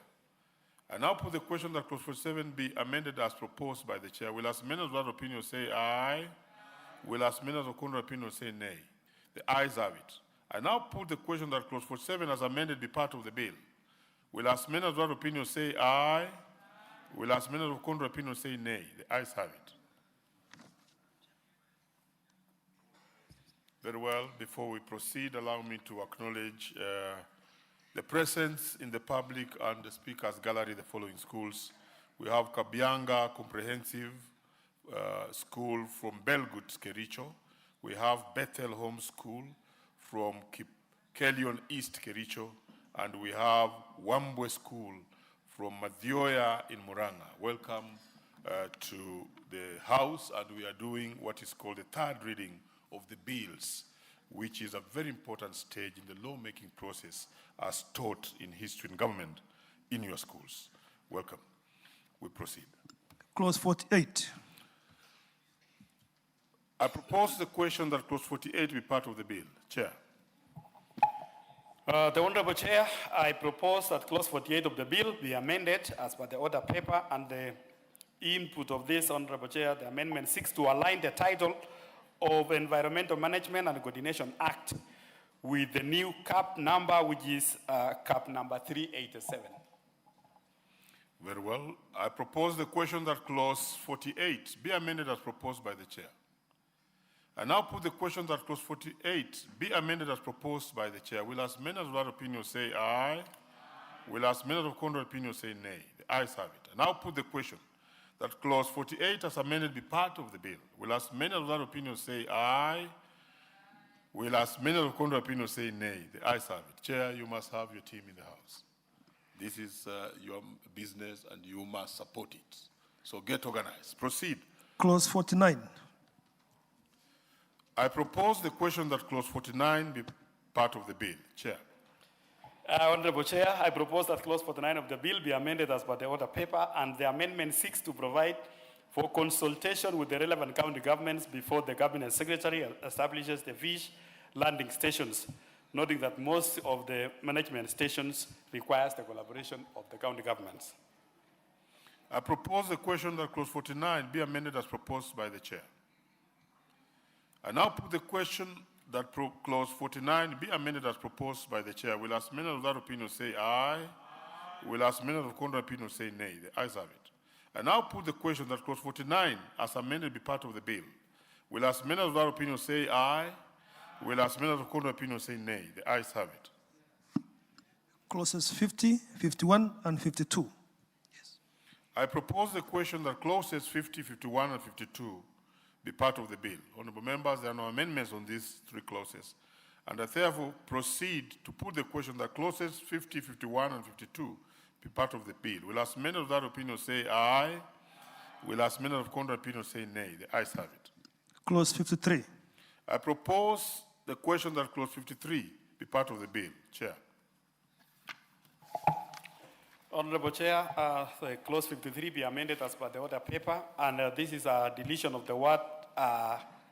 I now put the question that clause 47 be amended as proposed by the chair. Will as many of that opinion say aye? Will as many of the contrary opinion say nay? The ayes have it. I now put the question that clause 47 as amended be part of the bill. Will as many of that opinion say aye? Will as many of the contrary opinion say nay? The ayes have it. Very well. Before we proceed, allow me to acknowledge the presence in the public and the speakers gallery, the following schools. We have Kabianga Comprehensive School from Belgut, Kericho. We have Bethel Home School from Kelion East, Kericho. And we have Wambwe School from Madhioya in Muranga. Welcome to the House, and we are doing what is called the third reading of the bills, which is a very important stage in the lawmaking process as taught in history and government in your schools. Welcome. We proceed. Clause 48. I propose the question that clause 48 be part of the bill. Chair. The Honorable Chair, I propose that clause 48 of the bill be amended as per the order paper, and the input of this, Honorable Chair, the amendment seeks to align the title of Environmental Management and Coordination Act with the new CAP number, which is CAP number 387. Very well. I propose the question that clause 48 be amended as proposed by the chair. I now put the question that clause 48 be amended as proposed by the chair. Will as many of that opinion say aye? Will as many of the contrary opinion say nay? The ayes have it. I now put the question that clause 48 as amended be part of the bill. Will as many of that opinion say aye? Will as many of the contrary opinion say nay? The ayes have it. Chair, you must have your team in the House. This is your business and you must support it. So get organized. Proceed. Clause 49. I propose the question that clause 49 be part of the bill. Chair. Honorable Chair, I propose that clause 49 of the bill be amended as per the order paper, and the amendment seeks to provide for consultation with the relevant county governments before the Cabinet Secretary establishes the fish landing stations noting that most of the management stations requires the collaboration of the county governments. I propose the question that clause 49 be amended as proposed by the chair. I now put the question that clause 49 be amended as proposed by the chair. Will as many of that opinion say aye? Will as many of the contrary opinion say nay? The ayes have it. I now put the question that clause 49 as amended be part of the bill. Will as many of that opinion say aye? Will as many of the contrary opinion say nay? The ayes have it. Clauses 50, 51, and 52. I propose the question that clauses 50, 51, and 52 be part of the bill. Honorable members, there are no amendments on these three clauses, and I therefore proceed to put the question that clauses 50, 51, and 52 be part of the bill. Will as many of that opinion say aye? Will as many of contrary opinion say nay? The ayes have it. Clause 53. I propose the question that clause 53 be part of the bill. Chair. Honorable Chair, the clause 53 be amended as per the order paper, and this is a deletion of the word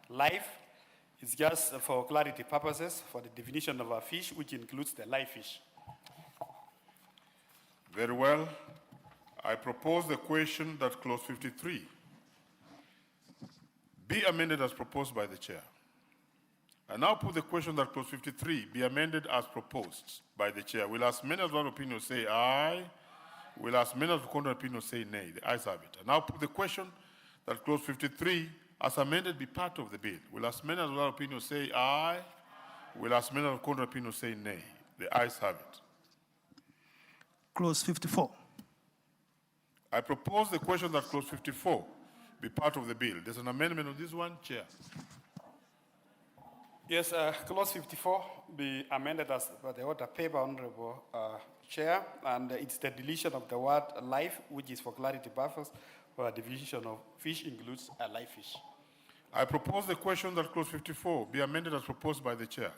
live. It's just for clarity purposes for the definition of a fish, which includes the live fish. Very well. I propose the question that clause 53 be amended as proposed by the chair. I now put the question that clause 53 be amended as proposed by the chair. Will as many of that opinion say aye? Will as many of the contrary opinion say nay? The ayes have it. I now put the question that clause 53 as amended be part of the bill. Will as many of that opinion say aye? Will as many of the contrary opinion say nay? The ayes have it. Clause 54. I propose the question that clause 54 be part of the bill. There's an amendment on this one, Chair. Yes, clause 54 be amended as per the order paper, Honorable Chair, and it's the deletion of the word live, which is for clarity purposes, where the definition of fish includes a live fish. I propose the question that clause 54 be amended as proposed by the chair.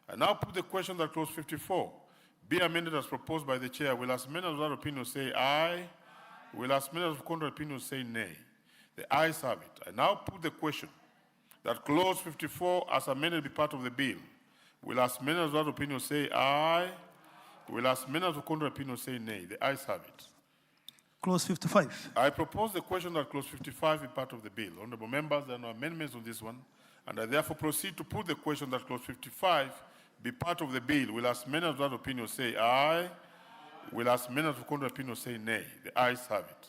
I now put the question that clause 54 be amended as proposed by the chair. Will as many of that opinion say aye? Will as many of the contrary opinion say nay? The ayes have it. I now put the question that clause 54 as amended be part of the bill. Will as many of that opinion say aye? Will as many of the contrary opinion say nay? The ayes have it. Clause 55. I propose the question that clause 55 be part of the bill. Honorable members, there are no amendments on this one, and I therefore proceed to put the question that clause 55 be part of the bill. Will as many of that opinion say aye? Will as many of the contrary opinion say nay? The ayes have it.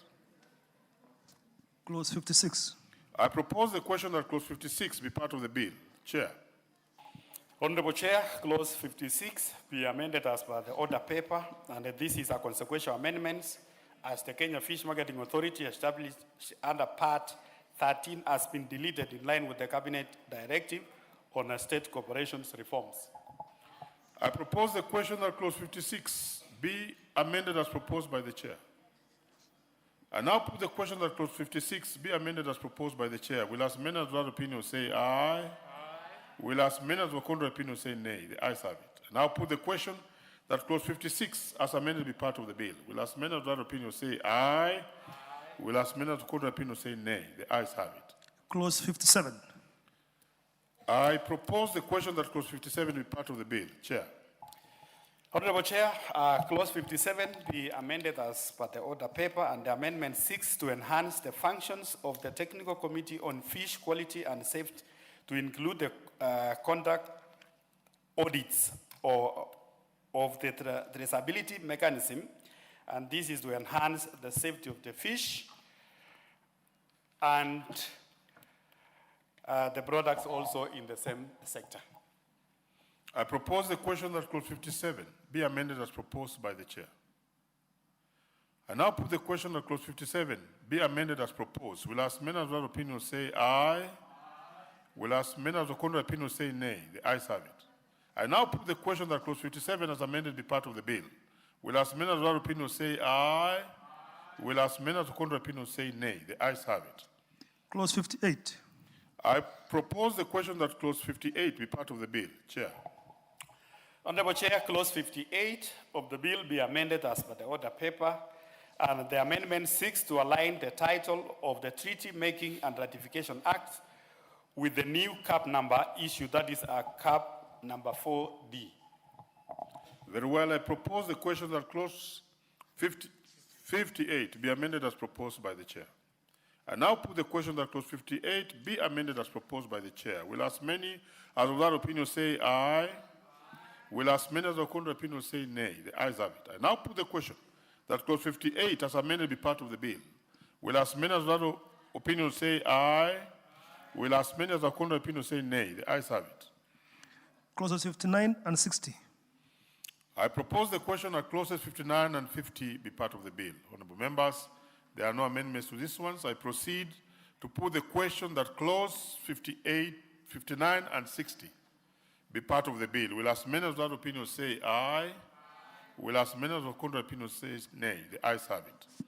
Clause 56. I propose the question that clause 56 be part of the bill. Chair. Honorable Chair, clause 56 be amended as per the order paper, and this is a consequential amendment as the Kenya Fish Marketing Authority established under Part 13 has been deleted in line with the Cabinet Directive on state corporations reforms. I propose the question that clause 56 be amended as proposed by the chair. I now put the question that clause 56 be amended as proposed by the chair. Will as many of that opinion say aye? Aye. Will as many of the contrary opinion say nay? The ayes have it. I now put the question that clause 56 as amended be part of the bill. Will as many of that opinion say aye? Aye. Will as many of the contrary opinion say nay? The ayes have it. Clause 57. I propose the question that clause 57 be part of the bill. Chair. Honorable Chair, clause 57 be amended as per the order paper, and the amendment seeks to enhance the functions of the Technical Committee on Fish Quality and Safety to include the conduct audits of the traceability mechanism, and this is to enhance the safety of the fish and the products also in the same sector. I propose the question that clause 57 be amended as proposed by the chair. I now put the question that clause 57 be amended as proposed. Will as many of that opinion say aye? Aye. Will as many of the contrary opinion say nay? The ayes have it. I now put the question that clause 57 as amended be part of the bill. Will as many of that opinion say aye? Aye. Will as many of the contrary opinion say nay? The ayes have it. Clause 58. I propose the question that clause 58 be part of the bill. Chair. Honorable Chair, clause 58 of the bill be amended as per the order paper, and the amendment seeks to align the title of the Treaty Making and Ratification Act with the new CAP number issue, that is a CAP number 4D. Very well. I propose the question that clause 58 be amended as proposed by the chair. I now put the question that clause 58 be amended as proposed by the chair. Will as many as of that opinion say aye? Will as many as of contrary opinion say nay? The ayes have it. I now put the question that clause 58 as amended be part of the bill. Will as many as of that opinion say aye? Will as many as of contrary opinion say nay? The ayes have it. Clauses 59 and 60. I propose the question that clauses 59 and 50 be part of the bill. Honorable members, there are no amendments to this one, so I proceed to put the question that clause 58, 59 and 60 be part of the bill. Will as many as that opinion say aye? Will as many as of contrary opinion say nay? The ayes have it.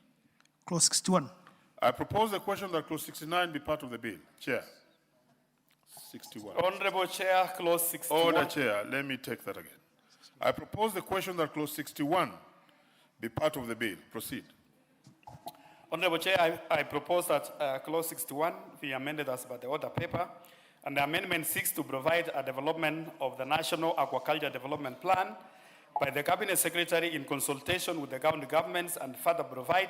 Clause 61. I propose the question that clause 69 be part of the bill. Chair. 61. Honorable Chair, clause 61. Order, Chair. Let me take that again. I propose the question that clause 61 be part of the bill. Proceed. Honorable Chair, I propose that clause 61 be amended as per the order paper, and the amendment seeks to provide a development of the National Aquaculture Development Plan by the Cabinet Secretary in consultation with the county governments, and further provide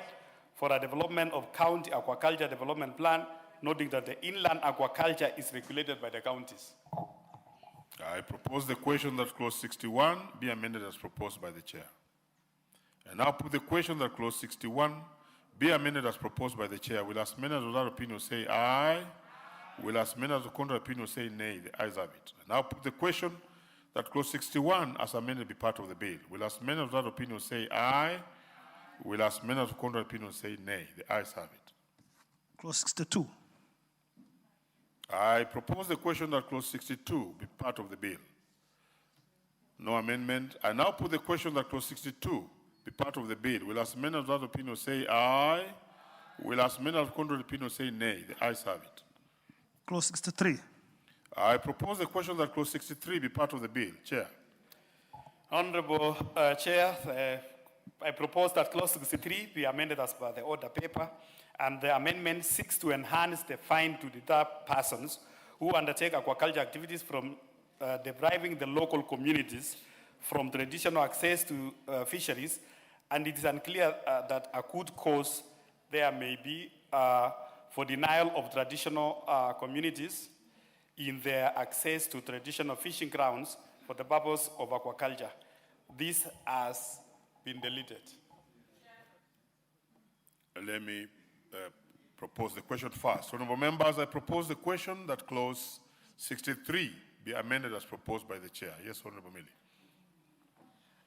for a development of county aquaculture development plan, noting that the inland aquaculture is regulated by the counties. I propose the question that clause 61 be amended as proposed by the chair. I now put the question that clause 61 be amended as proposed by the chair. Will as many as of that opinion say aye? Will as many as of contrary opinion say nay? The ayes have it. I now put the question that clause 61 as amended be part of the bill. Will as many of that opinion say aye? Will as many as of contrary opinion say nay? The ayes have it. Clause 62. I propose the question that clause 62 be part of the bill. No amendment. I now put the question that clause 62 be part of the bill. Will as many of that opinion say aye? Will as many of contrary opinion say nay? The ayes have it. Clause 63. I propose the question that clause 63 be part of the bill. Chair. Honorable Chair, I propose that clause 63 be amended as per the order paper, and the amendment seeks to enhance the fine to deter persons who undertake aquaculture activities from depriving the local communities from traditional access to fisheries, and it is unclear that a good cause there may be for denial of traditional communities in their access to traditional fishing grounds for the purpose of aquaculture. This has been deleted. Let me propose the question first. Honorable members, I propose the question that clause 63 be amended as proposed by the chair. Yes, Honorable Millie.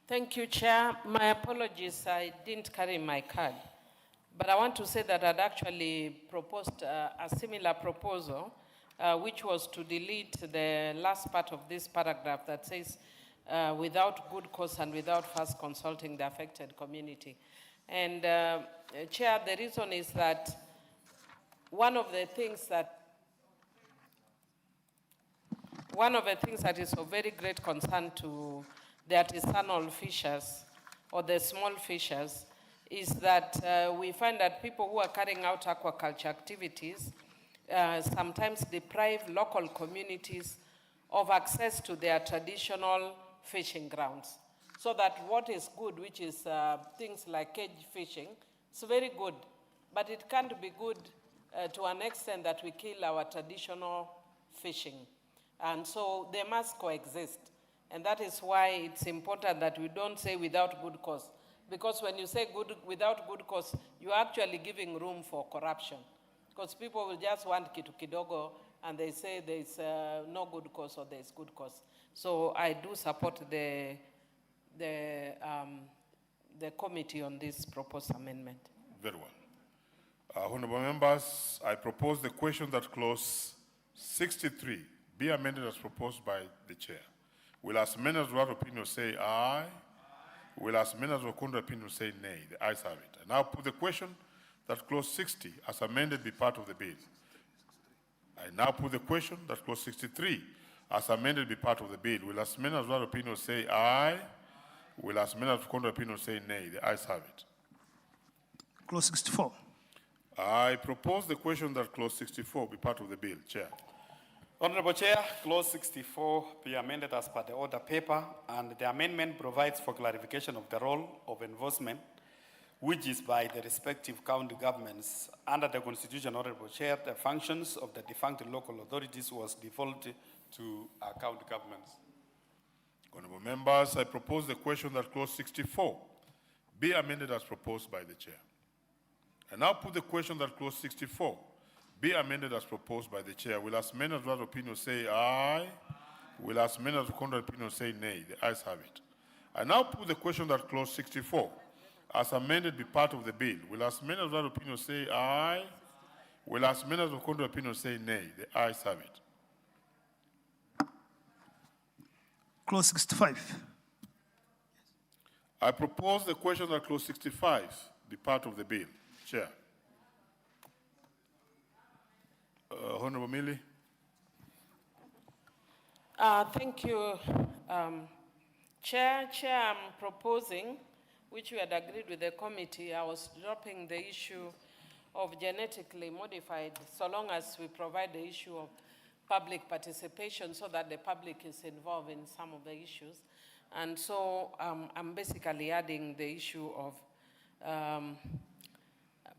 Thank you, Chair. My apologies, I didn't carry my card. But I want to say that I'd actually proposed a similar proposal, which was to delete the last part of this paragraph that says, without good cause and without first consulting the affected community. And Chair, the reason is that one of the things that is of very great concern to the artisanal fishers or the small fishers is that we find that people who are carrying out aquaculture activities sometimes deprive local communities of access to their traditional fishing grounds. So that what is good, which is things like cage fishing, it's very good, but it can't be good to an extent that we kill our traditional fishing. And so they must coexist. And that is why it's important that we don't say without good cause. Because when you say without good cause, you're actually giving room for corruption. Because people will just want kitu kidogo, and they say there's no good cause or there's good cause. So I do support the committee on this proposed amendment. Very well. Honorable members, I propose the question that clause 63 be amended as proposed by the chair. Will as many as that opinion say aye? Will as many as contrary opinion say nay? The ayes have it. I now put the question that clause 60 as amended be part of the bill. I now put the question that clause 63 as amended be part of the bill. Will as many as that opinion say aye? Will as many as contrary opinion say nay? The ayes have it. Clause 64. I propose the question that clause 64 be part of the bill. Chair. Honorable Chair, Clause 64 be amended as per the order paper, and the amendment provides for clarification of the role of enforcement, which is by the respective county governments. Under the Constitution, Honorable Chair, the functions of the defunct local authorities was defaulted to county governments. Honorable members, I propose the question that Clause 64 be amended as proposed by the Chair. I now put the question that Clause 64 be amended as proposed by the Chair. Will as many of that opinion say aye? Will as many of the contrary opinion say nay? The ayes have it. I now put the question that Clause 64 as amended be part of the bill. Will as many of that opinion say aye? Will as many of the contrary opinion say nay? The ayes have it. Clause 65. I propose the question that Clause 65 be part of the bill. Chair. Honorable Millie. Thank you, Chair. I'm proposing, which we had agreed with the committee, I was dropping the issue of genetically modified, so long as we provide the issue of public participation so that the public is involved in some of the issues. And so I'm basically adding the issue of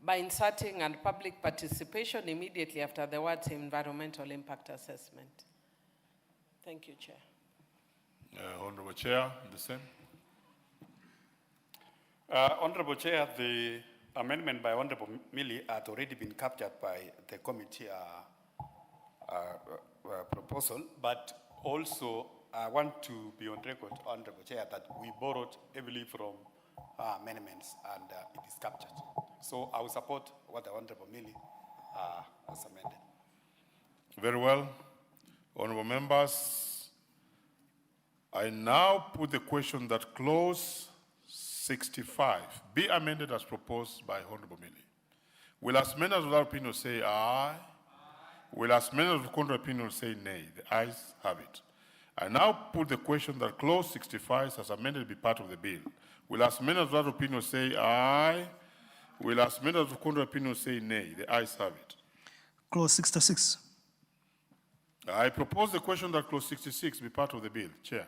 by inserting and public participation immediately after the words environmental impact assessment. Thank you, Chair. Honorable Chair, the same. Honorable Chair, the amendment by Honorable Millie had already been captured by the committee proposal, but also I want to be on record, Honorable Chair, that we borrowed heavily from amendments and it is captured. So I will support what the Honorable Millie has amended. Very well. Honorable members, I now put the question that Clause 65 be amended as proposed by Honorable Millie. Will as many of the opinion say aye? Will as many of the contrary opinion say nay? The ayes have it. I now put the question that Clause 65 as amended be part of the bill. Will as many of that opinion say aye? Will as many of the contrary opinion say nay? The ayes have it. Clause 66. I propose the question that Clause 66 be part of the bill. Chair.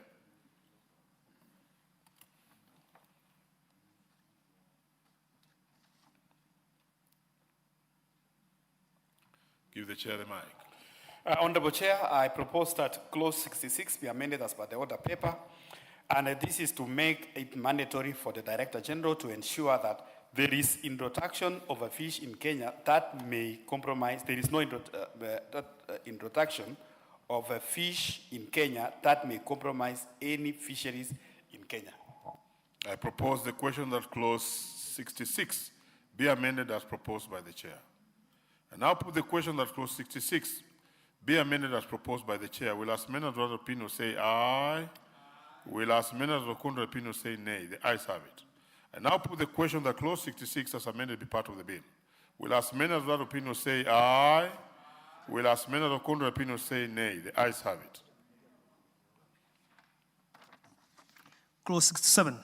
Give the Chair the mic. Honorable Chair, I propose that Clause 66 be amended as per the order paper, and this is to make it mandatory for the Director General to ensure that there is introduction of a fish in Kenya that may compromise, there is no introduction of a fish in Kenya that may compromise any fisheries in Kenya. I propose the question that Clause 66 be amended as proposed by the Chair. I now put the question that Clause 66 be amended as proposed by the Chair. Will as many of the opinion say aye? Will as many of the contrary opinion say nay? The ayes have it. I now put the question that Clause 66 as amended be part of the bill. Will as many of that opinion say aye? Will as many of the contrary opinion say nay? The ayes have it. Clause 67.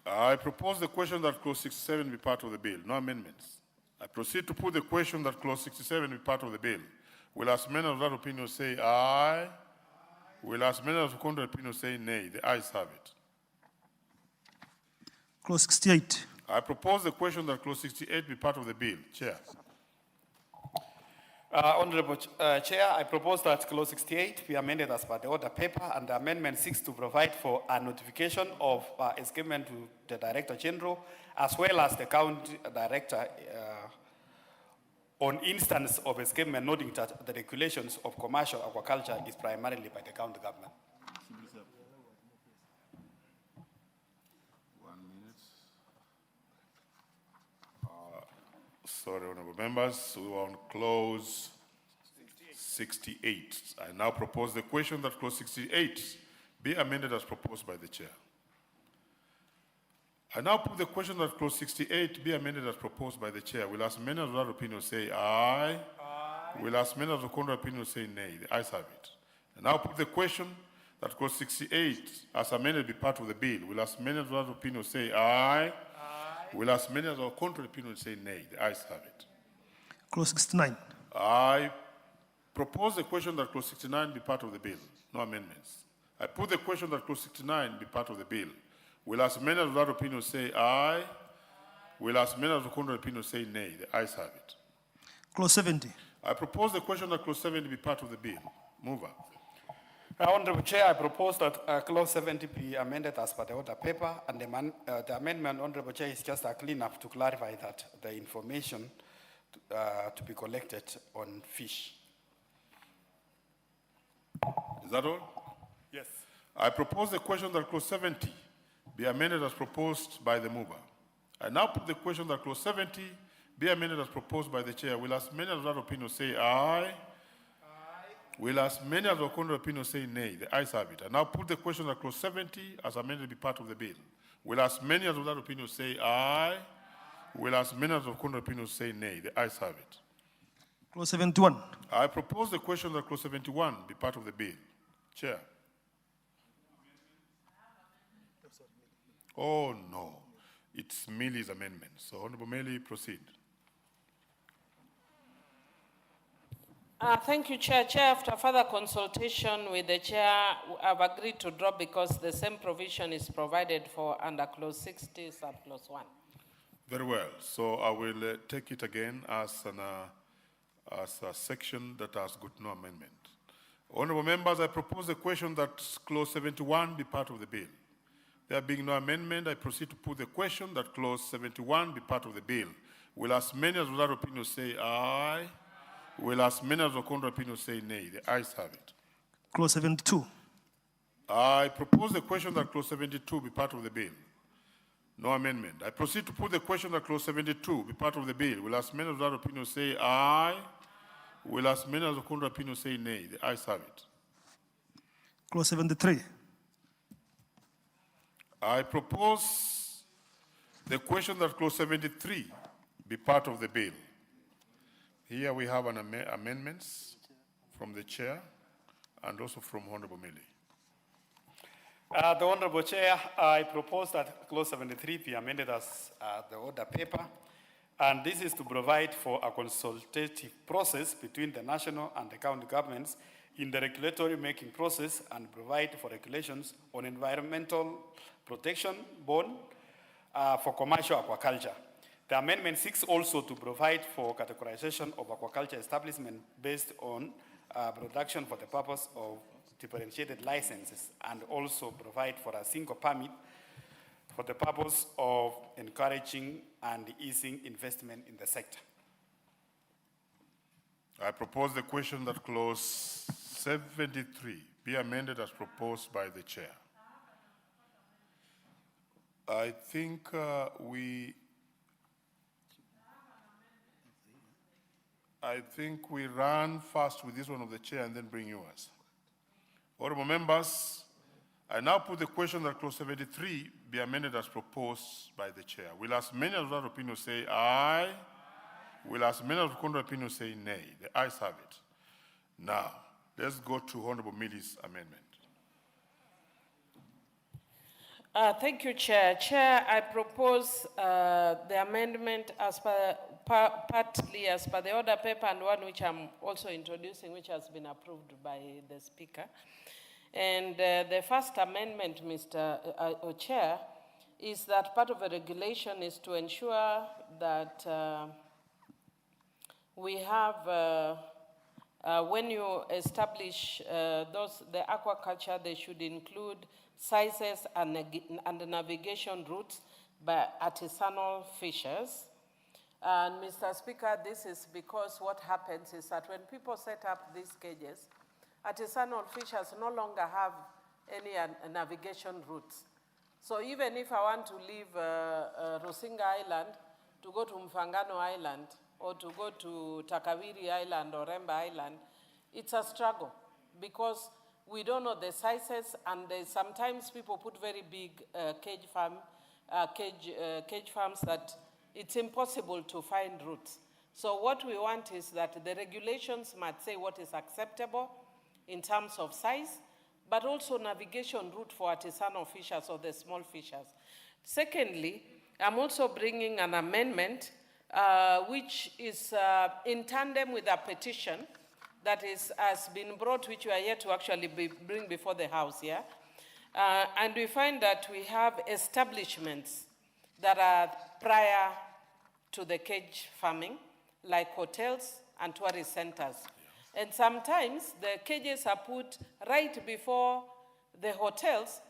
I propose the question that Clause 67 be part of the bill. No amendments. I proceed to put the question that Clause 67 be part of the bill. Will as many of that opinion say aye? Will as many of the contrary opinion say nay? The ayes have it. Clause 68. I propose the question that Clause 68 be part of the bill. Chair. Honorable Chair, I propose that Clause 68 be amended as per the order paper, and the amendment seeks to provide for a notification of escapement to the Director General as well as the County Director on instance of escapement, noting that the regulations of commercial aquaculture is primarily by the county government. 1 minute. Sorry, honorable members, we are on Clause 68. I now propose the question that Clause 68 be amended as proposed by the Chair. I now put the question that Clause 68 be amended as proposed by the Chair. Will as many of that opinion say aye? Aye. Will as many of the contrary opinion say nay? The ayes have it. I now put the question that Clause 68 as amended be part of the bill. Will as many of that opinion say aye? Aye. Will as many of the contrary opinion say nay? The ayes have it. Clause 69. I propose the question that clause 69 be part of the bill. No amendments. I put the question that clause 69 be part of the bill. Will as many of that opinion say aye? Will as many of the contrary opinion say nay? The ayes have it. Clause 70. I propose the question that clause 70 be part of the bill. Mover. Honorable Chair, I propose that clause 70 be amended as per the order paper, and the amendment, Honorable Chair, is just a clean-up to clarify that the information to be collected on fish. Is that all? Yes. I propose the question that clause 70 be amended as proposed by the mover. I now put the question that clause 70 be amended as proposed by the chair. Will as many of that opinion say aye? Aye. Will as many of the contrary opinion say nay? The ayes have it. I now put the question that clause 70 as amended be part of the bill. Will as many of that opinion say aye? Aye. Will as many of the contrary opinion say nay? The ayes have it. Clause 71. I propose the question that clause 71 be part of the bill. Chair. Oh, no. It's Millie's amendment. So, Honorable Millie, proceed. Thank you, Chair. Chair, after further consultation with the Chair, I've agreed to drop because the same provision is provided for under clause 60, subclause 1. Very well. So I will take it again as a section that has got no amendment. Honorable members, I propose the question that clause 71 be part of the bill. There being no amendment, I proceed to put the question that clause 71 be part of the bill. Will as many as that opinion say aye? Will as many as the contrary opinion say nay? The ayes have it. Clause 72. I propose the question that clause 72 be part of the bill. No amendment. I proceed to put the question that clause 72 be part of the bill. Will as many as that opinion say aye? Will as many as the contrary opinion say nay? The ayes have it. Clause 73. I propose the question that clause 73 be part of the bill. Here we have an amendments from the chair and also from Honorable Millie. The Honorable Chair, I propose that clause 73 be amended as the order paper, and this is to provide for a consultative process between the national and the county governments in the regulatory making process and provide for regulations on environmental protection bond for commercial aquaculture. The amendment seeks also to provide for categorization of aquaculture establishment based on production for the purpose of differentiated licenses, and also provide for a single permit for the purpose of encouraging and easing investment in the sector. I propose the question that clause 73 be amended as proposed by the chair. I think we run fast with this one of the chair and then bring yours. Honorable members, I now put the question that clause 73 be amended as proposed by the chair. Will as many of that opinion say aye? Will as many of the contrary opinion say nay? The ayes have it. Now, let's go to Honorable Millie's amendment. Thank you, Chair. Chair, I propose the amendment as partly as per the order paper, and one which I'm also introducing, which has been approved by the Speaker. And the first amendment, Mr. Chair, is that part of the regulation is to ensure that we have, when you establish the aquaculture, they should include sizes and navigation routes by artisanal fishers. And Mr. Speaker, this is because what happens is that when people set up these cages, artisanal fishers no longer have any navigation routes. So even if I want to leave Rusinga Island to go to Mfangano Island, or to go to Takawiri Island or Remba Island, it's a struggle because we don't know the sizes, and sometimes people put very big cage farms that it's impossible to find routes. So what we want is that the regulations might say what is acceptable in terms of size, but also navigation route for artisanal fishers or the small fishers. Secondly, I'm also bringing an amendment which is in tandem with a petition that has been brought, which we are yet to actually bring before the House, yeah? And we find that we have establishments that are prior to the cage farming, like hotels and tourist centers. Yeah. And sometimes the cages are put right before the hotels,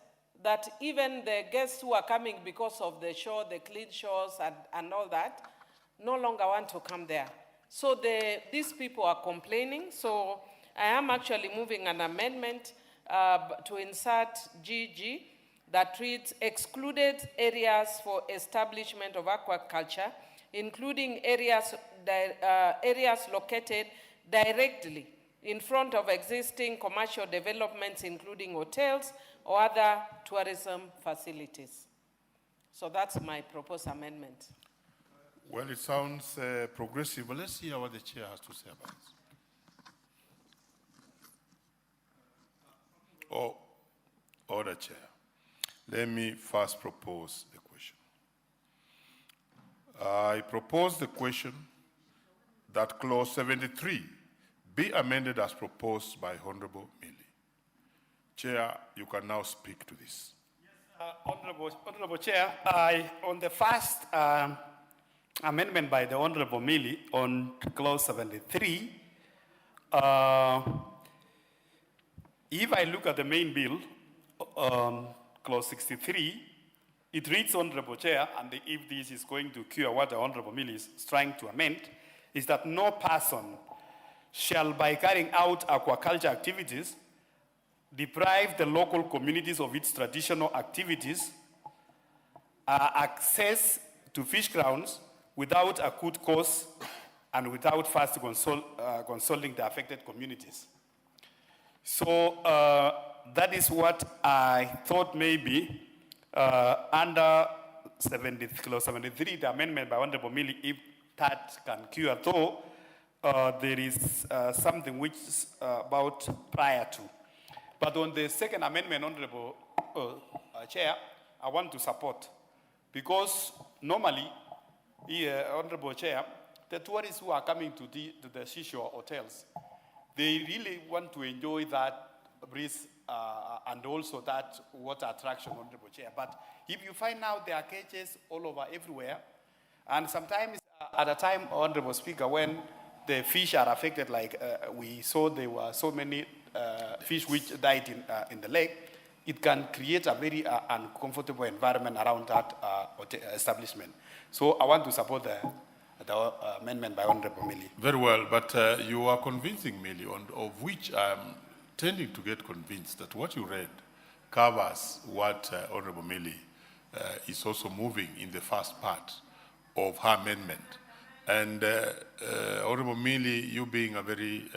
that even the guests who are coming because of the shore, the clean shores and all that, no longer want to come there. So these people are complaining. So I am actually moving an amendment to insert GG that treats excluded areas for establishment of aquaculture, including areas located directly in front of existing commercial developments, including hotels or other tourism facilities. So that's my proposed amendment. Well, it sounds progressive, but let's hear what the chair has to say about it. Order, Chair. Let me first propose the question. I propose the question that clause 73 be amended as proposed by Honorable Millie. Chair, you can now speak to this. Yes, Honorable Chair, on the first amendment by the Honorable Millie on clause 73, if I look at the main bill, clause 63, it reads, Honorable Chair, and if this is going to cure what the Honorable Millie is trying to amend, is that no person shall, by carrying out aquaculture activities, deprive the local communities of its traditional activities, access to fish grounds without acute cause and without first consulting the affected communities. So that is what I thought maybe under clause 73, the amendment by Honorable Millie, if that can cure, though there is something which is about prior to. But on the second amendment, Honorable Chair, I want to support, because normally, Honorable Chair, the tourists who are coming to the seashore hotels, they really want to enjoy that breeze and also that water attraction, Honorable Chair. But if you find now there are cages all over everywhere, and sometimes at a time, Honorable Speaker, when the fish are affected, like we saw there were so many fish which died in the lake, it can create a very uncomfortable environment around that establishment. So I want to support the amendment by Honorable Millie. Very well, but you are convincing Millie, of which I'm tending to get convinced that what you read covers what Honorable Millie is also moving in the first part of her amendment. And Honorable Millie, you being a very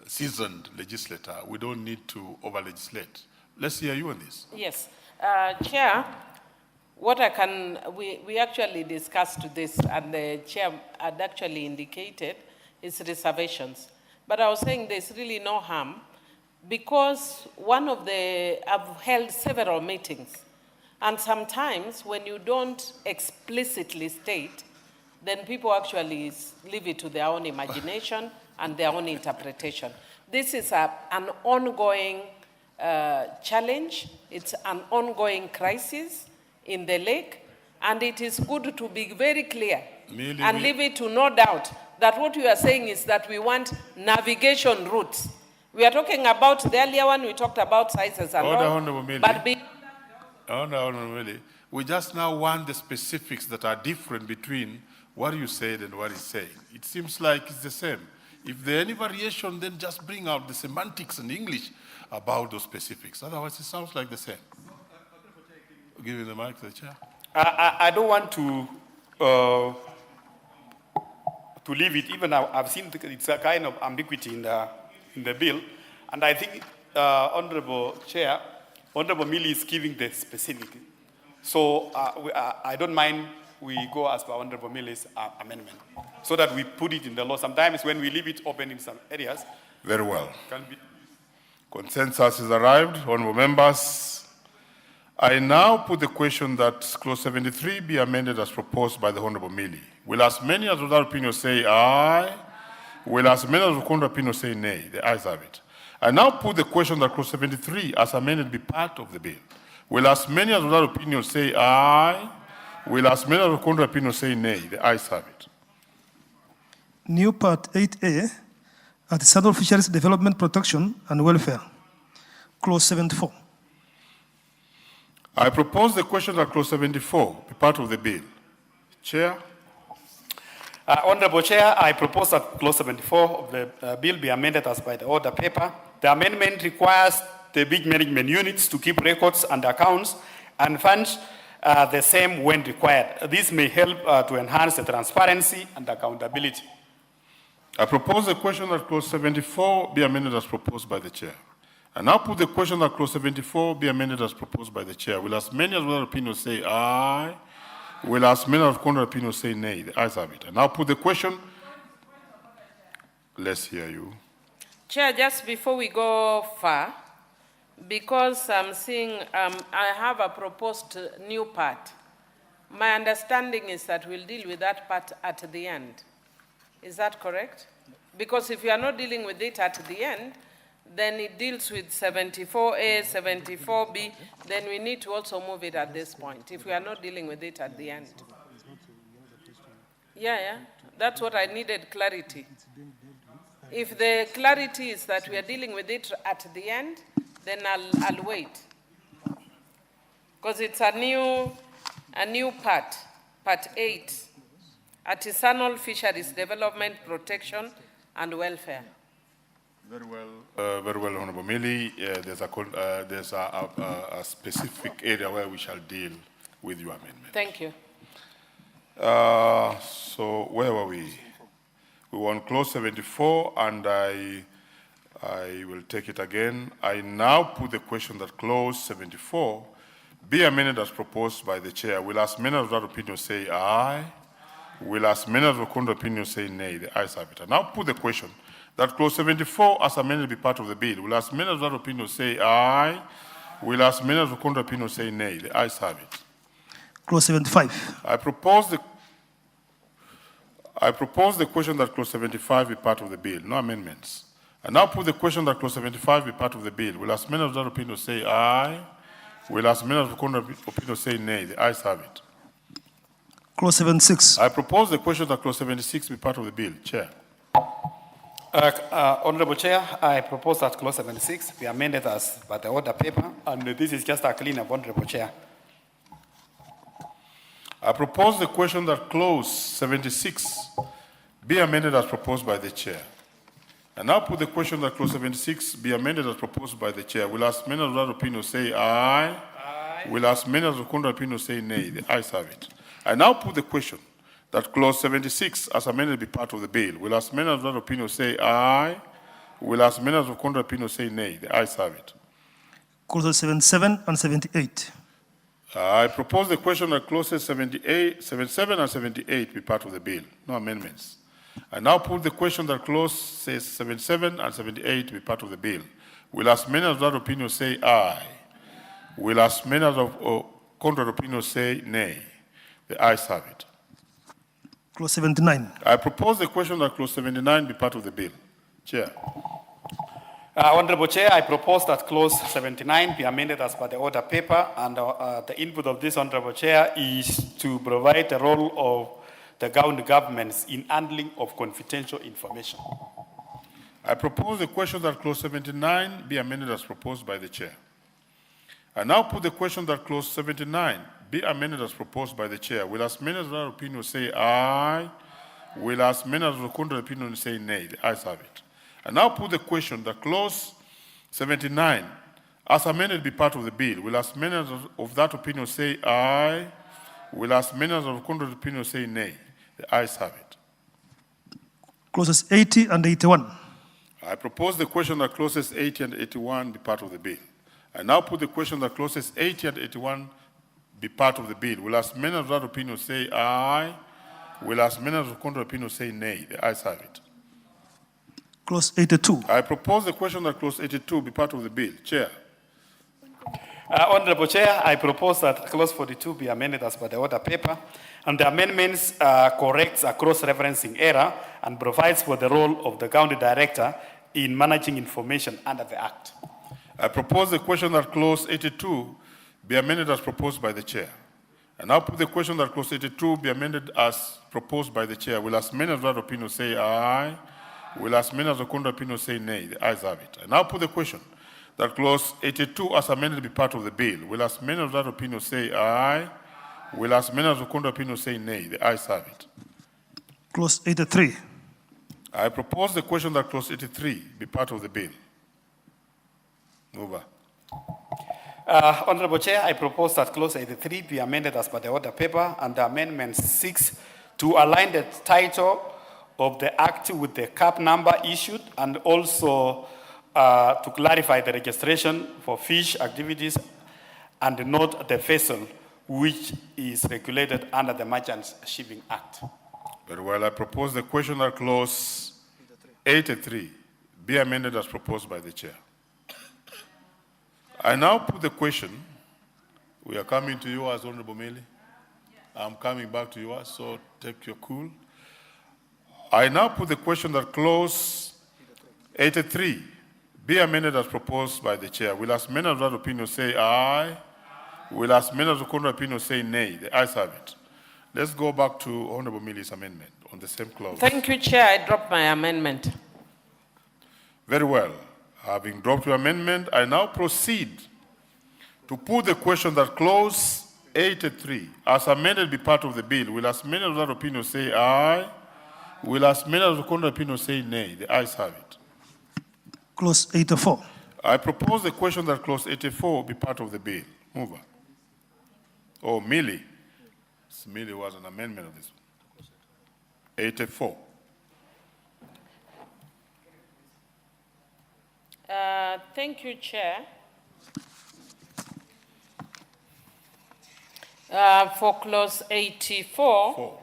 seasoned legislator, we don't need to over-legislate. Let's hear you on this. Yes. Chair, what we actually discussed this, and the chair had actually indicated, is reservations. But I was saying there's really no harm, because I've held several meetings, and sometimes when you don't explicitly state, then people actually leave it to their own imagination and their own interpretation. This is an ongoing challenge. It's an ongoing crisis in the lake, and it is good to be very clear and leave it to no doubt that what we are saying is that we want navigation routes. We are talking about the earlier one, we talked about sizes and all. Honorable Millie, we just now want the specifics that are different between what you said and what he's saying. It seems like it's the same. If there any variation, then just bring out the semantics in English about those specifics. Otherwise, it sounds like the same. Give you the mic to the chair. I don't want to leave it. Even I've seen it's a kind of ambiguity in the bill, and I think Honorable Chair, Honorable Millie is giving the specific. So I don't mind we go as per Honorable Millie's amendment, so that we put it in the law. Sometimes when we leave it open in some areas. Very well. Consensus is arrived. Honorable members, I now put the question that clause 73 be amended as proposed by the Honorable Millie. Will as many as without opinion say aye? Will as many as record their opinion say nay? The ayes have it. I now put the question that clause 73 as amended be part of the bill. Will as many as without opinion say aye? Will as many as record their opinion say nay? The ayes have it. New Part 8A, Artisanal Fisheries Development Protection and Welfare. Clause 74. I propose the question that clause 74 be part of the bill. Chair. Honorable Chair, I propose that clause 74 of the bill be amended as by the order paper. The amendment requires the big management units to keep records and accounts and fund the same when required. This may help to enhance the transparency and accountability. I propose the question that clause 74 be amended as proposed by the chair. I now put the question that clause 74 be amended as proposed by the chair. Will as many as without opinion say aye? Will as many as contrary opinion say nay? The ayes have it. I now put the question. Let's hear you. Chair, just before we go far, because I'm seeing, I have a proposed new part. My understanding is that we'll deal with that part at the end. Is that correct? Because if you are not dealing with it at the end, then it deals with 74A, 74B, then we need to also move it at this point, if we are not dealing with it at the end. Yeah, that's what I needed clarity. If the clarity is that we are dealing with it at the end, then I'll wait. Because it's a new part, part 8, Artisanal Fisheries Development, Protection and Welfare. Very well, Honorable Millie. There's a specific area where we shall deal with your amendment. Thank you. So where were we? We were on clause 74, and I will take it again. I now put the question that clause 74 be amended as proposed by the chair. Will as many as that opinion say aye? Will as many as the contrary opinion say nay? The ayes have it. I now put the question that clause 74 as amended be part of the bill. Will as many as that opinion say aye? Will as many as the contrary opinion say nay? The ayes have it. Clause 75. I propose the question that clause 75 be part of the bill. No amendments. I now put the question that clause 75 be part of the bill. Will as many as that opinion say aye? Will as many as the contrary opinion say nay? The ayes have it. Clause 76. I propose the question that clause 76 be part of the bill. Chair. Honorable Chair, I propose that clause 76 be amended as by the order paper, and this is just a clean-up, Honorable Chair. I propose the question that clause 76 be amended as proposed by the chair. I now put the question that clause 76 be amended as proposed by the chair. Will as many as that opinion say aye? Aye. Will as many as the contrary opinion say nay? The ayes have it. I now put the question that clause 76 as amended be part of the bill. Will as many as that opinion say aye? Will as many as the contrary opinion say nay? The ayes have it. Clauses 77 and 78. I propose the question that clauses 77 and 78 be part of the bill. No amendments. I now put the question that clauses 77 and 78 be part of the bill. Will as many as that opinion say aye? Will as many as of contrary opinion say nay? The ayes have it. Clause 79. I propose the question that clause 79 be part of the bill. Chair. Honorable Chair, I propose that clause 79 be amended as per the order paper, and the input of this Honorable Chair is to provide the role of the county governments in handling of confidential information. I propose the question that clause 79 be amended as proposed by the chair. I now put the question that clause 79 be amended as proposed by the chair. Will as many as that opinion say aye? Will as many as the contrary opinion say nay? The ayes have it. I now put the question that clause 79 as amended be part of the bill. Will as many as of that opinion say aye? Will as many as of the contrary opinion say nay? The ayes have it. Clauses 80 and 81. I propose the question that clauses 80 and 81 be part of the bill. I now put the question that clauses 80 and 81 be part of the bill. Will as many as that opinion say aye? Will as many as the contrary opinion say nay? The ayes have it. Clause 82. I propose the question that clause 82 be part of the bill. Chair. Honorable Chair, I propose that clause 42 be amended as per the order paper, and the amendments corrects a cross-referencing error and provides for the role of the county director in managing information under the Act. I propose the question that clause 82 be amended as proposed by the chair. And now put the question that clause 82 be amended as proposed by the chair. Will as many as that opinion say aye? Will as many as the contrary opinion say nay? The ayes have it. And now put the question that clause 82 as amended be part of the bill. Will as many as that opinion say aye? Will as many as the contrary opinion say nay? The ayes have it. Clause 83. I propose the question that clause 83 be part of the bill. Over. Honorable Chair, I propose that clause 83 be amended as per the order paper and amendment 6 to align the title of the act with the cap number issued and also to clarify the registration for fish activities and not the vessel which is regulated under the Merchant Shipping Act. Very well, I propose the question that clause 83 be amended as proposed by the chair. I now put the question. We are coming to you as Honorable Mili. I'm coming back to you, so take your cool. I now put the question that clause 83 be amended as proposed by the chair. Will as many of that opinion say aye? Will as many of the contrary opinion say nay? The ayes have it. Let's go back to Honorable Mili's amendment on the same clause. Thank you, Chair. I dropped my amendment. Very well. Having dropped your amendment, I now proceed to put the question that clause 83, as amended, be part of the bill. Will as many of that opinion say aye? Will as many of the contrary opinion say nay? The ayes have it. Clause 84. I propose the question that clause 84 be part of the bill. Move on. Oh, Mili. Mili was an amendment of this one. 84. Thank you, Chair. For clause 84,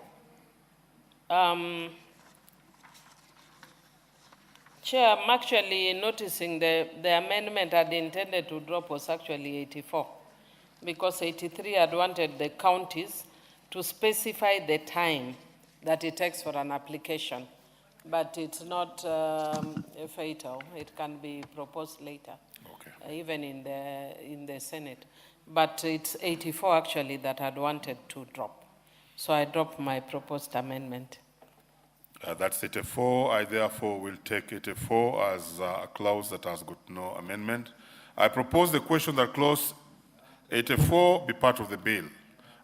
Chair, I'm actually noticing the amendment I'd intended to drop was actually 84, because 83 had wanted the counties to specify the time that it takes for an application. But it's not fatal. It can be proposed later, even in the Senate. But it's 84 actually that I'd wanted to drop. So I dropped my proposed amendment. That's 84. I therefore will take 84 as a clause that has got no amendment. I propose the question that clause 84 be part of the bill.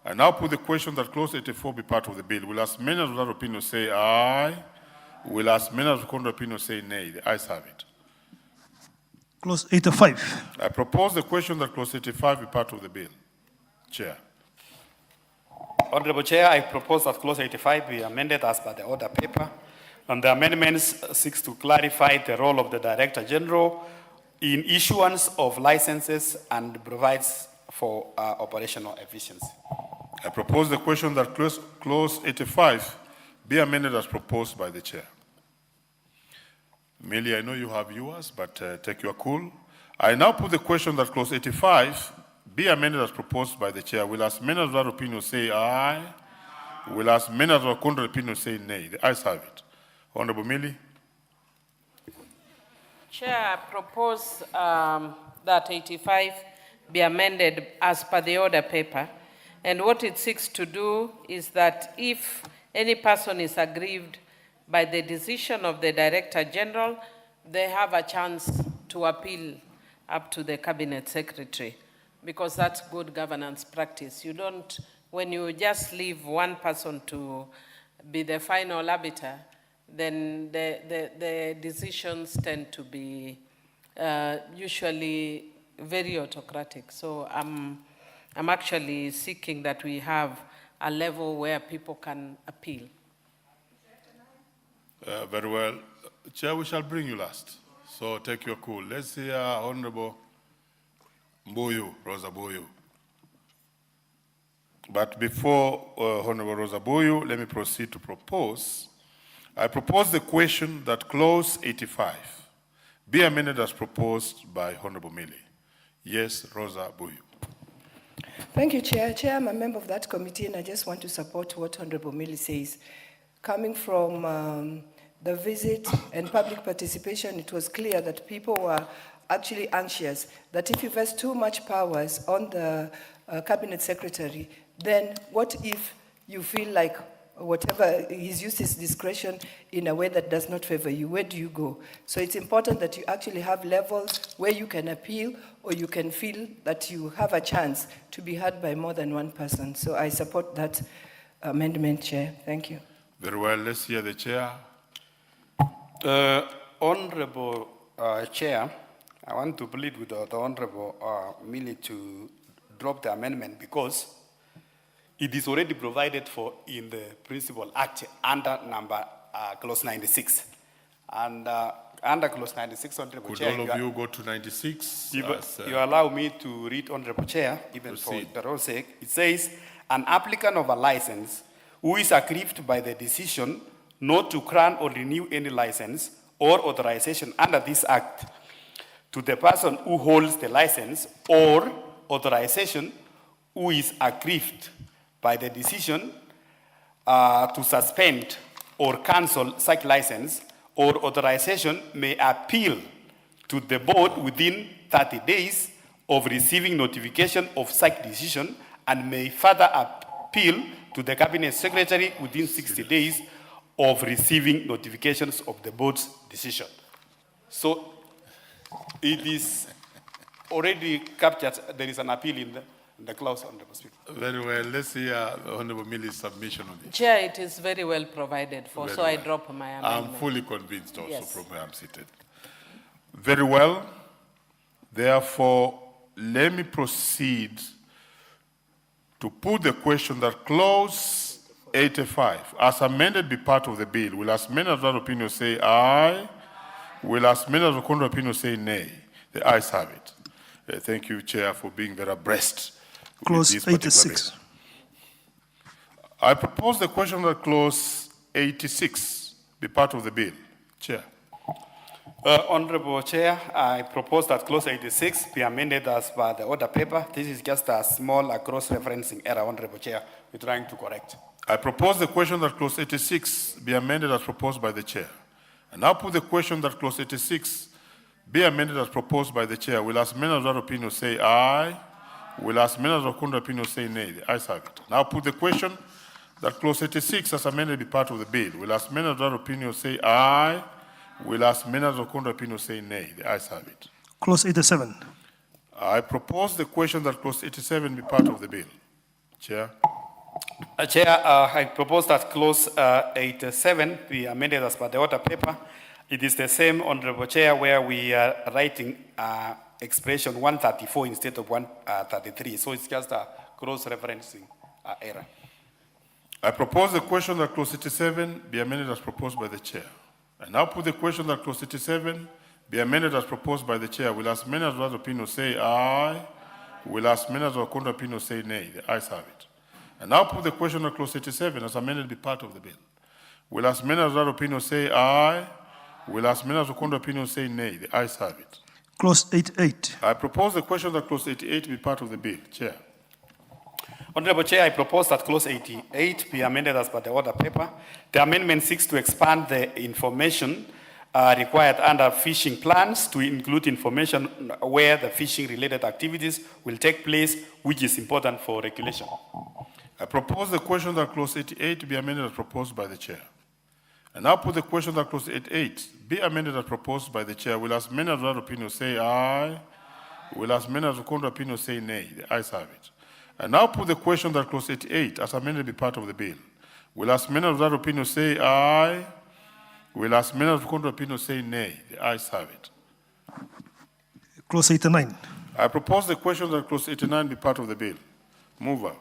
I now put the question that clause 84 be part of the bill. Will as many of that opinion say aye? Will as many of the contrary opinion say nay? The ayes have it. Clause 85. I propose the question that clause 85 be part of the bill. Chair. Honorable Chair, I propose that clause 85 be amended as per the order paper. And the amendments seeks to clarify the role of the Director General in issuance of licenses and provides for operational efficiency. I propose the question that clause 85 be amended as proposed by the chair. Mili, I know you have yours, but take your cool. I now put the question that clause 85 be amended as proposed by the chair. Will as many of that opinion say aye? Will as many of that contrary opinion say nay? The ayes have it. Honorable Mili. Chair, I propose that 85 be amended as per the order paper. And what it seeks to do is that if any person is aggrieved by the decision of the Director General, they have a chance to appeal up to the Cabinet Secretary, because that's good governance practice. You don't, when you just leave one person to be the final arbiter, then the decisions tend to be usually very autocratic. So I'm actually seeking that we have a level where people can appeal. Very well. Chair, we shall bring you last. So take your cool. Let's hear Honorable Mbuyu, Rosa Mbuyu. But before Honorable Rosa Mbuyu, let me proceed to propose. I propose the question that clause 85 be amended as proposed by Honorable Mili. Yes, Rosa Mbuyu. Thank you, Chair. Chair, I'm a member of that committee, and I just want to support what Honorable Mili says. Coming from the visit and public participation, it was clear that people were actually anxious that if you vest too much powers on the cabinet secretary, then what if you feel like whatever, he's used his discretion in a way that does not favor you? Where do you go? So it's important that you actually have levels where you can appeal or you can feel that you have a chance to be heard by more than one person. So I support that amendment, Chair. Thank you. Very well, let's hear the Chair. Honorable Chair, I want to plead with the Honorable Millie to drop the amendment because it is already provided for in the Principal Act under clause 96. And under clause 96, Honorable Could Chair, all of you go to 96? you allow me to read, Honorable Chair, even proceed. for the own sake. It says, an applicant of a license who is aggrieved by the decision not to grant or renew any license or authorization under this act to the person who holds the license or authorization who is aggrieved by the decision to suspend or cancel such license or authorization may appeal to the board within 30 days of receiving notification of such decision and may further appeal to the cabinet secretary within 60 days of receiving notifications of the board's decision. So it is already captured. There is an appeal in the clause, Honorable Speaker. Very well. Let's hear Honorable Millie's submission on this. Chair, it is very well provided for, Very so well. I drop my amendment. I'm fully convinced also Yes. from where I'm seated. Very well. Therefore, let me proceed to put the question that clause 85, as amended, be part of the bill. Will as many as that opinion say aye? Will as many as the contrary opinion say nay? The ayes have it. Thank you, Chair, for being very abreast. Clause 86. I propose the question that clause 86 be part of the bill. Chair. Honorable Chair, I propose that clause 86 be amended as per the order paper. This is just a small cross-referencing error, Honorable Chair, we're trying to correct. I propose the question that clause 86 be amended as proposed by the Chair. And now put the question that clause 86 be amended as proposed by the Chair. Will as many as that opinion say aye? Will as many as the contrary opinion say nay? The ayes have it. Now put the question that clause 86 as amended be part of the bill. Will as many as that opinion say aye? Will as many as the contrary opinion say nay? The ayes have it. Clause 87. I propose the question that clause 87 be part of the bill. Chair. Chair, I propose that clause 87 be amended as per the order paper. It is the same, Honorable Chair, where we are writing expression 134 instead of 133. So it's just a cross-referencing error. I propose the question that clause 87 be amended as proposed by the Chair. I now put the question that clause 87 be amended as proposed by the Chair. Will as many as that opinion say aye? Will as many as the contrary opinion say nay? The ayes have it. And now put the question that clause 87 as amended be part of the bill. Will as many as that opinion say aye? Will as many as the contrary opinion say nay? The ayes have it. Clause 88. I propose the question that clause 88 be part of the bill. Chair. Honorable Chair, I propose that clause 88 be amended as per the order paper. The amendment seeks to expand the information required under fishing plans to include information where the fishing-related activities will take place, which is important for regulation. I propose the question that clause 88 be amended as proposed by the Chair. And now put the question that clause 88 be amended as proposed by the Chair. Will as many as that opinion say aye? Will as many as the contrary opinion say nay? The ayes have it. And now put the question that clause 88 as amended be part of the bill. Will as many as that opinion say aye? Will as many as the contrary opinion say nay? The ayes have it. Clause 89. I propose the question that clause 89 be part of the bill. Mover.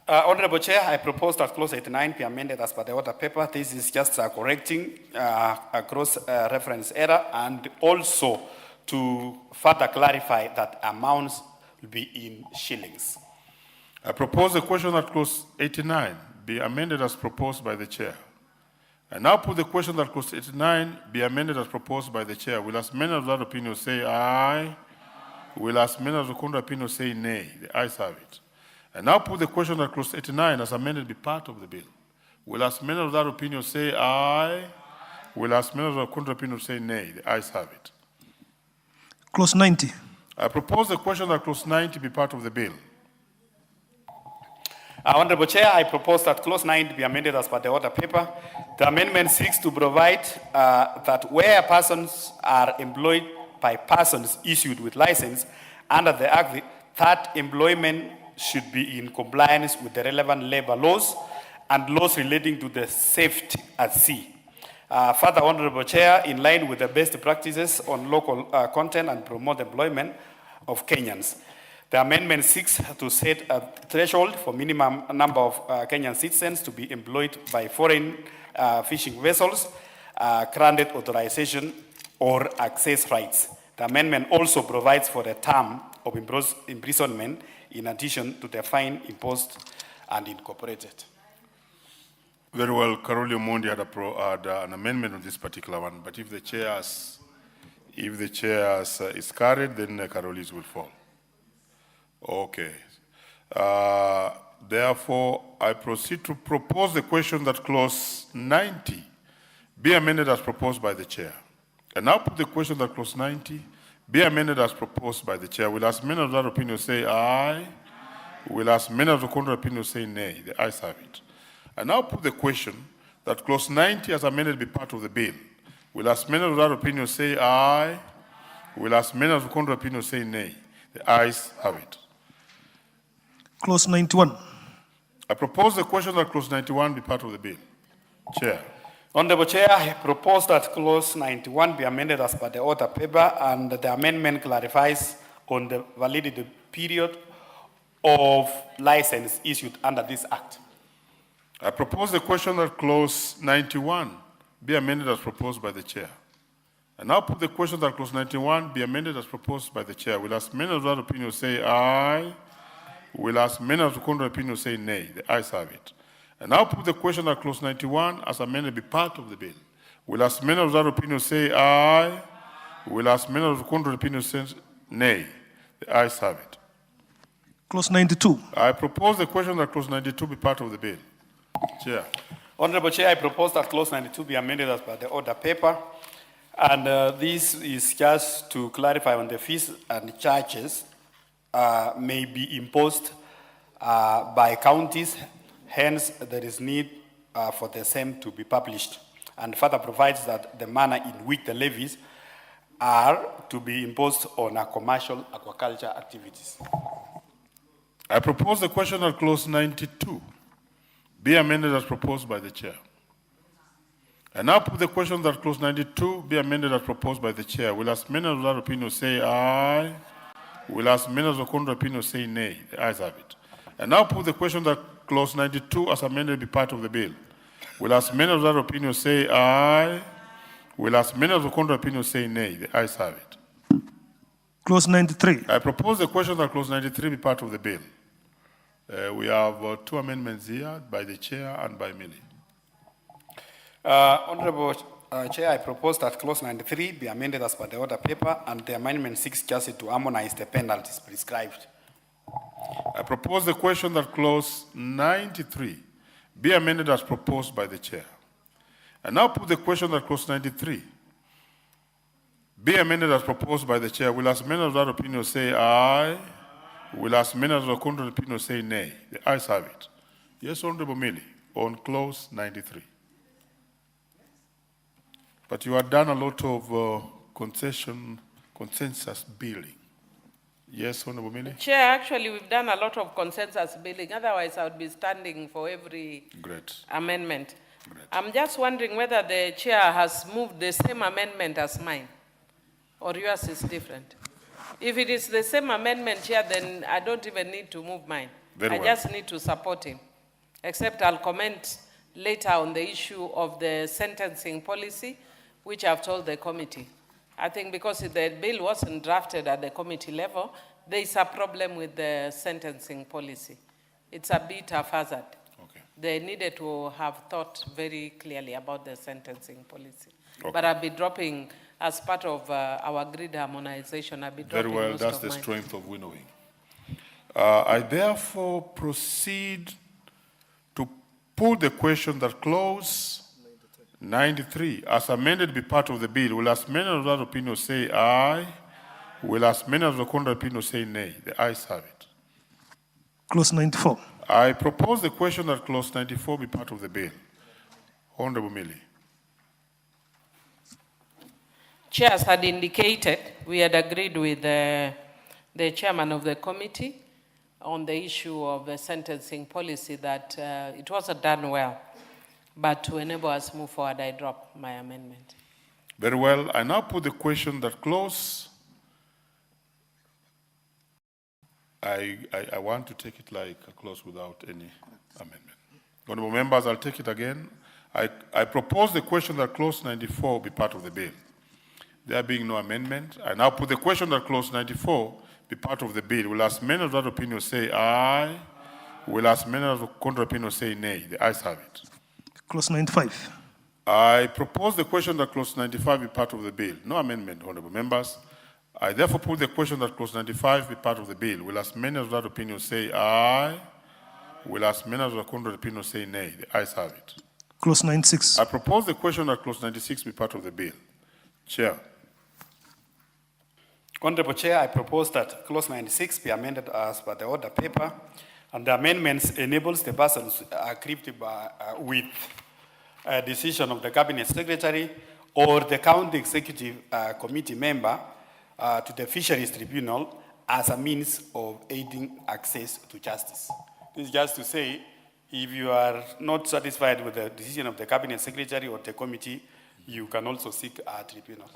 Honorable Chair, I propose that clause 89 be amended as per the order paper. This is just correcting a cross-reference error and also to further clarify that amounts will be in shillings. I propose the question that clause 89 be amended as proposed by the Chair. I now put the question that clause 89 be amended as proposed by the Chair. Will as many as that opinion say aye? Will as many as the contrary opinion say nay? The ayes have it. And now put the question that clause 89 as amended be part of the bill. Will as many of that opinion say aye? Will as members of the contrary opinion say nay? The ayes have it. Clause 90. I propose the question that clause 90 be part of the bill. Honorable Chair, I propose that clause 9 be amended as per the order paper. The amendment seeks to provide that where persons are employed by persons issued with license under the Act, that employment should be in compliance with the relevant labor laws and laws relating to the safety at sea. Further, Honorable Chair, in line with the best practices on local content and promote employment of Kenyans, the amendment seeks to set a threshold for minimum number of Kenyan citizens to be employed by foreign fishing vessels, granted authorization or access rights. The amendment also provides for a term of imprisonment in addition to the fine imposed and incorporated. Very well, Carolio Mondi had an amendment on this particular one, but if the chair is carried, then Caroli's will fall. Okay. Therefore, I proceed to propose the question that clause 90 be amended as proposed by the chair. And now put the question that clause 90 be amended as proposed by the chair. Will as many of that opinion say aye? Will as many of the contrary opinion say nay? The ayes have it. I now put the question that clause 90 as amended be part of the bill. Will as many of that opinion say aye? Will as many of the contrary opinion say nay? The ayes have it. Clause 91. I propose the question that clause 91 be part of the bill. Chair. Honorable Chair, I propose that clause 91 be amended as per the order paper, and the amendment clarifies on the validity period of license issued under this act. I propose the question that clause 91 be amended as proposed by the chair. I now put the question that clause 91 be amended as proposed by the chair. Will as many of that opinion say aye? Will as many of the contrary opinion say nay? The ayes have it. And now put the question that clause 91 as amended be part of the bill. Will as many of that opinion say aye? Will as many of the contrary opinion say nay? The ayes have it. Clause 92. I propose the question that clause 92 be part of the bill. Chair. Honorable Chair, I propose that clause 92 be amended as per the order paper. And this is just to clarify on the fees and charges may be imposed by counties. Hence, there is need for the same to be published. And further provides that the manner in which the levies are to be imposed on commercial aquaculture activities. I propose the question that clause 92 be amended as proposed by the chair. I now put the question that clause 92 be amended as proposed by the chair. Will as many of that opinion say aye? Will as many of the contrary opinion say nay? The ayes have it. I now put the question that clause 92 as amended be part of the bill. Will as many of that opinion say aye? Will as many of the contrary opinion say nay? The ayes have it. Clause 93. I propose the question that clause 93 be part of the bill. We have two amendments here by the chair and by Millie. Honorable Chair, I propose that clause 93 be amended as per the order paper, and the amendment seeks just to harmonize the penalties prescribed. I propose the question that clause 93 be amended as proposed by the chair. I now put the question that clause 93 be amended as proposed by the chair. Will as many of that opinion say aye? Will as many of the contrary opinion say nay? The ayes have it. Yes, Honorable Millie, on clause 93. But you have done a lot of consensus building. Yes, Honorable Millie? Chair, actually, we've done a lot of consensus building. Otherwise, I would be standing for every amendment. Great. I'm just wondering whether the chair has moved the same amendment as mine, or yours is different. If it is the same amendment, Chair, then I don't even need to move mine. Very I well. just need to support him. Except I'll comment later on the issue of the sentencing policy, which I've told the committee. I think because the bill wasn't drafted at the committee level, there is a problem with the sentencing policy. It's a bit haphazard. Okay. They needed to have thought very clearly about the sentencing policy. Okay. But I'll be dropping, as part of our grid harmonization, I'll be dropping Very well, most that's of the mine. strength of winnowing. I therefore proceed to put the question that clause 93, as amended, be part of the bill. Will as many of that opinion say aye? Will as many of the contrary opinion say nay? The ayes have it. Clause 94. I propose the question that clause 94 be part of the bill. Honorable Millie. Chair, as had indicated, we had agreed with the chairman of the committee on the issue of the sentencing policy that it wasn't done well. But to enable us to move forward, I drop my amendment. Very well. I now put the question that clause. I want to take it like a clause without any amendment. Honorable members, I'll take it again. I propose the question that clause 94 be part of the bill. There being no amendment, I now put the question that clause 94 be part of the bill. Will as many of that opinion say aye? Will as many of the contrary opinion say nay? The ayes have it. Clause 95. I propose the question that clause 95 be part of the bill. No amendment, honorable members. I therefore put the question that clause 95 be part of the bill. Will as many of that opinion say aye? Will as many of the contrary opinion say nay? The ayes have it. Clause 96. I propose the question that clause 96 be part of the bill. Chair. Honorable Chair, I propose that clause 96 be amended as per the order paper, and the amendments enables the persons aggrieved with a decision of the Cabinet Secretary or the County Executive Committee member to the Fisheries Tribunal as a means of aiding access to justice. This is just to say, if you are not satisfied with the decision of the Cabinet Secretary or the committee, you can also seek a tribunal.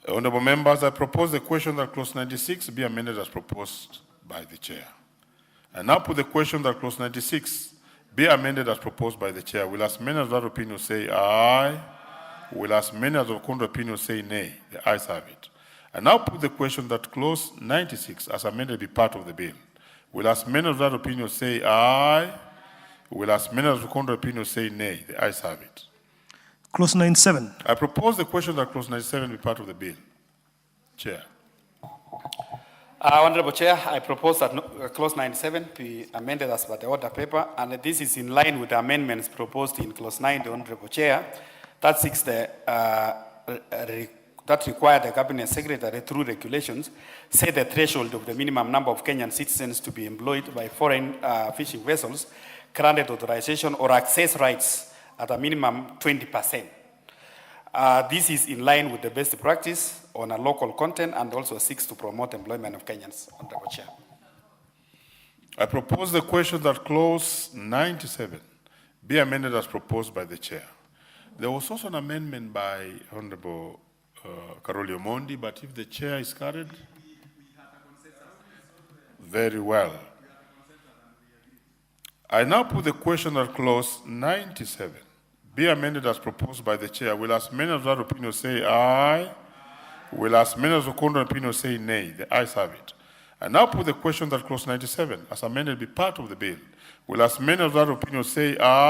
Honorable members, I propose the question that clause 96 be amended as proposed by the chair. I now put the question that clause 96 be amended as proposed by the chair. Will as many of that opinion say aye? Will as many of the contrary opinion say nay? The ayes have it. I now put the question that clause 96 as amended be part of the bill. Will as many of that opinion say aye? Will as many of the contrary opinion say nay? The ayes have it. Clause 97. I propose the question that clause 97 be part of the bill. Chair. Honorable Chair, I propose that clause 97 be amended as per the order paper, and this is in line with the amendments proposed in clause 9, the Honorable Chair, that seeks the that require the Cabinet Secretary through regulations set the threshold of the minimum number of Kenyan citizens to be employed by foreign fishing vessels, granted authorization or access rights at a minimum 20%. This is in line with the best practice on a local content and also seeks to promote employment of Kenyans. Honorable Chair. I propose the question that clause 97 be amended as proposed by the chair. There was also an amendment by Honorable Karoli Omondi, but if the chair is carried, very well. I now put the question that clause 97 be amended as proposed by the chair. Will as many of that opinion say aye? Will as many of the contrary opinion say nay? The ayes have it. I now put the question that clause 97 as amended be part of the bill. Will as many of that opinion say aye?